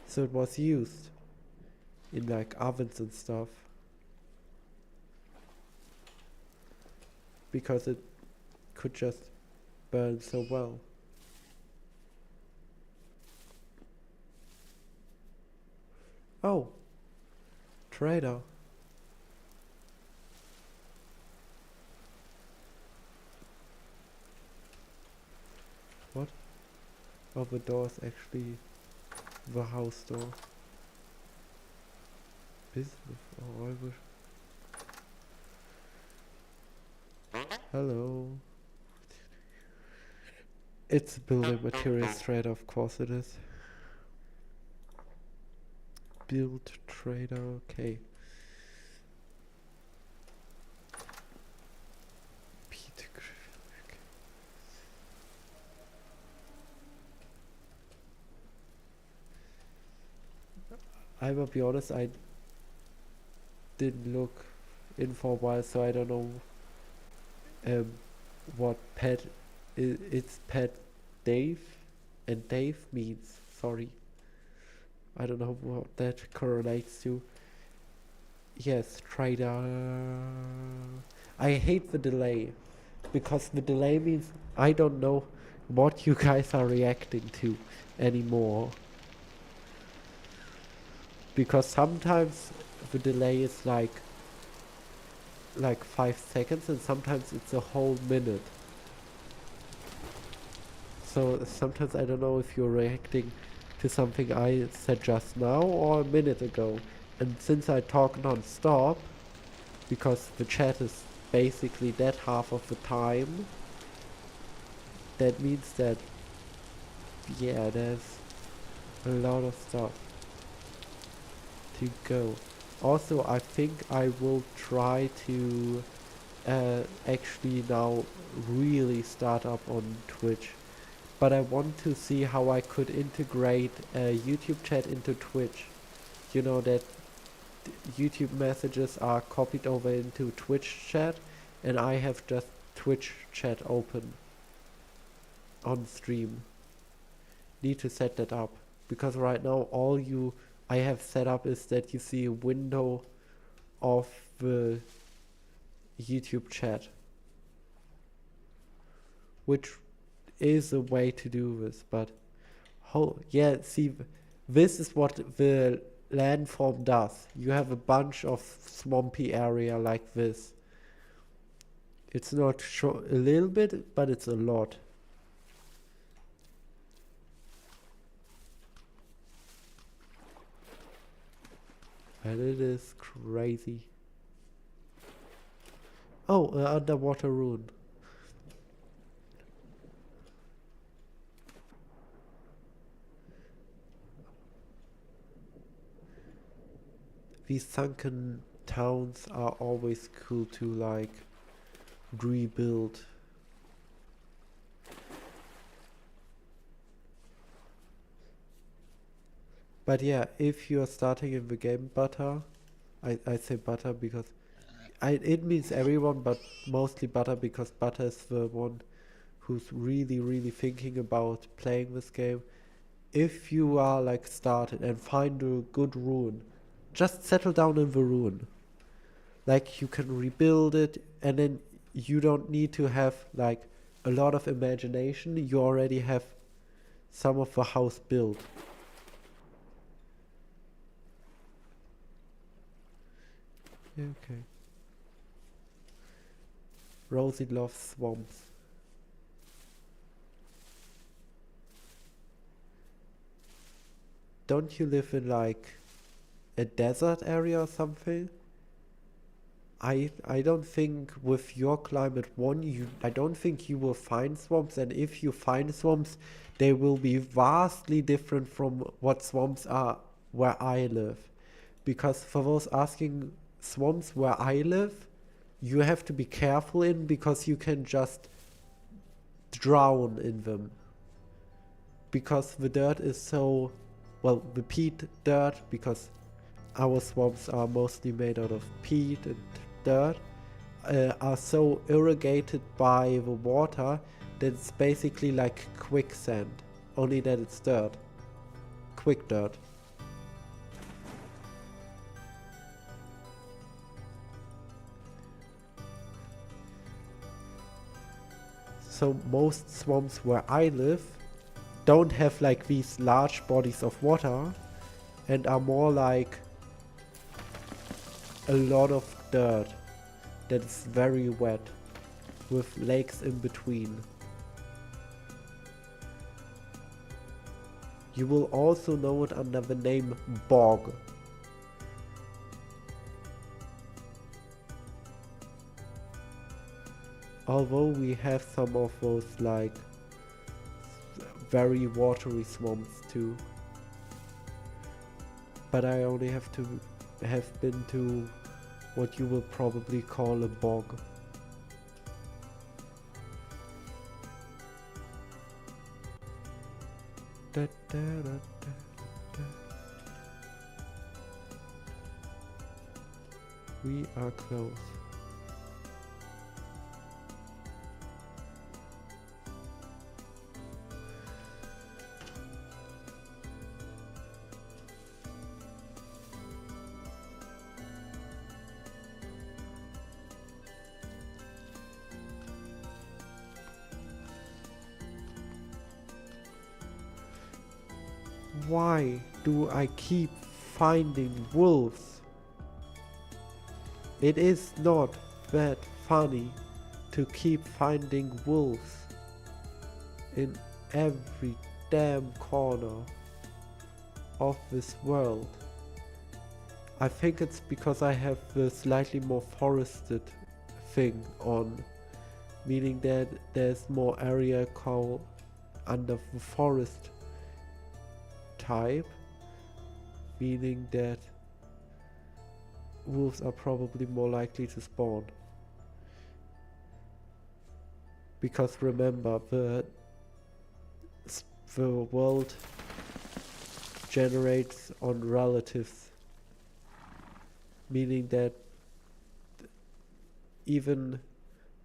So it was used in like ovens and stuff because it could just burn so well. Oh, trader. What? Oh, the door is actually the house door. Business. Oh, I wish. Hello. It's a building materials trader, of course it is. Build trader, okay. I will be honest, I didn't look in for a while, so I don't know what pet it's pet Dave, and Dave means sorry. I don't know what that correlates to. Yes, trader. I hate the delay because the delay means I don't know what you guys are reacting to anymore. Because sometimes the delay is like 5 seconds and sometimes it's a whole minute. So sometimes I don't know if you're reacting to something I said just now or a minute ago. And since I talk non-stop, because the chat is basically dead half of the time, that means that, yeah, there's a lot of stuff to go. Also, I think I will try to actually now really start up on Twitch. But I want to see how I could integrate YouTube chat into Twitch. You know that YouTube messages are copied over into Twitch chat and I have just Twitch chat open on stream. Need to set that up because right now all I have set up is that you see a window of the YouTube chat, which is a way to do this, but yeah, see, this is what the landform does. You have a bunch of swampy area like this. It's not a little bit, but it's a lot. And it is crazy. Oh, underwater rune. These sunken towns are always cool to like rebuild. But yeah, if you're starting in the game butter, I say butter because it means everyone, but mostly butter because butter is the one who's really, really thinking about playing this game. If you are like started and find a good ruin, just settle down in the ruin. Like you can rebuild it, and then you don't need to have like a lot of imagination. You already have some of the house built. Yeah, okay. Rosie loves swamps. Don't you live in like a desert area or something? I don't think with your climate I don't think you will find swamps, and if you find swamps, they will be vastly different from what swamps are where I live. Because for those asking, swamps where I live, you have to be careful in because you can just drown in them. Because the dirt is so, well, the peat dirt, because our swamps are mostly made out of peat and dirt, are so irrigated by the water that it's basically like quicksand, only that it's dirt. Quick dirt. So most swamps where I live don't have like these large bodies of water and are more like a lot of dirt that is very wet with lakes in between. You will also know it under the name bog. Although we have some of those like very watery swamps too. But I only have been to what you will probably call a bog. Da, da, da, da. We are close. Why do I keep finding wolves? It is not that funny to keep finding wolves in every damn corner of this world. I think it's because I have the slightly more forested thing on, meaning that there's more area called under the forest type, meaning that wolves are probably more likely to spawn. Because remember, the world generates on relatives, meaning that even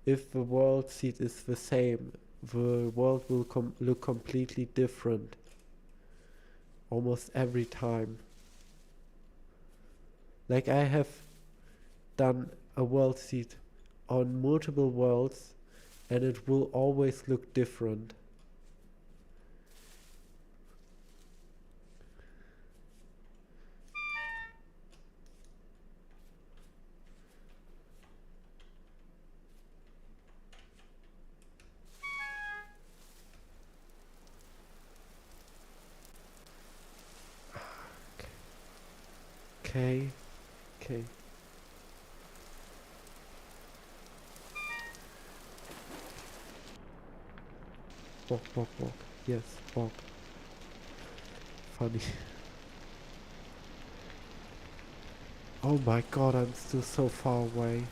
if the world seed is the same, the world will look completely different almost every time. Like I have done a world seed on multiple worlds and it will always look different. Okay. Okay. Walk, walk, walk. Yes, walk. Funny. Oh my god, I'm still so far away.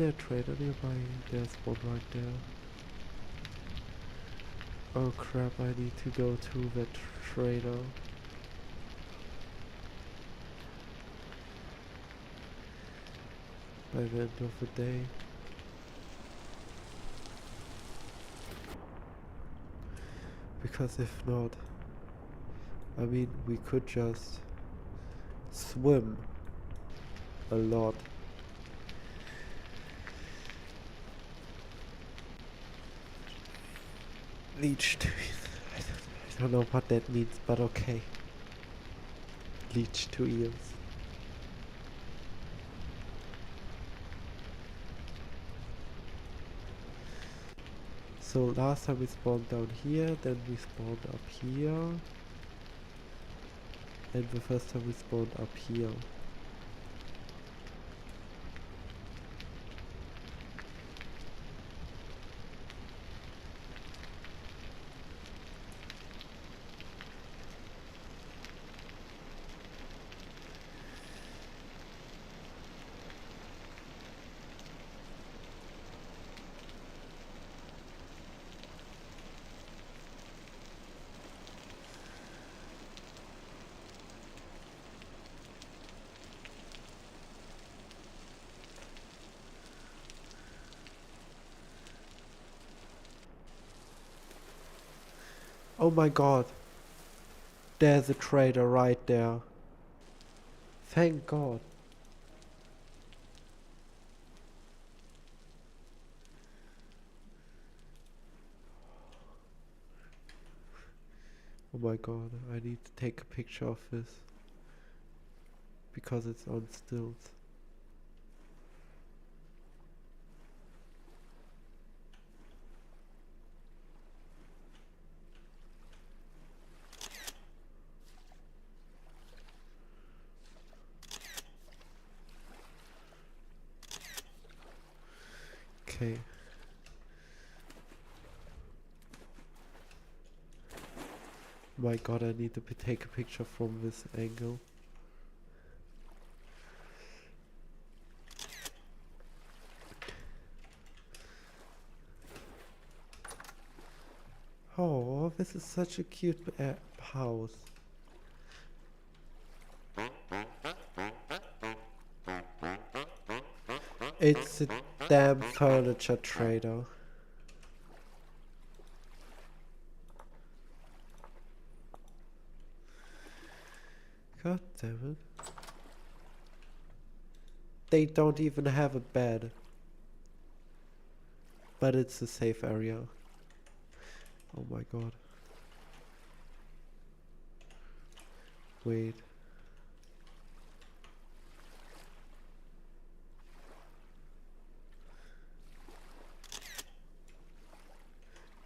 there a trader nearby? There's one right there. Oh crap, I need to go to that trader. By the end of the day. Because if not, I mean, we could just swim a lot. Leech to I don't know what that means, but okay. Leech to ears. So last time we spawned down here, then we spawned up here. And the first time we spawned up here. Oh my god. There's a trader right there. Thank god. Oh my god, I need to take a picture of this. Because it's on stilts. Okay. My god, I need to take a picture from this angle. Oh, this is such a cute house. It's a damn furniture trader. God damn it. They don't even have a bed. But it's a safe area. Oh my god. Wait.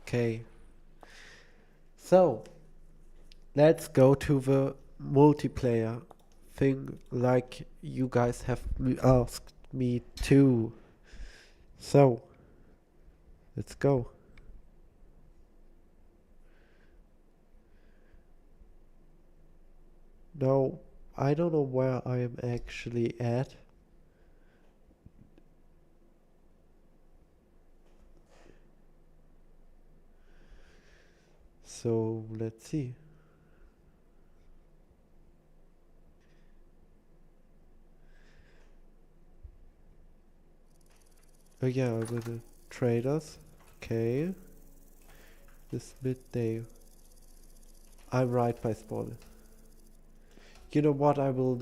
Okay. So, let's go to the multiplayer thing like you guys have asked me to. So, let's go. Now, I don't know where I am actually at. So, let's see. Oh yeah, I'm with the traders. Okay. This midday. I'm right by spawn. You know what? I will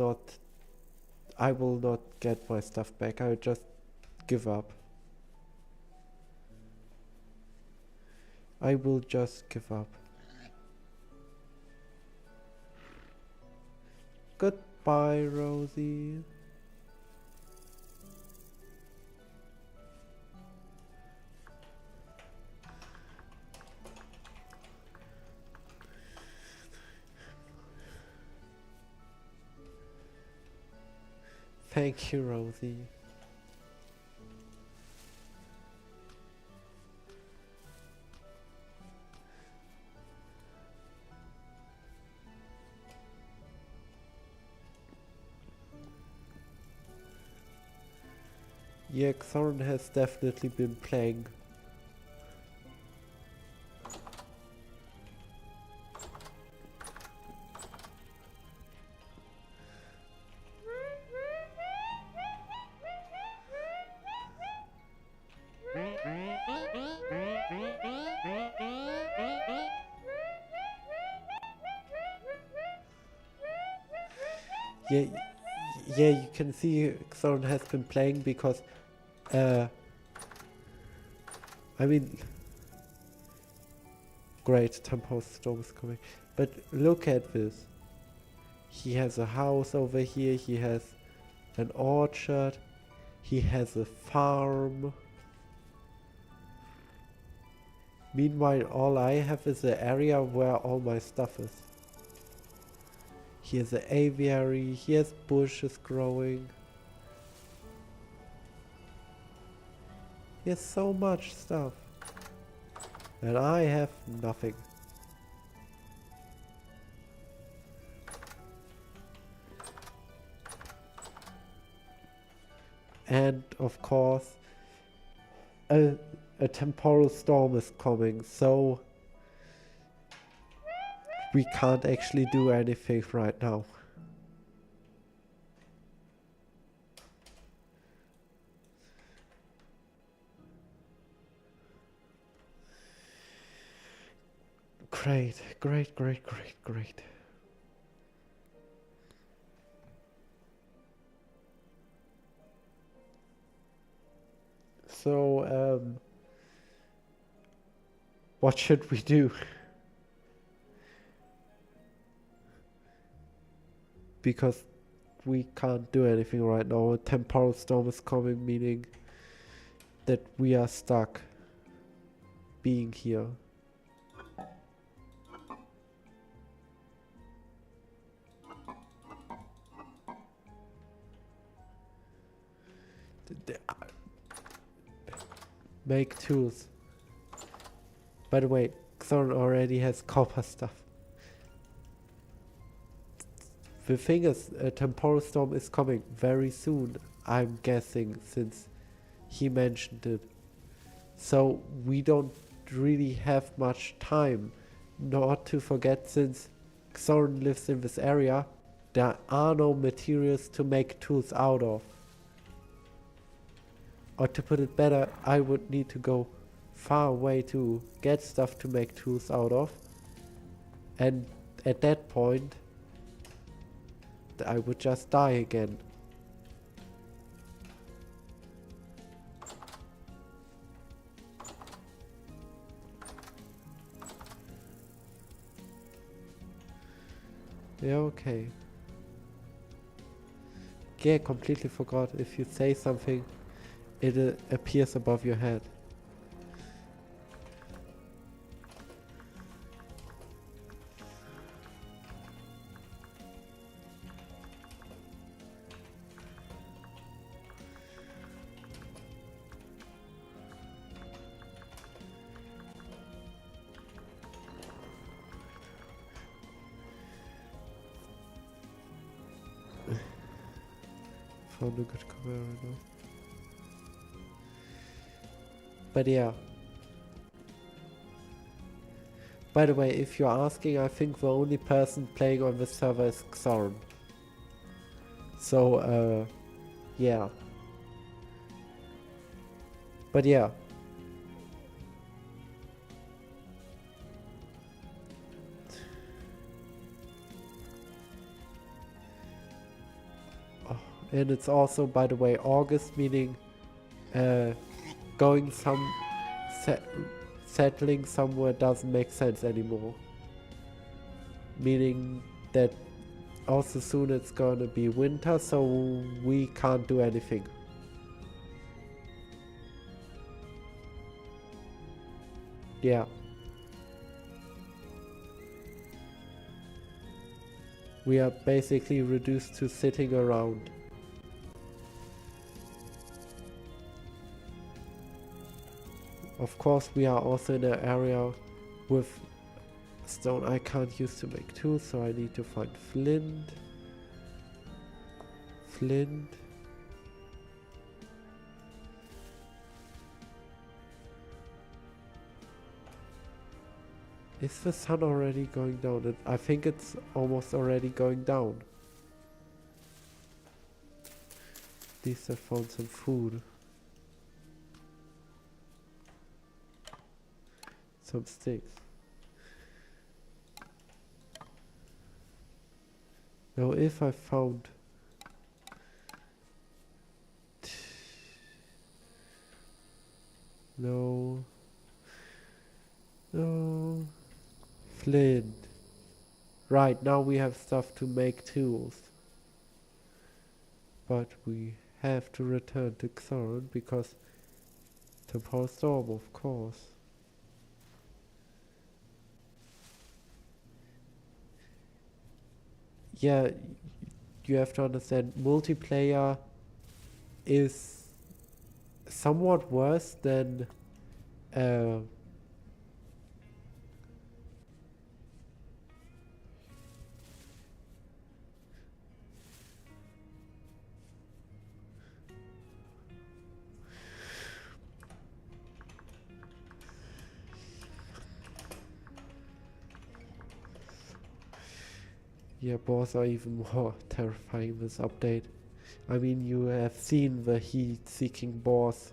not get my stuff back. I will just give up. I will just give up. Goodbye, Rosie. Thank you, Rosie. Yeah, Xoran has definitely been playing. Yeah, yeah, you can see Xoran has been playing because, I mean, great, Tempo Storm is coming. But look at this. He has a house over here, he has an orchard, he has a farm. Meanwhile, all I have is the area where all my stuff is. He has an aviary, he has bushes growing. He has so much stuff. And I have nothing. And of course, a temporal storm is coming, so we can't actually do anything right now. Great, great, great, great, great. So, what should we do? Because we can't do anything right now. A temporal storm is coming, meaning that we are stuck being here. Make tools. By the way, Xoran already has copper stuff. The thing is, a temporal storm is coming very soon, I'm guessing, since he mentioned it. So we don't really have much time. Not to forget, since Xoran lives in this area, there are no materials to make tools out of. Or to put it better, I would need to go far away to get stuff to make tools out of. And at that point, I would just die again. Yeah, okay. Yeah, completely forgot. If you say something, it appears above your head. Found a good cover right now. But yeah. By the way, if you're asking, I think the only person playing on this server is Xoran. So, yeah. But yeah. Oh, and it's also, by the way, August, meaning going settling somewhere doesn't make sense anymore. Meaning that also soon it's gonna be winter, so we can't do anything. Yeah. We are basically reduced to sitting around. Of course, we are also in an area with stone I can't use to make tools, so I need to find flint. Flint. Is the sun already going down? I think it's almost already going down. At least I found some food. Some sticks. Now if I found... No. No. Flint. Right, now we have stuff to make tools. But we have to return to Xoran because temporal storm, of course. Yeah, you have to understand, multiplayer is somewhat worse than yeah, boss are even more terrifying this update. I mean, you have seen the heat-seeking boss.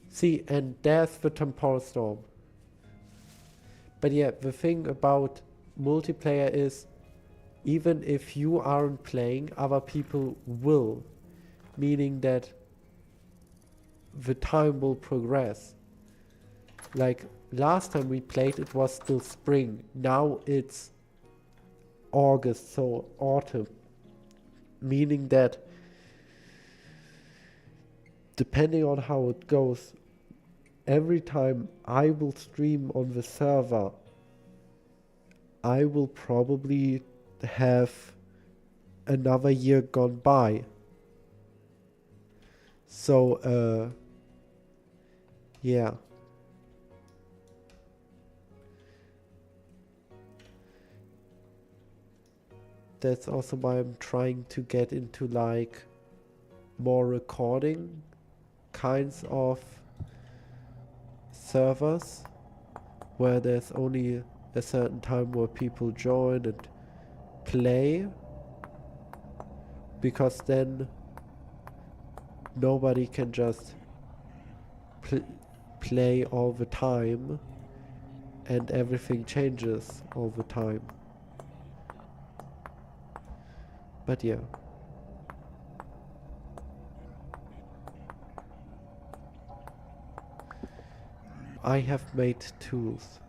See, and there's the temporal storm. But yeah, the thing about multiplayer is, even if you aren't playing, other people will. Meaning that the time will progress. Like, last time we played, it was still spring. Now it's August, so autumn. Meaning that depending on how it goes, every time I will stream on the server, I will probably have another year gone by. So, yeah. That's also why I'm trying to get into like more recording kinds of servers where there's only a certain time where people join and play, because then nobody can just play all the time and everything changes all the time. But yeah. I have made tools.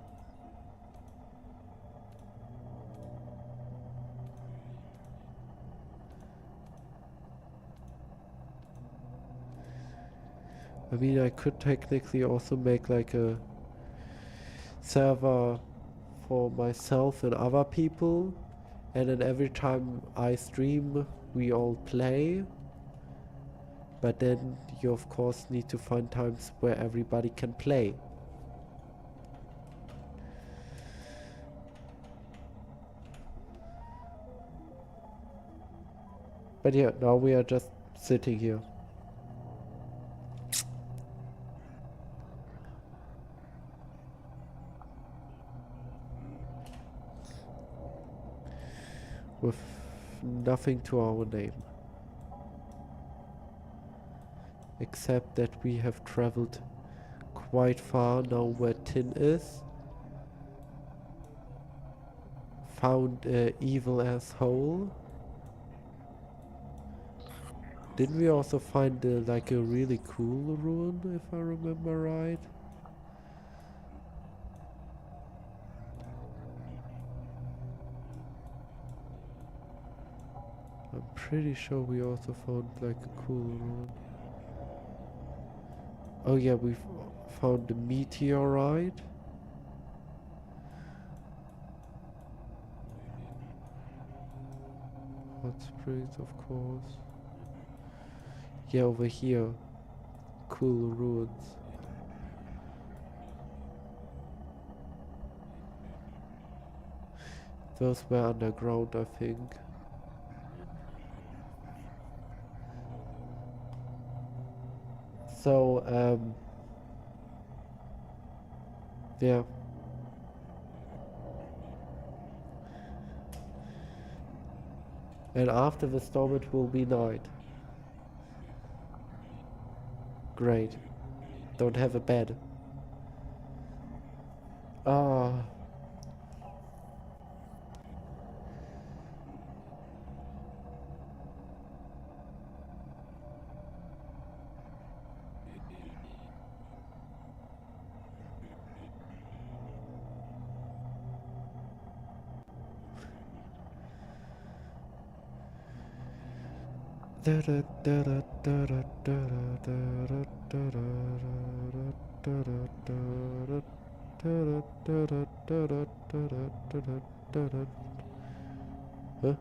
I mean, I could technically also make like a server for myself and other people, and then every time I stream we all play. But then you of course need to find times where everybody can play. But yeah, now we are just sitting here. With nothing to our name. Except that we have traveled quite far now where Tin is. Found an evil asshole. Didn't we also find like a really cool ruin, if I remember right? I'm pretty sure we also found like a cool ruin. Oh yeah, we found the meteorite. Hot springs, of course. Yeah, over here. Cool ruins. Those were underground, I think. So, Yeah. And after the storm it will be night. Great. Don't have a bed. Ah. Huh?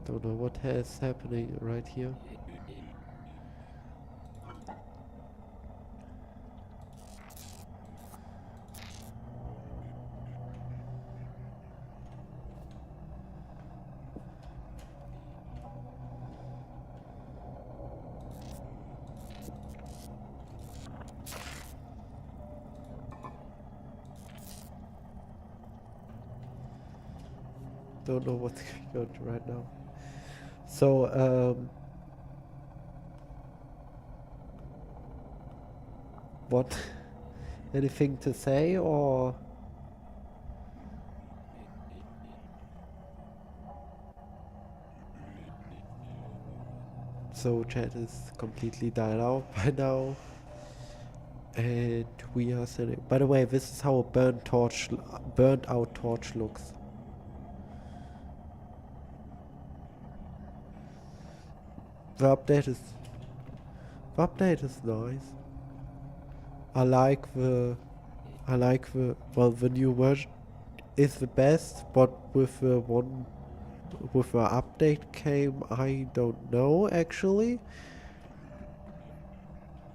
Don't know what is happening right here. Don't know what's going on right now. So, what? Anything to say or? So chat is completely died out by now. And we are sitting. By the way, this is how a burnt out torch looks. The update is nice. I like the well, the new version is the best, but with the update came, I don't know actually,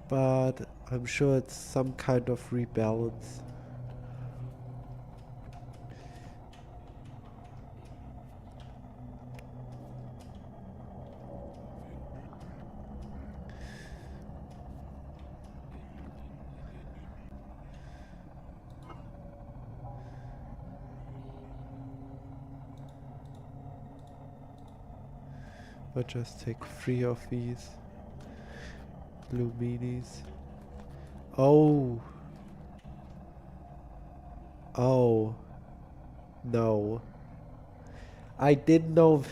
but I'm sure it's some kind of rebalance. But just take 3 of these blue minis. Oh. Oh. No. I didn't know.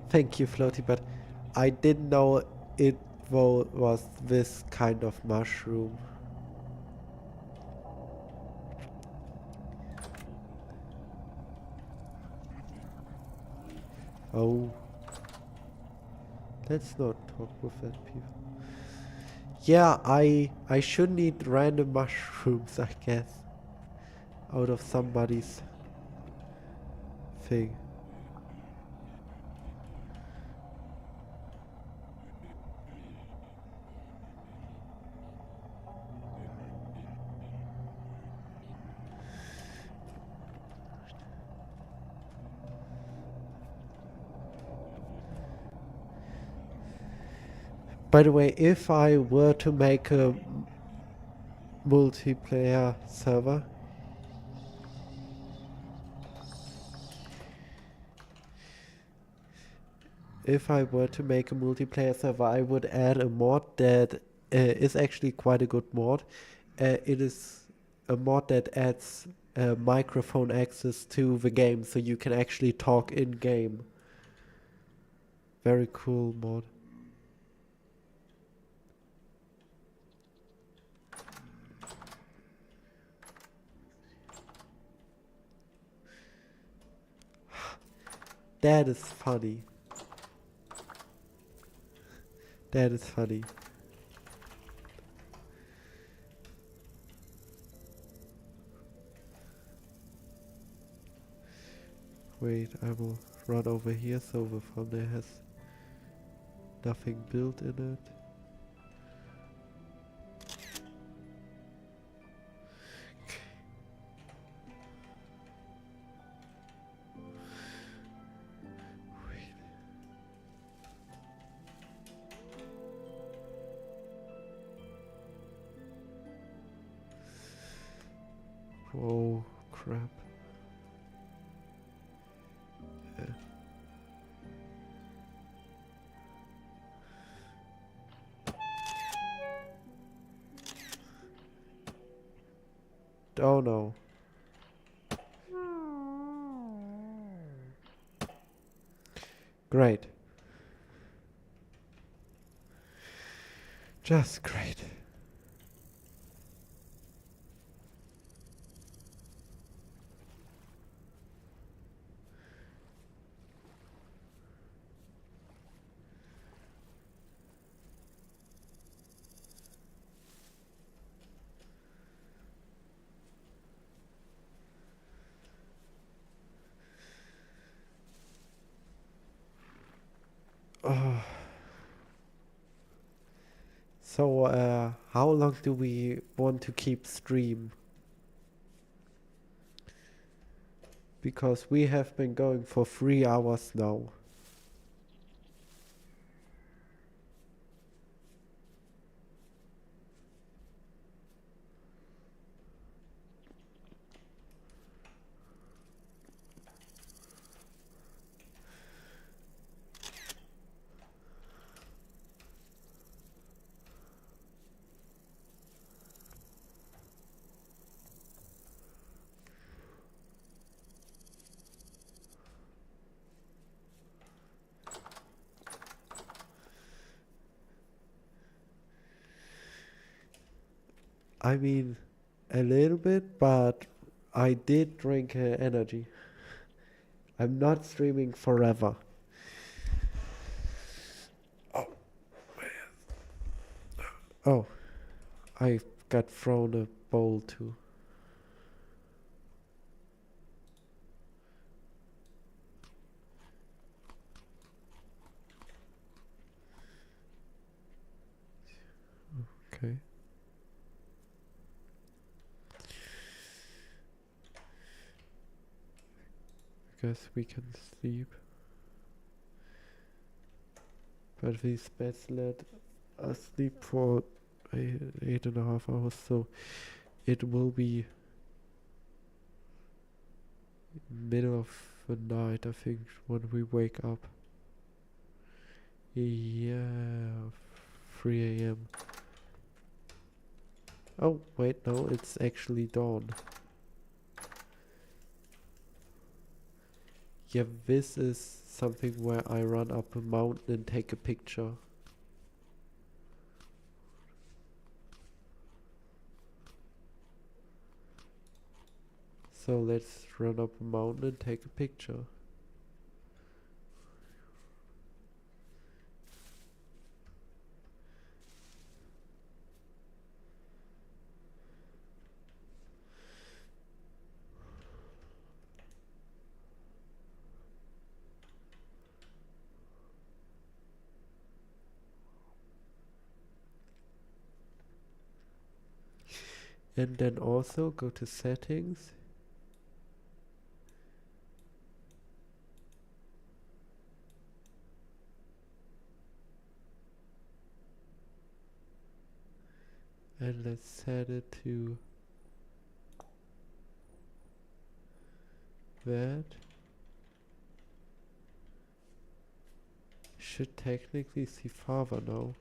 Thank you, Floaty, but I didn't know it was this kind of mushroom. Oh. Let's not talk with that people. Yeah, I should need random mushrooms, I guess. Out of somebody's thing. By the way, if I were to make a multiplayer server, I would add a mod that is actually quite a good mod. It is a mod that adds microphone access to the game, so you can actually talk in game. Very cool mod. That is funny. That is funny. Wait, I will run over here so the thumbnail has nothing built in it. Oh crap. Yeah. Oh no. Great. Just great. Oh. So, how long do we want to keep stream? Because we have been going for 3 hours now. I mean, a little bit, but I did drink energy. I'm not streaming forever. Oh, oh, I got thrown a bowl too. Okay. Guess we can sleep. But these beds let us sleep for 8.5 hours, so it will be middle of the night, I think, when we wake up. Yeah, 3 a.m. Oh, wait, no, it's actually dawn. Yeah, this is something where I run up a mountain and take a picture. So let's run up a mountain and take a picture. And then also go to settings. And let's set it to that. Should technically see farther now.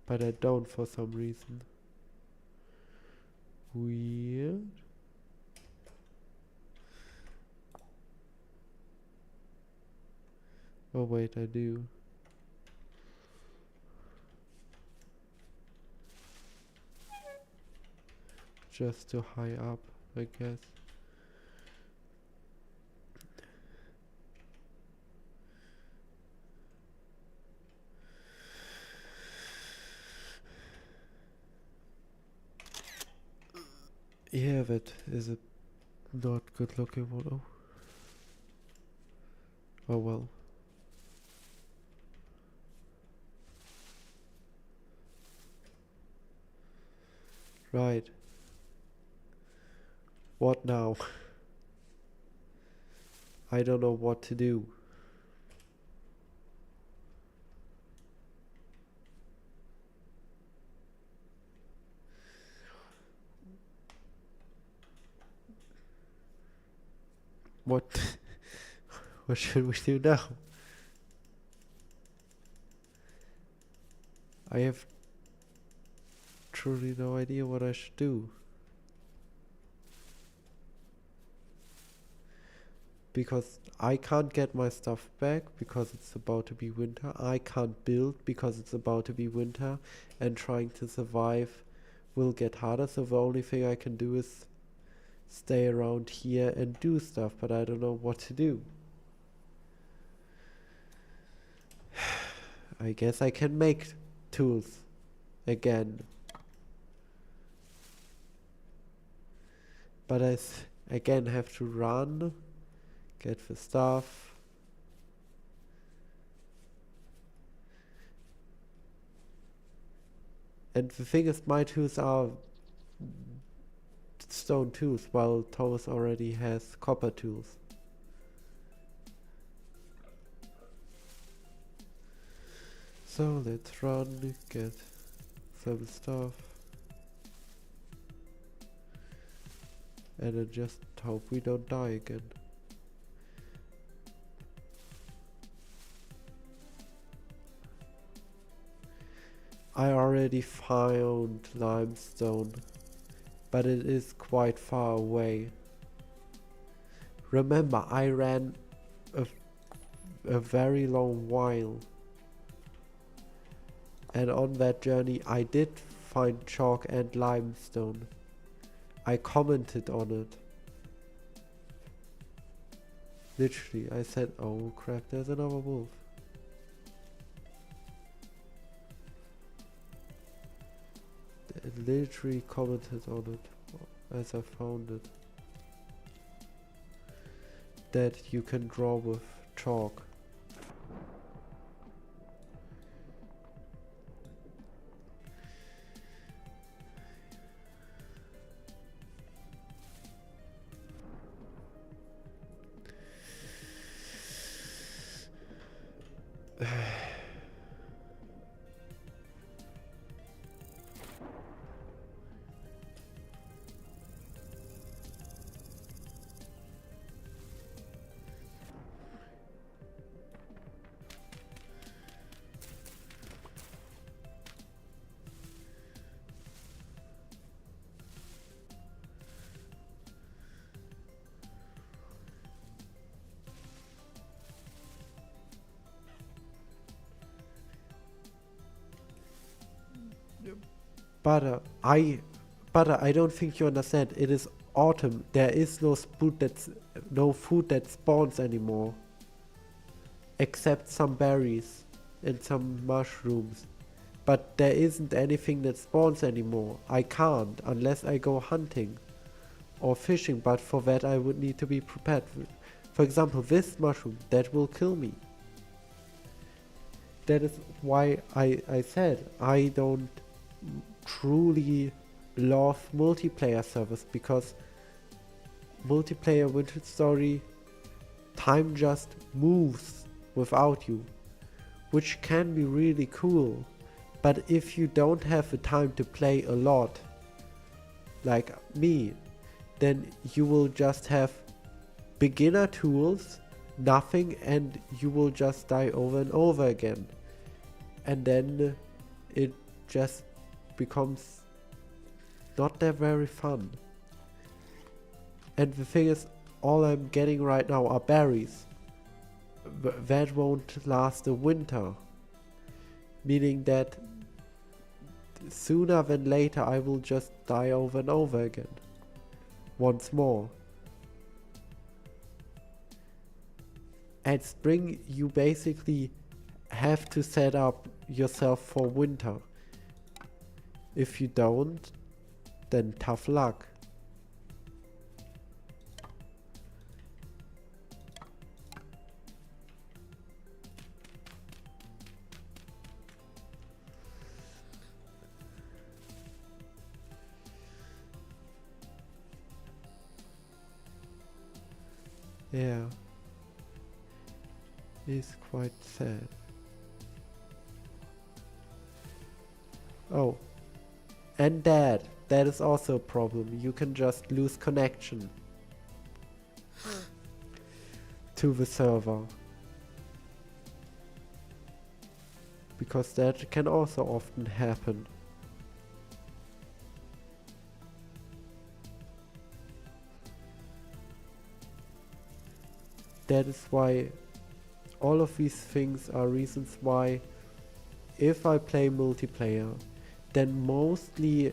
But I don't for some reason. Weird. Oh wait, I do. Just too high up, I guess. Yeah, that is a not good looking one. Oh. Oh well. Right. What now? I don't know what to do. What? What should we do now? I have truly no idea what I should do. Because I can't get my stuff back because it's about to be winter. I can't build because it's about to be winter. And trying to survive will get harder. So the only thing I can do is stay around here and do stuff. But I don't know what to do. I guess I can make tools again. But I again have to run, get the stuff. And the thing is, my tools are stone tools, while Thomas already has copper tools. So let's run, get some stuff. And then just hope we don't die again. I already found limestone, but it is quite far away. Remember, I ran a very long while. And on that journey I did find chalk and limestone. I commented on it. Literally, I said, oh crap, there's another wolf. I literally commented on it as I found it. That you can draw with chalk. Butter, I don't think you understand. It is autumn. There is no food that spawns anymore, except some berries and some mushrooms. But there isn't anything that spawns anymore. I can't unless I go hunting or fishing. But for that I would need to be prepared. For example, this mushroom that will kill me. That is why I said I don't truly love multiplayer servers, because multiplayer Vintage Story, time just moves without you, which can be really cool. But if you don't have the time to play a lot, like me, then you will just have beginner tools, nothing, and you will just die over and over again. And then it just becomes not that very fun. And the thing is, all I'm getting right now are berries. That won't last a winter. Meaning that sooner than later I will just die over and over again. Once more. At spring you basically have to set up yourself for winter. If you don't, then tough luck. Yeah. It's quite sad. Oh. And that is also a problem. You can just lose connection. to the server. Because that can also often happen. That is why all of these things are reasons why if I play multiplayer, then mostly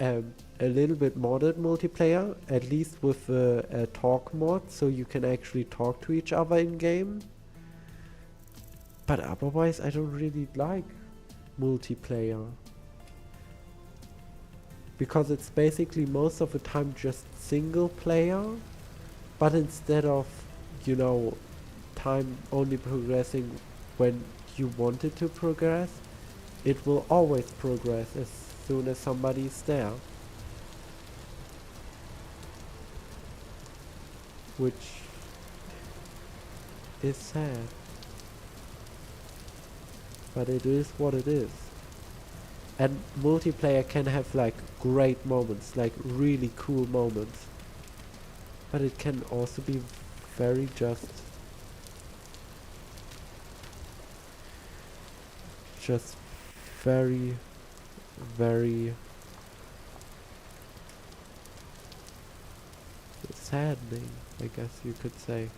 a little bit modded multiplayer, at least with a talk mod, so you can actually talk to each other in game. But otherwise I don't really like multiplayer. Because it's basically most of the time just single player, but instead of, you know, time only progressing when you want it to progress, it will always progress as soon as somebody's there. Which is sad. But it is what it is. And multiplayer can have like great moments, like really cool moments. But it can also be very just very, very saddening, I guess you could say.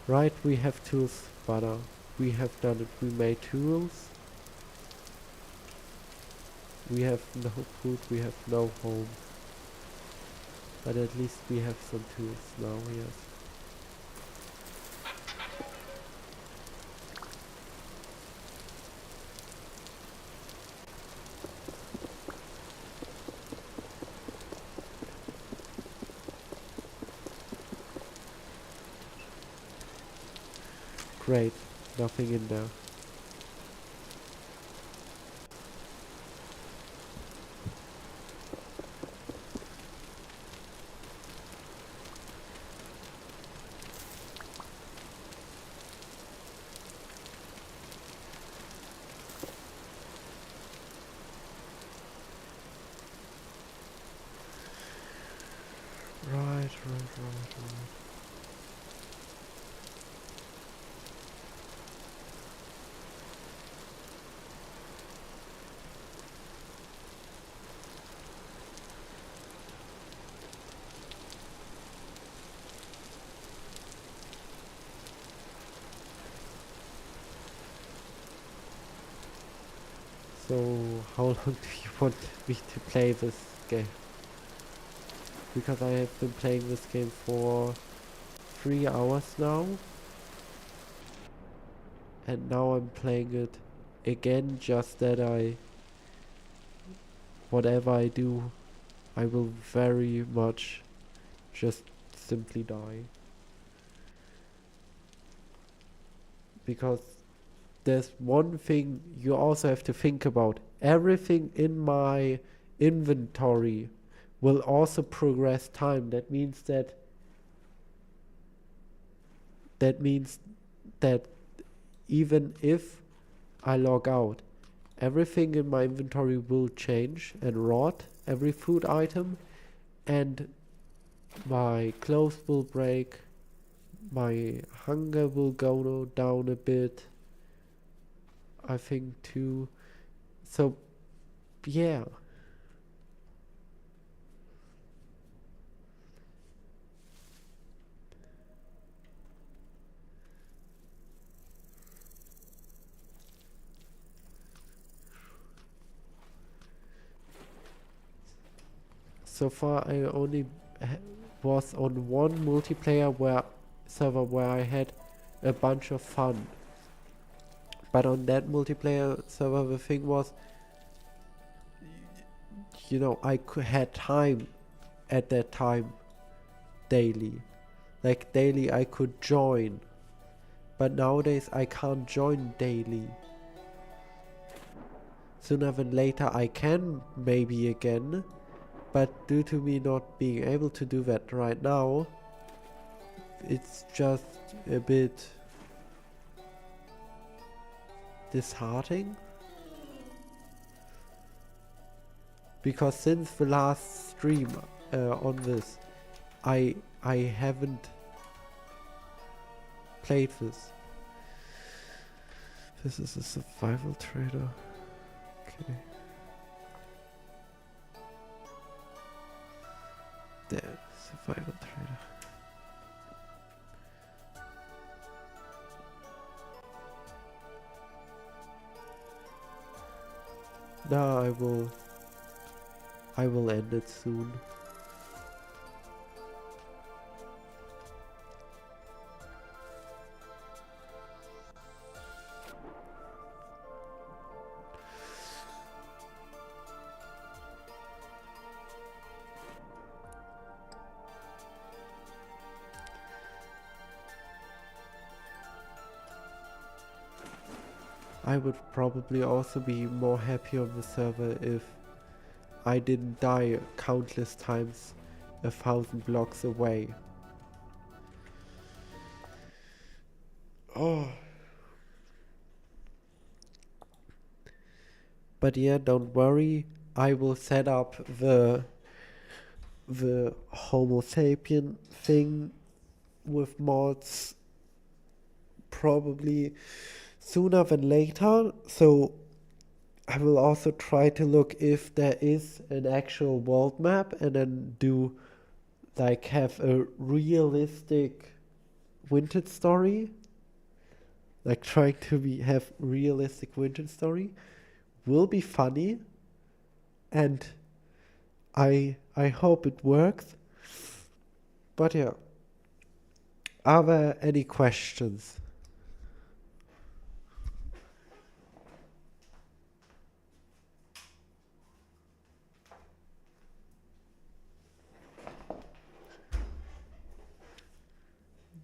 Right, we have tools, but we have done it. We made tools. We have no food, we have no home. But at least we have some tools now, yes. Great, nothing in there. Right. So, how long do you want me to play this game? Because I have been playing this game for 3 hours now. And now I'm playing it again, just that whatever I do, I will very much just simply die. Because there's one thing you also have to think about. Everything in my inventory will also progress time. That means that even if I log out, everything in my inventory will change and rot, every food item, and my clothes will break, my hunger will go down a bit, I think too. So, yeah. So far I only was on one multiplayer server where I had a bunch of fun. But on that multiplayer server the thing was, you know, I had time at that time daily. Like daily I could join. But nowadays I can't join daily. Sooner than later I can maybe again, but due to me not being able to do that right now, it's just a bit disheartening. Because since the last stream on this, I haven't played this. This is a survival trader. Okay. There, survival trader. Now I will end it soon. I would probably also be more happy on the server if I didn't die countless times 1,000 blocks away. Oh. But yeah, don't worry. I will set up the Homo sapien thing with mods probably sooner than later. So I will also try to look if there is an actual world map and then do like have a realistic vintage story. Like trying to have realistic vintage story will be funny, and I hope it works. But yeah, are there any questions?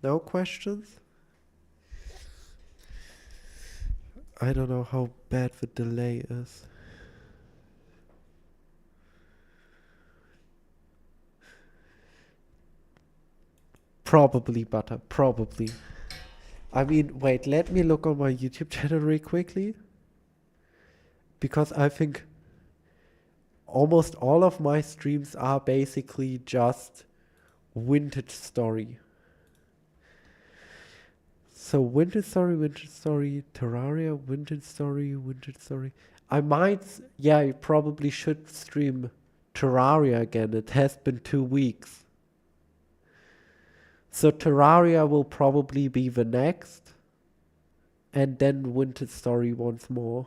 No questions? I don't know how bad the delay is. Probably butter, probably. I mean, wait, let me look on my YouTube channel really quickly. Because I think almost all of my streams are basically just vintage story. So vintage story, Terraria, vintage story. I might, yeah, I probably should stream Terraria again. It has been 2 weeks. So Terraria will probably be the next. And then vintage story once more.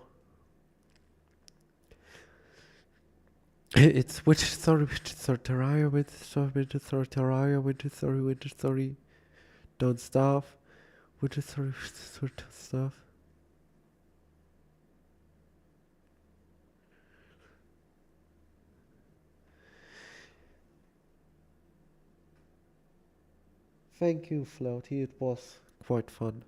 It's vintage story, Terraria, vintage story, Terraria, vintage story. Don't starve. Vintage story, don't starve. Thank you, Floaty. It was quite fun.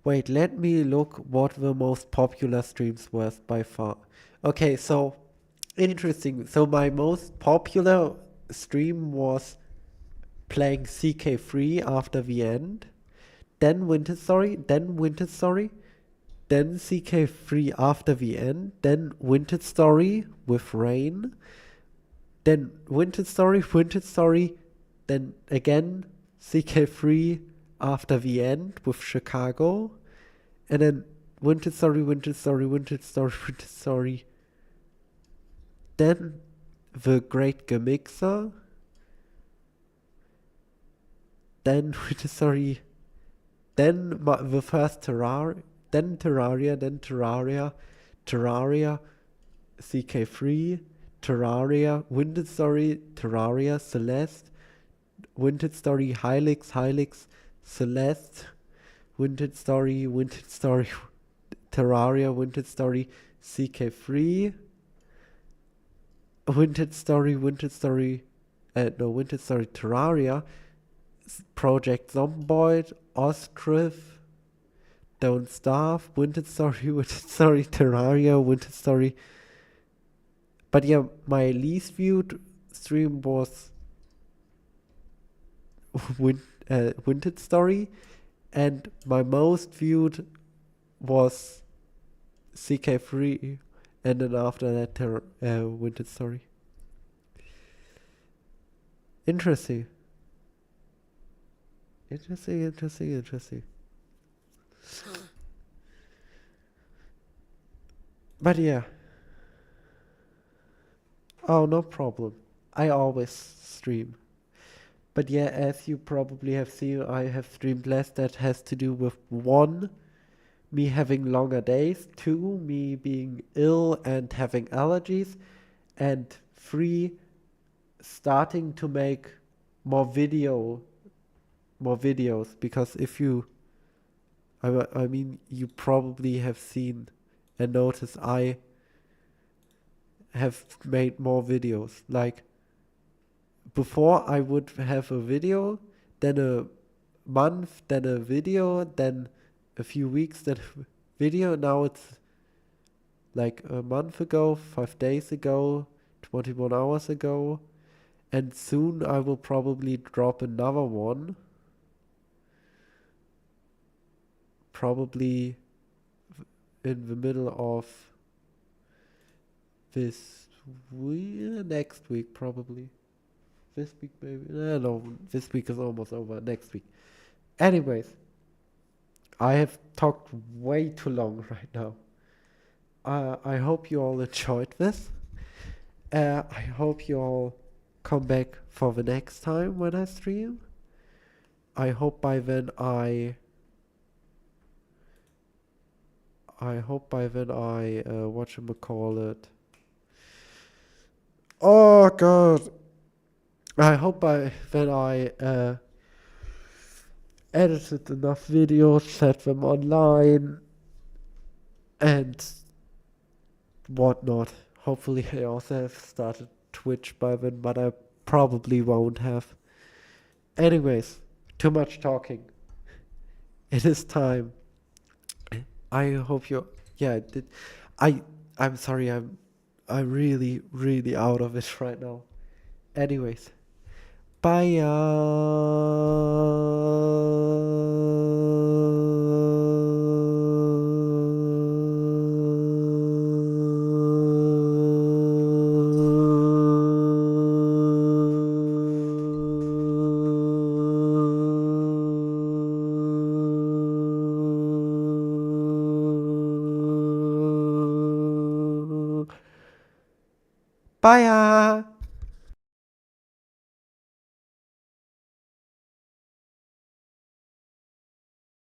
Wait, let me look what the most popular streams was by far. Okay, so interesting. So my most popular stream was playing CK3 after the end, then Winter Story, then CK3 after the end, then Winter Story with Rain, then Winter Story, then again CK3 after the end with Chicago, and then Winter Story, then The Great Gemixer, then Winter Story, then the first Terraria, then Terraria, CK3, Terraria, Winter Story, Terraria, Celeste, Winter Story, Helix, Celeste, Winter Story, Terraria, Winter Story, CK3, Winter Story, Terraria, Project Zomboid, Ostrif, Don't Starve, Vintage Story, Vintage Story, Terraria, Vintage Story. But yeah, my least viewed stream was Vintage Story, and my most viewed was CK3, and then after that, Vintage Story. Interesting. Interesting. But yeah. Oh, no problem. I always stream. But yeah, as you probably have seen, I have streamed less. That has to do with one, me having longer days, two, me being ill and having allergies, and three, starting to make more video, more videos. Because if you, I mean, you probably have seen and noticed I have made more videos. Like before, I would have a video, then a month, then a video, then a few weeks, then a video. Now it's like a month ago, 5 days ago, 21 hours ago, and soon I will probably drop another one. Probably in the middle of this week, next week, probably. This week, maybe. No, this week is almost over. Next week. Anyways, I have talked way too long right now. I hope you all enjoyed this. I hope you all come back for the next time when I stream. I hope by then call it. Oh god. I hope by then I edited enough videos, set them online, and whatnot. Hopefully I also have started Twitch by then, but I probably won't have. Anyways, too much talking. It is time. I hope you. Yeah, I did. I. I'm sorry. I'm really, really out of it right now. Anyways, bye. Bye.